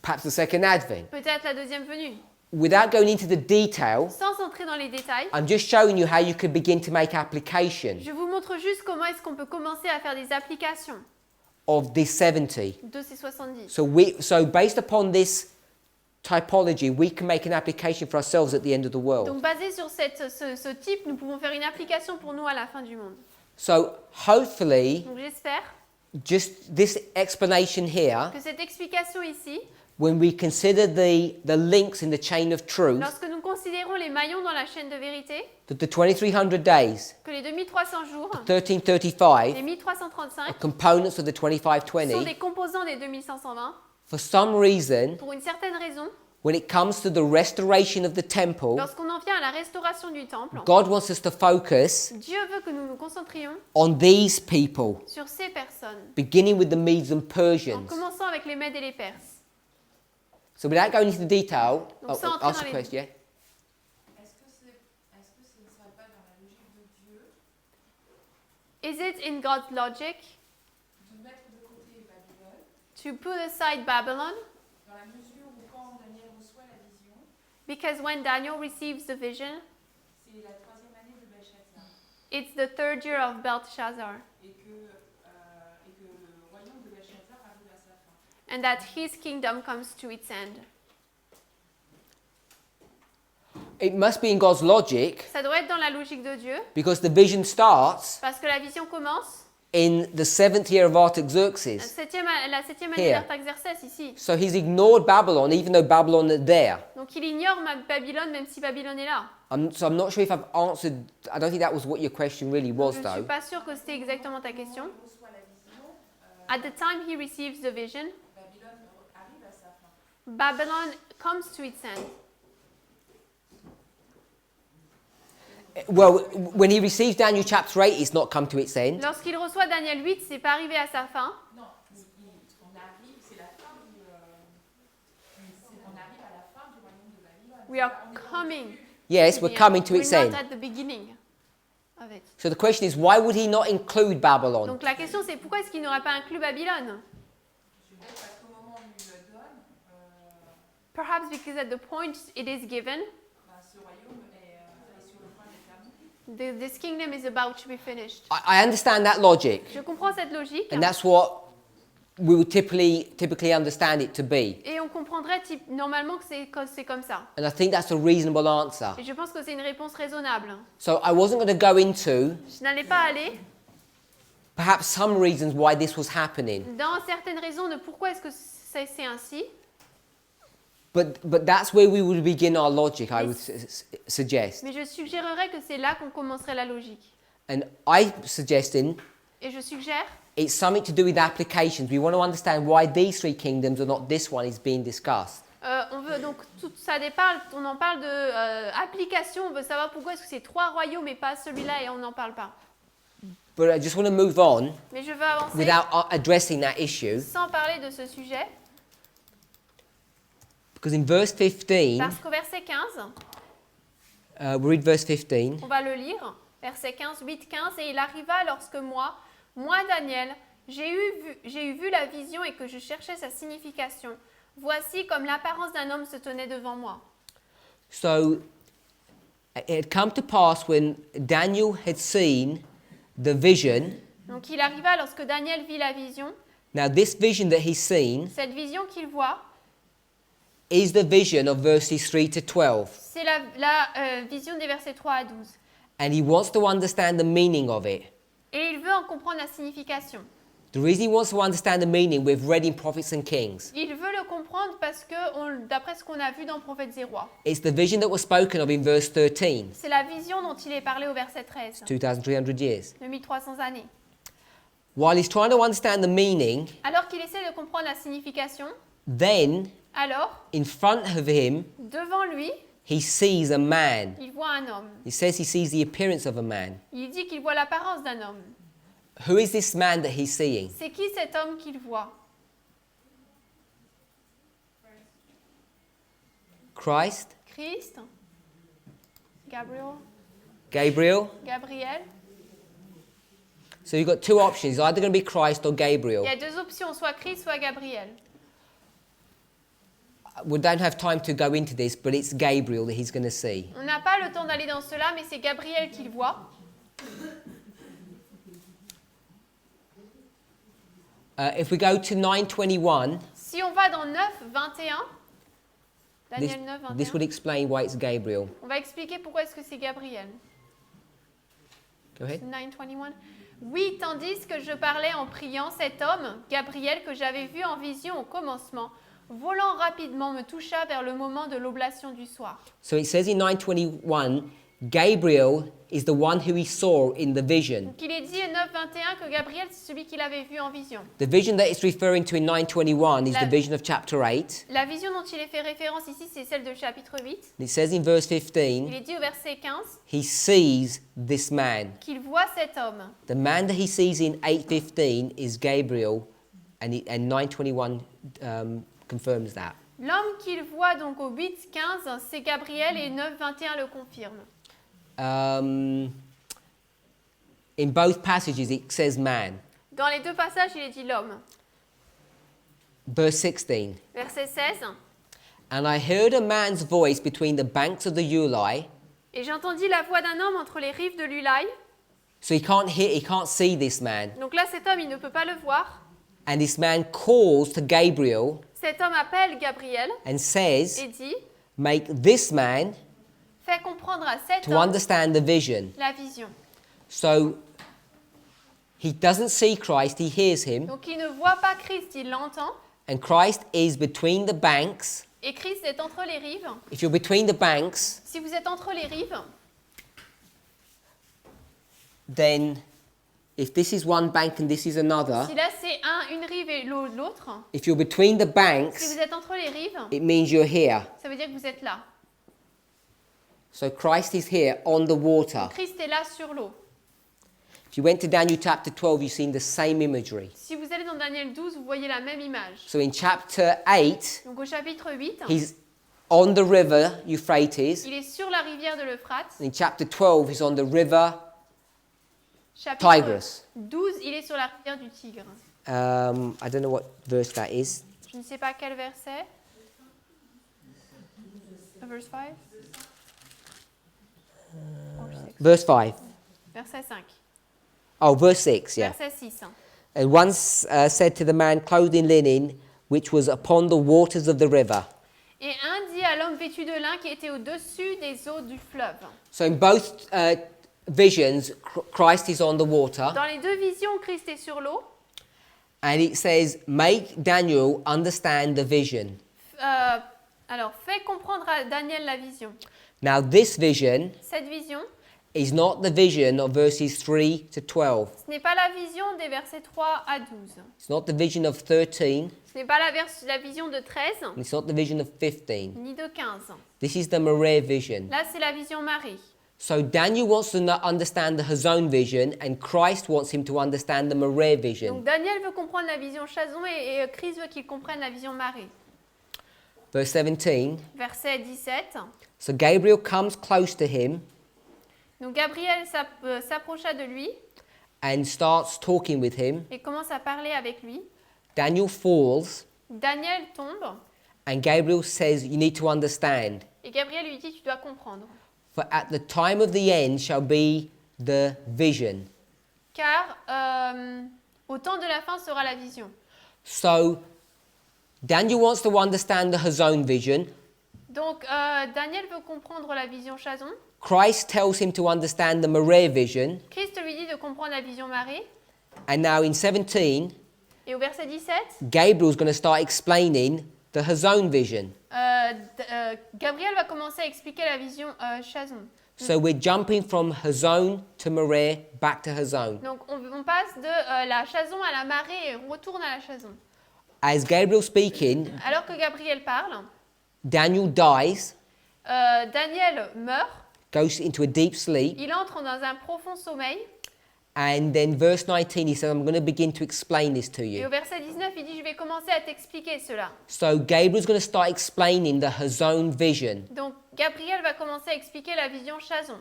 Perhaps the second advent. peut-être la deuxième venue. Without going into the detail, Sans entrer dans les détails, I'm just showing you how you could begin to make application je vous montre juste comment est-ce qu'on peut commencer à faire des applications of this 70. de ces 70. So based upon this typology, we can make an application for ourselves at the end of the world. Donc basé sur ce type, nous pouvons faire une application pour nous à la fin du monde. So hopefully, Donc j'espère just this explanation here, que cette explication ici, when we consider the links in the chain of truth, lorsque nous considérons les maillons dans la chaîne de vérité, that the 2300 days, que les 2300 jours, 1335, les 1335 are components of the sont 2520. des composants des 2520. For some reason, Pour une certaine raison, when it comes to the restoration of the temple, lorsqu'on en vient à la restauration du temple, God wants us to focus Dieu veut que nous nous concentrions on these people, sur ces personnes, beginning with the Medes and en Persians. commençant avec les Mèdes et les Perses. So without going into the detail, Donc, sans entrer ask dans a les- question, yeah? Est-ce que ce ne serait pas dans la logique de Dieu Is it in God's logic de mettre de côté Babylone, to put aside Babylon? dans la mesure où quand Daniel reçoit la vision, Because when Daniel receives the vision, c'est la troisième année de Belshazzar, it's the third year of Belshazzar, et que le royaume de Belshazzar arrive à sa fin. and that his kingdom comes to its end. It must be in God's logic Ça doit être dans la logique de Dieu, because the vision starts parce que la vision commence in the 7th year of la Artaxerxes. septième année Here. d'Artaxerxès ici. So he's ignored Babylon even though Babylon is there. Donc il ignore Babylone même si Babylone est là. So I'm not sure if I've answered, I don't think that was what your question really was Je ne suis though. pas sûre que c'était exactement ta question. Il reçoit la vision, At the time he receives the vision, Babylone arrive à sa fin. Babylon comes to its end. Well, when he receives Daniel chapter 8, it's not come to its end. Lorsqu'il reçoit Daniel 8, c'est pas arrivé à sa fin. Non, on arrive We are coming. Yes, to we're the coming end. to its We're end. not at the beginning of it. So the question is, why would he not include Babylon? Donc la question c'est pourquoi est-ce qu'il n'aurait pas inclus Babylone? Peut-être parce qu'au moment où il le donne, Perhaps because at the point it is given, ce royaume est sur le point d'être terminé. this kingdom is about to be finished. I understand that logic, Je comprends cette logique. and that's what we would typically understand it to be. Et on comprendrait normalement que c'est comme ça. And I think that's a reasonable answer. Et je pense que c'est une réponse raisonnable. So I wasn't going to go into Je n'allais pas aller perhaps some reasons why this was happening, dans certaines raisons de pourquoi est-ce que c'est ainsi. but that's where we would begin our logic, I would suggest. Mais je suggérerais que c'est là qu'on commencerait la logique. And I'm suggesting Et je suggère, it's something to do with applications. We want to understand why these three kingdoms and not this one is being discussed. on veut donc tout ça on en parle de application. On veut savoir pourquoi est-ce que c'est 3 royaumes et pas celui-là et on n'en parle pas. But I just want to move on Mais je veux avancer without addressing that issue, sans parler de ce sujet because in verse 15, parce qu'au verset 15, we read verse 15. on va le lire, verset 15, 8, 15, et il arriva lorsque moi Daniel, j'ai eu vu la vision et que je cherchais sa signification. Voici comme l'apparence d'un homme se tenait devant moi. So it had come to pass when Daniel had seen the vision. Donc il arriva lorsque Daniel vit la vision. Now this vision that he's seen Cette vision qu'il voit, is the vision of verses 3 to 12. c'est la vision des versets 3 à 12. And he wants to understand the meaning of it. Et il veut en comprendre la signification. The reason he wants to understand the meaning, we've read in Prophets and Kings. Il veut le comprendre parce que, d'après ce qu'on a vu dans Prophètes et Rois, It's the vision that was spoken of in verse 13, c'est la vision dont il est parlé au verset 13, 2,300 years. de 1300 années. While he's trying to understand the meaning, Alors qu'il essaie de comprendre la signification, then alors, in front of him, devant lui, he sees a man. il voit un homme. He says he sees the appearance of a man. Il dit qu'il voit l'apparence d'un homme. Who is this man that he's seeing? C'est qui cet homme qu'il voit? Christ? Christ? Gabriel? Gabriel? So you've got two options. It's either going to be Christ or Gabriel. Il y a deux options, soit Christ, soit Gabriel. We don't have time to go into this, but it's Gabriel that he's going to see. On n'a pas le temps d'aller dans cela, mais c'est Gabriel qu'il voit. If we go to 9:21, Si on va dans 9, 21, Daniel 9, this would 21, explain why it's Gabriel. on va expliquer pourquoi est-ce que c'est Gabriel. Go ahead. 9, 21. Oui, tandis que je parlais en priant, cet homme, Gabriel, que j'avais vu en vision au commencement, volant rapidement, me toucha vers le moment de l'oblation du soir. So it says in 9:21, Gabriel is the one who he saw in the vision. Donc il est dit 9, 21 que Gabriel, c'est celui qu'il avait vu en vision. The vision that it's referring to in 9:21 is La- the vision of chapter 8. La vision dont il est fait référence ici, c'est celle de chapitre 8. And it says in verse Il 15, est dit au verset 15 he sees this man. qu'il voit cet homme. The man that he sees in 8:15 is Gabriel, and 9:21 confirms that. L'homme qu'il voit donc au 8, 15, c'est Gabriel et 9, 21 le confirme. In both passages, it says man. Dans les deux passages, il est dit l'homme. Verse 16. Verset 16. And I heard a man's voice between the banks of the Ulai. Et j'entendis la voix d'un homme entre les rives de l'Ulaï. So he can't see this man. Donc là, cet homme, il ne peut pas le voir. And this man calls to Gabriel Cet homme appelle Gabriel and says, et dit, make this man fais comprendre à cet to homme understand the vision. la vision. So he doesn't see Christ, he hears him. Donc il ne voit pas Christ, il l'entend. And Christ is between the banks. Et Christ est entre les rives. If you're between the banks, Si vous êtes entre les rives, then if this is one bank and this is another, si là c'est une rive et l'autre, if you're between the si banks, vous êtes entre les rives, it means you're here. ça veut dire que vous êtes là. So Christ is here on the water. Christ est là sur l'eau. If you went to Daniel chapter 12, you've seen the same imagery. Si vous allez dans Daniel 12, vous voyez la même image. So in chapter 8, Donc au chapitre 8, on the river Euphrates. Il est sur la rivière de l'Euphrate. In chapter 12, he's on the river Chapitre Tigris. 12, il est sur la rivière du Tigre. I don't know what verse that is. Je ne sais pas quel verset. Verse 5? Verse 5. Verset 5. Oh, verse 6, yeah. Verset 6. And one said to the man clothed in linen, which was upon the waters of the river. Et un dit à l'homme vêtu de lin qui était au-dessus des eaux du fleuve. So in both visions, Christ is on the water. Dans les deux visions, Christ est sur l'eau. And it says, make Daniel understand the vision. Alors, fais comprendre à Daniel la vision. Now this vision Cette vision, is not the vision of verses 3 to 12. ce n'est pas la vision des versets 3 à 12. It's not the vision of 13. Ce n'est pas la vision de 13, And it's not the vision of 15. ni de 15. This is the Marea vision. Là, c'est la vision Marie. So Daniel wants to understand the Hazon vision, and Christ wants him to understand the Marea Donc vision. Daniel veut comprendre la vision Chazon et Christ veut qu'il comprenne la vision Marie. Verse 17. Verset 17. So Gabriel comes close to him Donc Gabriel s'approcha de lui and starts talking with him. et commence à parler avec lui. Daniel falls, Daniel tombe and Gabriel says, you need to understand. et Gabriel lui dit, tu dois comprendre. For at the time of the end shall be the vision. Car au temps de la fin sera la vision. So Daniel wants to understand the Hazon vision. Donc Daniel veut comprendre la vision Chazon. Christ tells him to understand the Marea vision. Christ lui dit de comprendre la vision Marie. And now in 17, Et au verset 17, Gabriel's going to start explaining the Hazon vision. Gabriel va commencer à expliquer la vision Chazon. So we're jumping from Hazon to Marea back to Hazon. Donc on passe de la Chazon à la marée et on retourne à la Chazon. As Gabriel's speaking, Alors que Gabriel parle, Daniel dies, Daniel meurt, goes into a deep sleep, il entre dans un profond sommeil. and then verse 19 he says, I'm going to begin to explain this to Et au you. verset 19, il dit, je vais commencer à t'expliquer cela. So Gabriel's going to start explaining the Hazon vision. Donc Gabriel va commencer à expliquer la vision Chazon.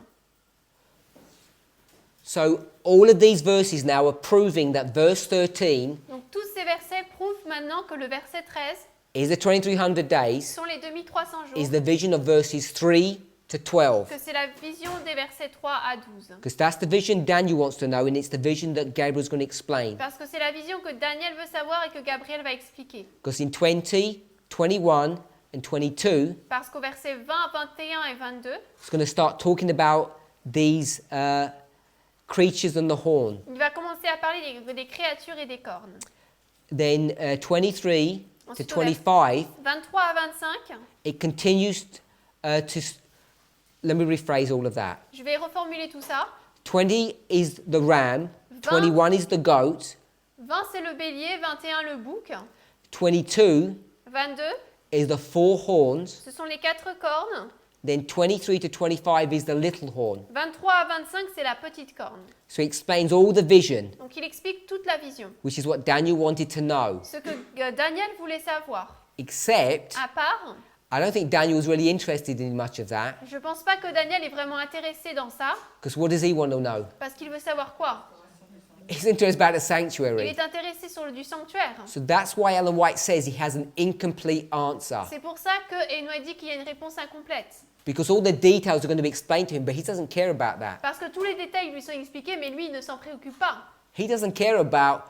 So all of these verses now are proving that verse 13 Donc tous ces versets prouvent maintenant que le verset 13 is the 2300 days, sont les 2300 jours, is the vision of verses 3 to 12. que c'est la vision des versets 3 à 12. Because that's the vision Daniel wants to know, and it's the vision that Gabriel's going to explain. Parce que c'est la vision que Daniel veut savoir et que Gabriel va expliquer. Because in 20, 21, and 22, Parce qu'au verset 20, 21 et 22, it's going to start talking about these creatures and the horn. il va commencer à parler des créatures et des cornes. Then 23 to Ensuite, 25, 23 à 25, it continues let me rephrase all of that. je vais reformuler tout ça. 20 is the ram, 21 is the goat, 20 c'est le bélier, 21 le bouc, 22 22 is the four horns, ce sont les 4 cornes, then 23 to 25 is the little horn. 23 à 25 c'est la petite corne. So he explains all the vision, Donc il explique toute la vision, which is what Daniel wanted to know. ce que Daniel voulait savoir. Except, À part, I don't think Daniel was really interested in much of that, je ne pense pas que Daniel est vraiment intéressé dans ça, because what does he want to know? parce qu'il veut savoir quoi. He's interested about the Il sanctuary. est intéressé sur du sanctuaire. So that's why Ellen White says he has an incomplete answer, C'est pour ça que Enoy dit qu'il y a une réponse incomplète. because all the details are going to be explained to him, but he doesn't care about that. Parce que tous les détails lui sont expliqués, mais lui, il ne s'en préoccupe pas. He doesn't care about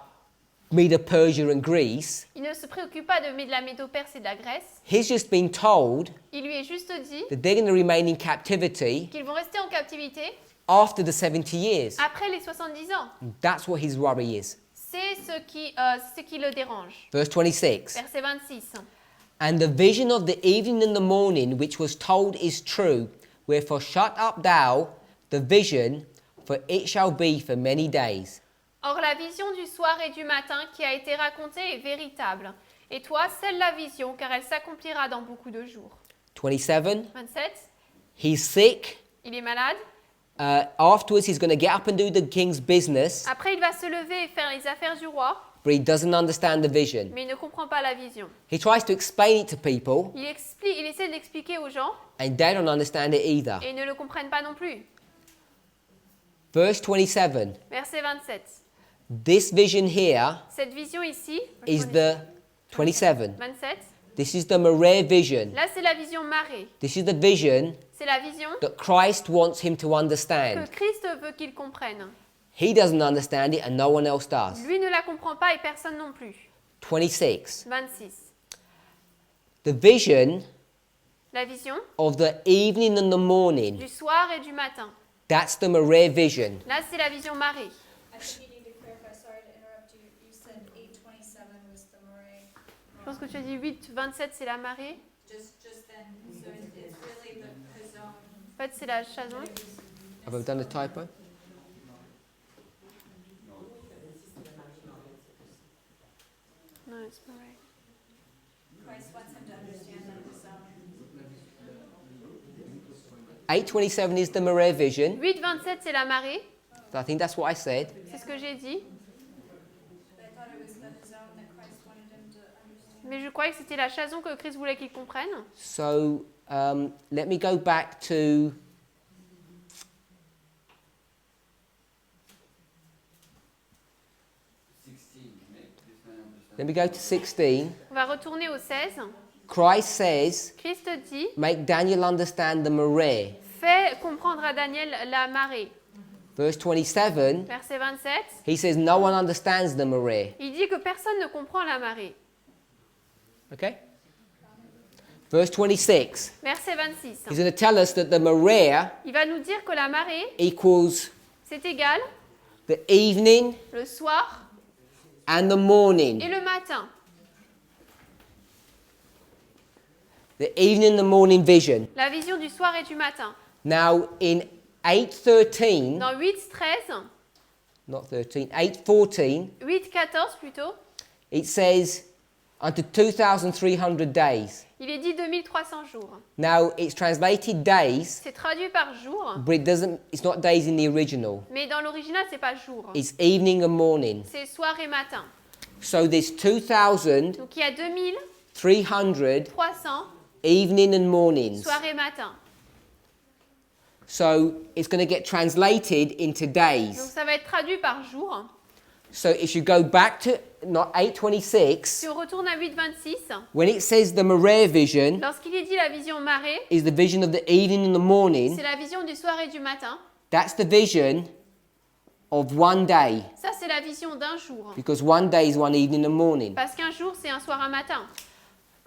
Medo-Persia and Greece. Il ne se préoccupe pas de la Médo-Perse et de la Grèce. He's just been told Il lui est juste dit that they're going to remain in captivity qu'ils vont rester en captivité after the 70 years. après les 70 ans. That's what his worry is. C'est ce qui le dérange. Verse 26. Verset 26. And the vision of the evening and the morning which was told is true. Wherefore shut up thou the vision, for it shall be for many days. Or la vision du soir et du matin qui a été racontée est véritable. Et toi, scelle la vision, car elle s'accomplira dans beaucoup de jours. 27. 27. He's sick. Il est malade. Afterwards, he's going to get up and do the king's business. Après, il va se lever et faire les affaires du roi. but he doesn't understand the vision. mais il ne comprend pas la vision. He tries to explain it to people, Il essaie d'expliquer aux gens and they don't understand it either. et ils ne le comprennent pas non plus. Verse 27. Verset 27. This vision here Cette vision ici, is the 27. 27, This is the Mare vision. là c'est la vision marée. This is the vision C'est la vision that Christ wants him to que understand. Christ veut qu'il comprenne. He doesn't understand it and no one else does. Lui ne la comprend pas et personne non plus. 26. 26. The vision La vision of the evening and the morning. du soir et du matin. That's the Mare vision. Là c'est la vision marée. I think you need to clarify, sorry to interrupt you, you said 8:27 was the moray. Je pense que tu as dit 8, 27 c'est la marée. Just then, so it's really the zone. En fait c'est la chazon. Have I done a typo? Non, it's marée. Christ wants him to understand that the zone. 8:27 is the Mare vision. 8, 27 c'est la marée. I think that's what I said. C'est ce que j'ai dit. But I thought it was the zone that Christ wanted him to understand. Mais je croyais que c'était la chazon que Christ voulait qu'il comprenne. So let me go back to Let me go to 16. On va retourner au 16. Christ says, Christ dit, make Daniel understand the Mare. fais comprendre à Daniel la marée. Verse 27, Verset 27, he says no one understands the Mare. il dit que personne ne comprend la marée. Okay? Verse 26, Verset 26, he's going to tell us that the Mare il va nous dire que la marée, equals c'est égal the evening le soir and the morning. et le matin. The evening and the morning vision. La vision du soir et du matin. Now in 8:13, Dans 8, 13, not 13, 8:14, 8, 14 plutôt, it says unto 2,300 days. il est dit 2300 jours. Now it's translated days, C'est traduit par jour, but it's not days in the original. mais dans l'original, c'est pas jour. It's evening and morning. C'est soir et matin. So there's 2,300 Donc il y a 2300 evening and mornings. soir et matin. So it's going to get translated into Donc days. ça va être traduit par jour. So if you go back to not 8:26, Si on retourne à 8.26, when it says the Mare vision lorsqu'il est dit la vision marée, is the vision of the evening and the morning, c'est la vision du soir et du matin. that's the vision of one day, Ça, c'est la vision d'un jour. because one day is one evening and morning. Parce qu'un jour, c'est un soir, un matin.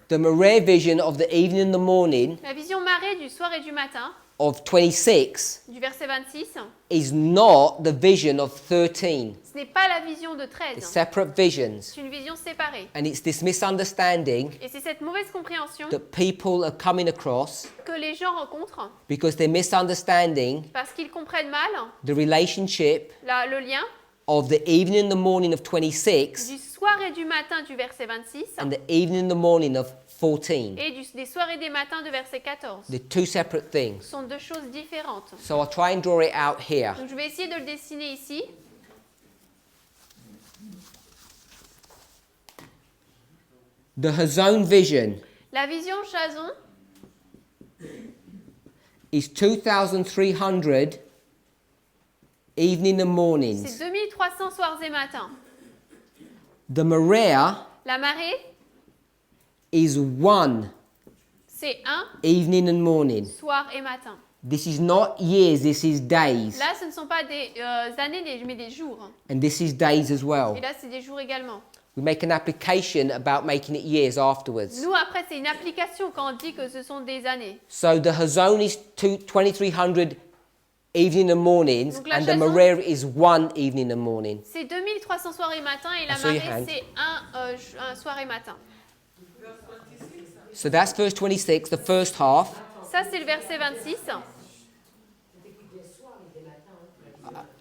The Mare vision of the evening and the morning La vision marée du soir et du matin, of 26 du verset 26, is not the vision of 13. ce n'est pas la vision de They're 13. separate visions. C'est une vision séparée. And it's this misunderstanding Et c'est cette mauvaise compréhension that people are coming across que les gens rencontrent because they're misunderstanding parce qu'ils comprennent mal the relationship le lien of the evening and the morning of 26 du soir et du matin du verset 26 and the evening and the morning of 14. et des soirs et des matins de verset 14. They're two separate Ce things. sont deux choses différentes. So I'll try and draw it out here. Donc je vais essayer de le dessiner ici. The Hazon vision La vision Chazon is 2,300 evening and mornings. c'est 2300 soirs et matins. The Mare La marée, is one c'est un evening and morning. soir et matin. This is not years, this is days. Là, ce ne sont pas des années, mais des jours. And this is days as Et well. là, c'est des jours également. We make an application about making it years afterwards. Nous, après, c'est une application quand on dit que ce sont des années. So the Hazon is 2,300 evening and mornings, Donc la and the Chazon- Mare is one evening and morning. C'est 2300 soirs et matins et la I saw your marée, hand. c'est un soir et matin. So that's verse 26, the first half. Ça, c'est le verset 26.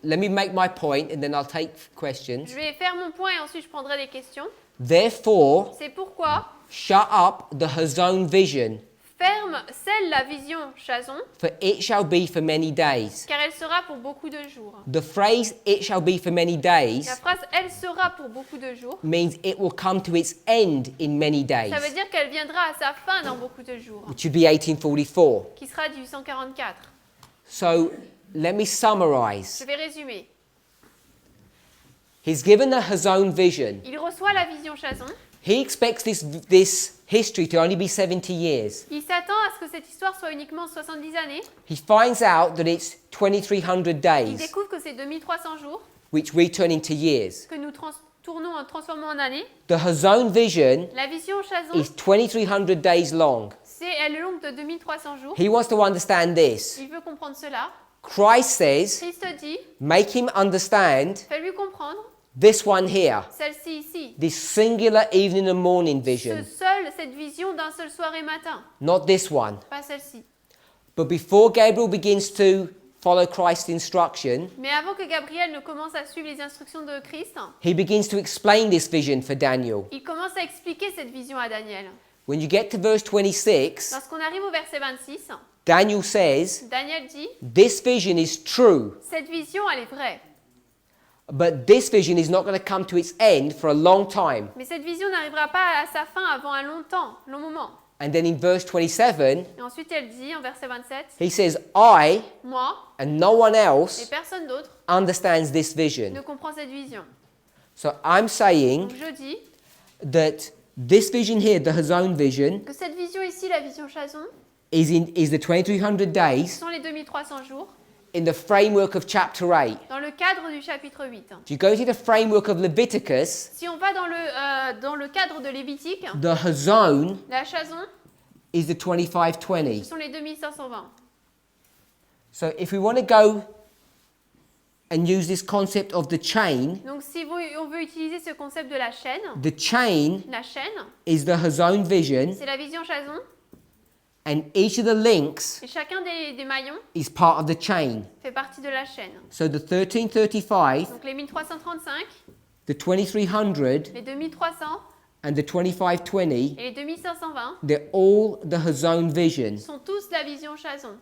Let me make my point and then I'll take questions. Je vais faire mon point et ensuite je prendrai des questions. Therefore, C'est pourquoi shut up the Hazon vision Ferme, scelle la vision Chazon, for it shall be for many days. car elle sera pour beaucoup de jours. The phrase it shall be for many days La phrase « elle sera pour beaucoup de jours » means it will come to its end in many days, ça veut dire qu'elle viendra à sa fin dans beaucoup de jours, which would be 1844. qui sera 1844. So let me summarize. Je vais résumer. He's given his own vision. Il reçoit la vision Chazon. He expects this history to only be 70 years. Il s'attend à ce que cette histoire soit uniquement 70 années. He finds out that it's 2300 Il days, découvre que c'est 2300 jours which we turn into years. que nous transformons en années. The Hazon vision La vision Chazon, is 2300 days long. elle est longue de 2300 jours. He wants to understand this. Il veut comprendre cela. Christ says, Christ dit, make him understand fais-lui comprendre this one here, celle-ci ici. this singular evening and morning vision, Cette vision d'un seul soir et matin, not this one. pas celle-ci. But before Gabriel begins to follow Christ's instruction, Mais avant que Gabriel ne commence à suivre les instructions de Christ, he begins to explain this vision for Daniel. il commence à expliquer cette vision à Daniel. When you get to verse 26, Lorsqu'on arrive au verset 26, Daniel says, Daniel dit, this vision is true, cette vision, elle est vraie. but this vision is not going to come to its end for a long time. Mais cette vision n'arrivera pas à sa fin avant un long moment. And then in verse 27, Et ensuite, elle dit, en verset 27, he says, I moi and no one et else personne d'autre understands this ne vision. comprend cette vision. So I'm saying Donc je dis that this vision here, the Hazon vision, que cette vision ici, la vision Chazon, is the 2300 days sont les 2300 jours in the framework of chapter 8. dans le cadre du chapitre 8. If you go to the framework of Leviticus, Si on va dans le cadre de Lévitique, the Hazon la Chazon, is the ce 2520. sont les 2520. So if we want to go and use this concept of the chain, Donc si on veut utiliser ce concept de la chaîne the chain is the Hazon vision, c'est la vision Chazon, and each of the links et chacun des maillons is part of the chain. fait partie de la chaîne. So the 1335, Donc les 1335, the 2300, les 2300 and the 2520, et les 2520 they're all the Hazon vision. sont tous la vision Chazon.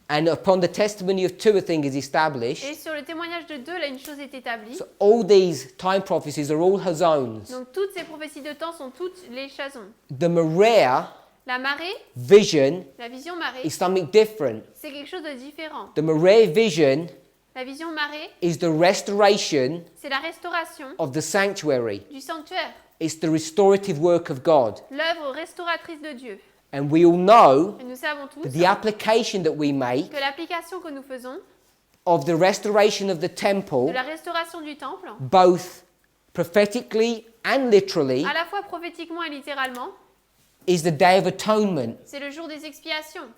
And upon the testimony of two, a thing is Et established. sur le témoignage de deux, là, une chose est établie. So all these time prophecies are all Hazons. Donc toutes ces prophéties de temps sont toutes les Chazons. The Maria La marée, vision la vision marée, is something different. c'est quelque chose de différent. The Maria vision La vision marée, is the restoration c'est la restauration of the sanctuary. du sanctuaire, It's the restorative work of God. l'œuvre restauratrice de Dieu. And we all know Et nous savons tous that the application that we make que l'application que nous faisons of the restoration of the de temple, la restauration du temple, both prophetically and literally, à la fois prophétiquement et littéralement, is the Day of Atonement. c'est le jour des expiations.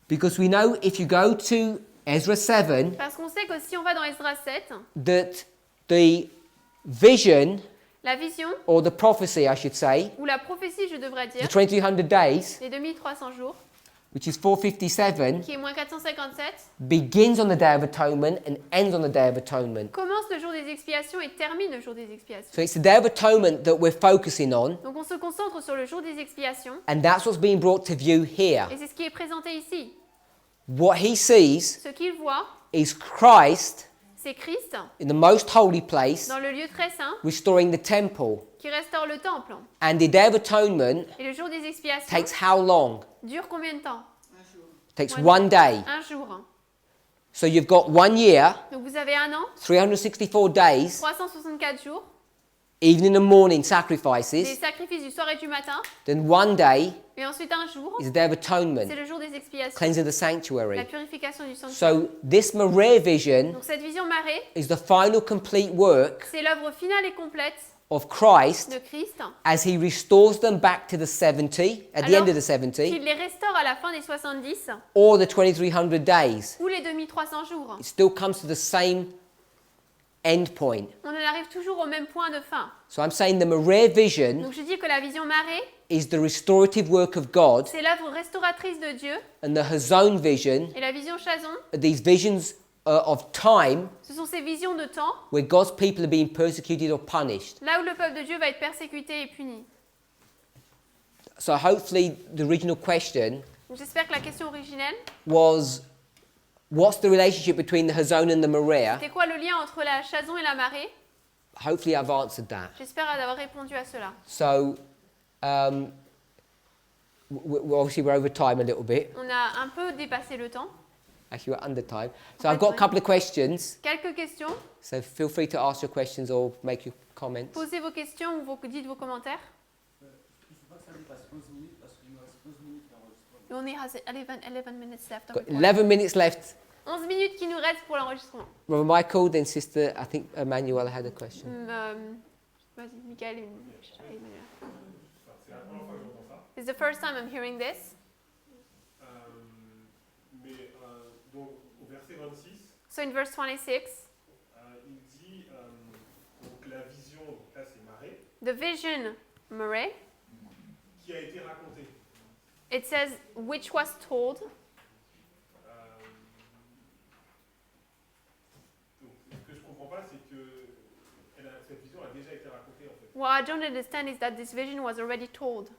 Because we know if you go to Ezra 7, Parce qu'on sait que si on va dans Esdras 7, that the vision, la vision, or the prophecy I should say, ou la prophétie, je devrais the dire, 2300 days, les 2300 jours, which is 457, qui est moins 457, begins on the Day of Atonement and ends on the Day of Atonement. commence le jour des expiations et termine le jour des expiations. So it's the Day of Atonement that we're focusing on, Donc on se concentre sur le jour des expiations, and that's what's being brought to view here. et c'est ce qui est présenté ici. What he sees Ce qu'il voit, is Christ c'est Christ in the most holy place, dans le lieu très saint restoring the temple. qui restaure le temple. And the Day of Atonement Et le jour des expiations takes how long? dure combien de temps? Takes one day. Un jour. So you've got 1 year, Donc vous avez un an, 364 days, 364 jours, evening and morning des sacrifices. sacrifices du soir et du matin, Then 1 day et ensuite un jour, is the Day of c'est Atonement, le jour des expiations, cleansing the la sanctuary. purification du sanctuaire. So this Maria vision Donc cette vision marée, is the final complete work c'est l'œuvre finale et complète of Christ de Christ, as he restores them back to the 70, at the end of the 70, qu'il les restaure à la fin des 70 or the 2300 days. ou les 2300 jours. It still comes to the same end point. On en arrive toujours au même point de fin. So I'm saying the Maria vision Donc je dis que la vision marée, is the restorative work of God, c'est l'œuvre restauratrice de Dieu, and the Hazon vision et la vision Chazon, are these visions of time Ce sont ces visions de temps, where God's people are being persecuted or punished. là où le peuple de Dieu va être persécuté et puni. So hopefully the original question Donc j'espère que la question originelle, was, what's the relationship between the Hazon and the Maria? c'était quoi le lien entre la Chazon et la marée? Hopefully I've answered that. J'espère avoir répondu à cela. So obviously we're over time a little bit. On a un peu dépassé le temps. Actually we're under time. So I've got a couple of questions. Quelques questions. So feel free to ask your questions or make your comments. Posez vos questions ou dites vos commentaires. Il ne faut pas que ça dépasse 11 minutes parce qu'il nous reste 11 minutes d'enregistrement. We only has 11 minutes left. of Got recording. 11 minutes left. 11 minutes qui nous restent pour l'enregistrement. Brother Michael, then Sister, I think Emmanuel had a question. Vas-y, Michael et Emmanuel. It's the first time I'm hearing this. Donc, au verset 26, So in verse 26, il dit donc la vision, donc là c'est marée, the vision, Murray, qui a été racontée. it says, which was told. Donc, ce que je ne comprends pas, c'est que cette vision a déjà été racontée en fait. What I don't understand is that this vision was already told.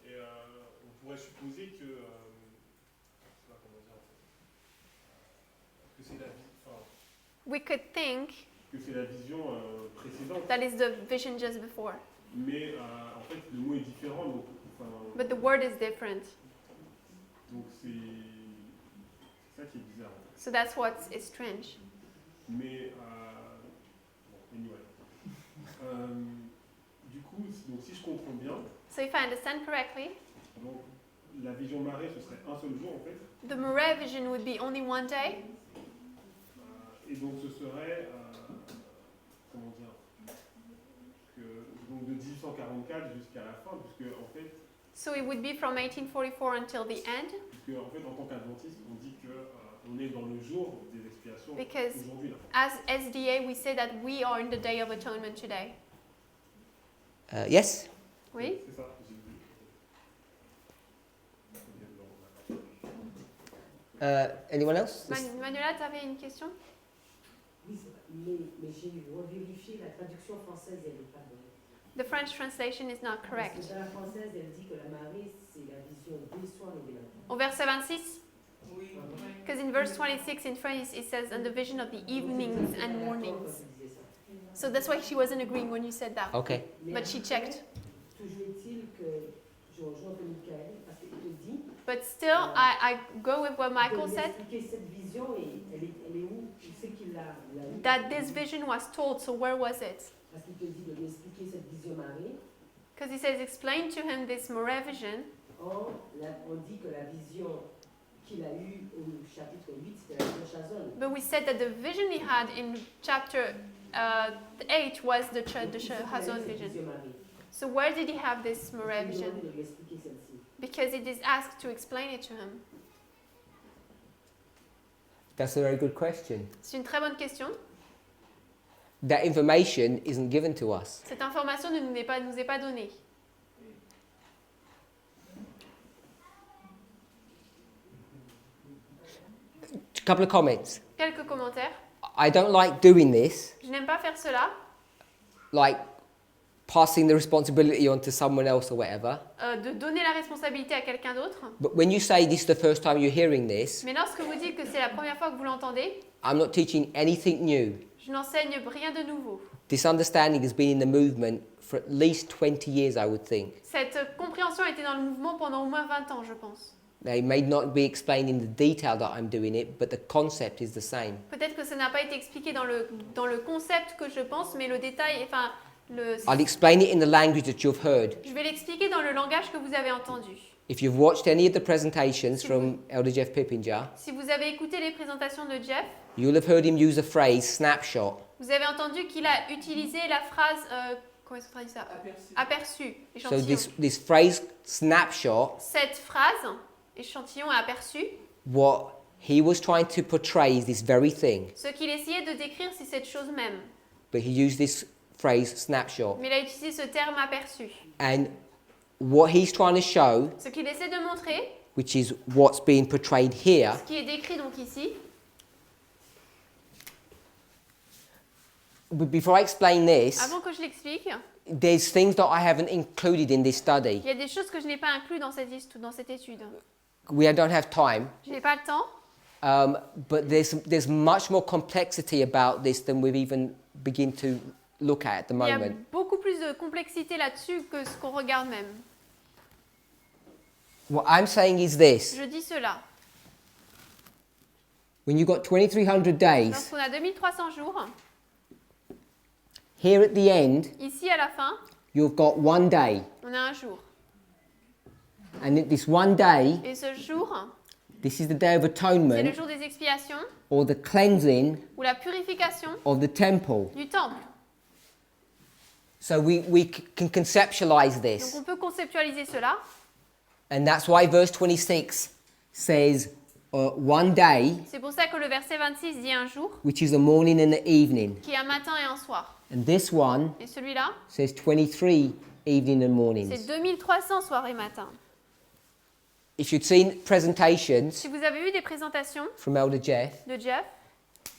Et on pourrait supposer que, je sais pas comment dire, que c'est la We could think que c'est la vision précédente. that is the vision just before. Mais en fait, le mot est différent. Donc, But the word is different. donc c'est ça qui est bizarre. En fait. So that's what is strange. Mais, bon, anyway. Du coup, donc, si je comprends bien, So if I understand correctly, donc, la vision marée, ce serait un seul jour en fait. the Murray vision would be only one day. Et donc ce serait, comment dire, donc de 1844 jusqu'à la fin, puisque en fait, So it would be from 1844 until the end. puisque en fait en tant qu'adventiste, on dit que on est dans le jour des expiations Because aujourd'hui là. as SDA, we say that we are in the Day of Atonement today. Yes? Oui? C'est ça. Anyone else? Manuela, tu avais une question? Oui, mais j'ai revérifié, la traduction française, elle n'est pas bonne. The French translation is not correct. Parce que dans la française, elle dit que la marée, c'est la vision des soirs et des matins. Au verset 26? Oui. Because in verse 26 in French it says, and the vision of the evenings and mornings. So that's why she wasn't agreeing when you said that. Okay. But she checked. Toujours est-il que je rejoins un peu Michael, parce qu'il te dit... But still, I go with what Michael said, expliquer cette vision, et elle est où? Tu sais qu'il l'a eu. that this vision was told, so where was it? Parce qu'il te dit de lui expliquer cette vision marée. Because he says, explain to him this Murray vision. Or, on dit que la vision qu'il a eue au chapitre 8, c'était la vision Chazon. But we said that the vision he had in chapter 8 was the Hazon vision. So where did he have this Murray vision? Because it is asked to explain it to him. That's a very good question. C'est une très bonne question. That information isn't given to us. Cette information ne nous est pas donnée. A couple of comments. Quelques commentaires. I don't like doing this, Je n'aime pas faire cela, like passing the responsibility on to someone else or whatever. De donner la responsabilité à quelqu'un d'autre. But when you say this is the first time you're hearing this, Mais lorsque vous dites que c'est la première fois que vous l'entendez, I'm not teaching anything new. je n'enseigne rien de nouveau. This understanding has been in the movement for at least 20 years, I would think. Cette compréhension a été dans le mouvement pendant au moins 20 ans, je pense. They may not be explained in the detail that I'm doing it, but the concept is the same. Peut-être que ça n'a pas été expliqué dans le concept que je pense, mais le détail, enfin, I'll explain it in the language that you've heard. je vais l'expliquer dans le langage que vous avez entendu. If you've watched any of the presentations from Elder Jeff Pippinger, Si vous avez écouté les présentations de Jeff, you'll have heard him use the phrase snapshot. vous avez entendu qu'il a utilisé la phrase, comment est-ce qu'on traduit ça? Aperçu, So échantillon. this phrase snapshot, Cette phrase, échantillon et aperçu, what he was trying to portray is this very thing, ce qu'il essayait de décrire, c'est cette chose même. but he used this phrase snapshot. Mais il a utilisé ce terme aperçu. And what he's trying to show, Ce qu'il essaie de montrer, which is what's being portrayed here, ce qui est décrit donc ici, before I explain this, Avant que je l'explique, there's things that I haven't included in this study. il y a des choses que je n'ai pas incluses dans cette étude. We don't have time, Je n'ai pas le temps, but there's much more complexity about this than we've even begin to look at the il y a moment. beaucoup plus de complexité là-dessus que ce qu'on regarde même. What I'm saying is this: Je dis cela. when you've got 2,300 days, Lorsqu'on a 2300 jours, here at the end, ici à la fin, you've got one day, on a un jour. and this one day, Et ce jour, this is the day of c'est le atonement jour des expiations or the cleansing ou la purification of the temple. du temple. So we can conceptualize Donc this, on peut conceptualiser cela. and that's why verse 26 says one day, C'est pour ça que le verset 26 dit un jour, which is a morning and an evening, qui est un matin et un soir. and this one Et celui-là, says 23 evening and c'est mornings. 2300 soirs et matins. If you'd seen presentations Si vous avez vu des présentations from Elder Jeff, de Jeff,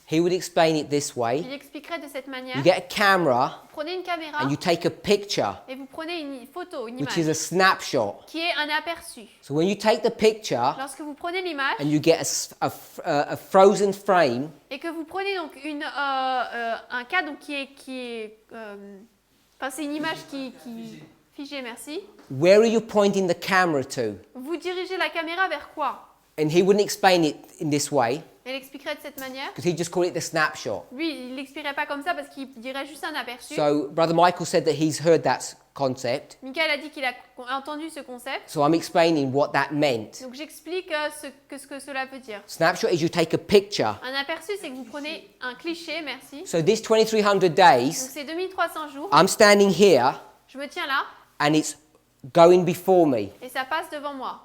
he would explain it this way. il expliquerait de cette manière. You get a camera Vous prenez une caméra and you take a picture, et vous prenez une photo, une which is a image, snapshot. qui est un aperçu. So when you take the picture Lorsque vous prenez l'image and you get a frozen frame, et que vous prenez donc un cas donc enfin c'est une image qui figée, merci. where are you pointing the camera to? Vous dirigez la caméra vers quoi? And he wouldn't explain it in this way Elle expliquerait de cette manière. because he'd just call it the snapshot. Lui, il l'expliquerait pas comme ça parce qu'il dirait juste un aperçu. So Brother Michael said that he's heard that concept. Michael a dit qu'il a entendu ce concept. So I'm explaining what that meant. Donc j'explique ce que cela veut dire. Snapshot is you take a picture. Un aperçu, c'est que vous prenez un cliché, merci. So this 2,300 Donc days, c'est 2300 jours. I'm standing here Je me tiens là and it's going before me. et ça passe devant moi.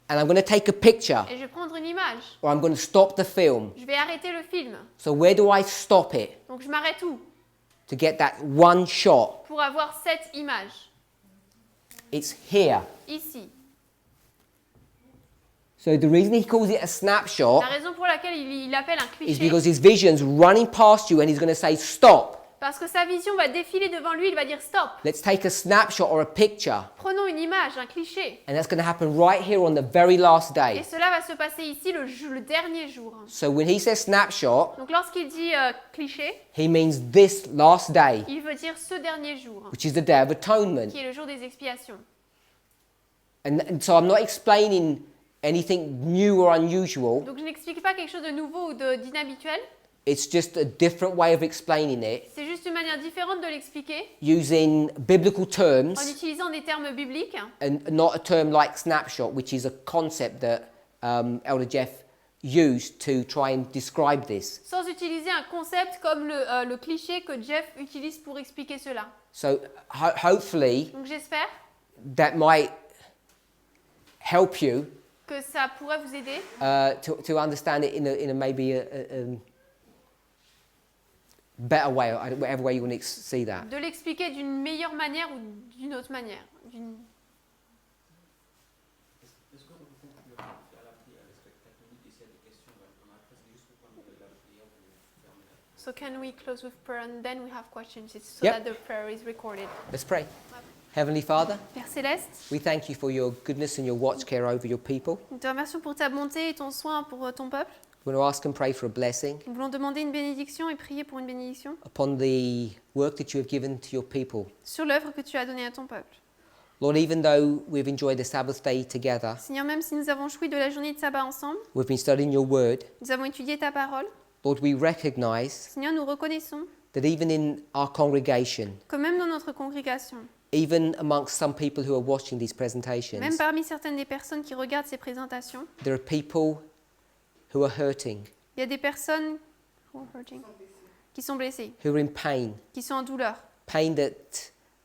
And I'm going to take a picture Et je vais prendre une image. or I'm going to stop the film. Je vais arrêter le film. So where do I stop it Donc je m'arrête où? to get that one shot? Pour avoir cette image. It's here. Ici. So the reason he calls it a snapshot La raison pour laquelle il appelle un is cliché, because his vision's running past you and he's going to say, stop. parce que sa vision va défiler devant lui, il va dire stop. Let's take a snapshot or a picture. Prenons une image, un cliché. And that's going to happen right here on the very last Et day. cela va se passer ici le dernier jour. So when he says snapshot, Donc lorsqu'il dit cliché, he means this last day, il veut dire ce dernier jour, which is the day of atonement. qui est le jour des expiations. And so I'm not explaining anything new or unusual. Donc je n'explique pas quelque chose de nouveau ou d'inhabituel. It's just a different way of explaining it, C'est juste une manière différente de l'expliquer, using biblical terms en utilisant des termes bibliques, and not a term like snapshot, which is a concept that Elder Jeff used to try and describe this. sans utiliser un concept comme le cliché que Jeff utilise pour expliquer cela. So hopefully Donc j'espère that might help you que ça pourrait vous aider to understand it in a maybe a better way, or whatever way you want to see that. de l'expliquer d'une meilleure manière ou d'une autre manière. Est-ce qu'on peut conclure à la prière avec catholique et s'il y a des questions, on a presque juste pour prendre la prière pour fermer la. So can we close with prayer and then we have questions so Yep. that the prayer is recorded. Let's pray. Heavenly Father, Père Céleste, we thank you for your goodness and your watch care over your people. nous te remercions pour ta bonté et ton soin pour ton peuple. We want to ask and pray for a blessing Nous voulons demander une bénédiction et prier pour une bénédiction upon the work that you have given to your people. sur l'œuvre que tu as donnée à ton peuple. Lord, even though we've enjoyed the Sabbath day together, Seigneur, même si nous avons joui de la journée de sabbat ensemble, we've been studying your word, nous avons étudié ta parole, Lord, we recognize Seigneur, nous reconnaissons that even in our congregation, que même dans notre congrégation, even amongst some people who are watching these presentations, même parmi certaines des personnes qui regardent ces présentations, there are people who are hurting, il y a des personnes qui sont blessées, who are in pain, qui sont en douleur, pain that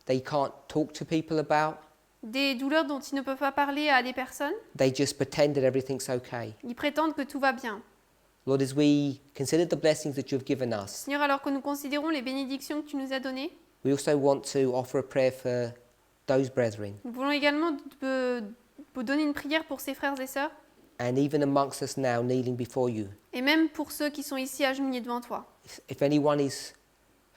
they can't talk to people about. des douleurs dont ils ne peuvent pas parler à des personnes. They just pretend that everything's okay. Ils prétendent que tout va bien. Lord, as we consider the blessings that you've given us, Seigneur, alors que nous considérons les bénédictions que tu nous as données, we also want to offer a prayer for those brethren, nous voulons également vous donner une prière pour ces frères et sœurs, and even amongst us now kneeling before you. et même pour ceux qui sont ici agenouillés devant toi. If anyone is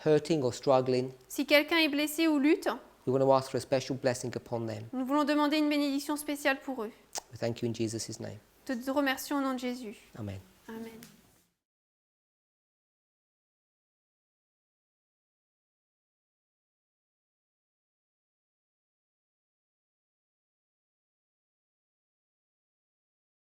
hurting or struggling, Si quelqu'un est blessé ou lutte, we want to ask for a special blessing upon them. nous voulons demander une bénédiction spéciale pour eux. We thank you in Jesus' name. Te remercions au nom de Jésus. Amen. Amen.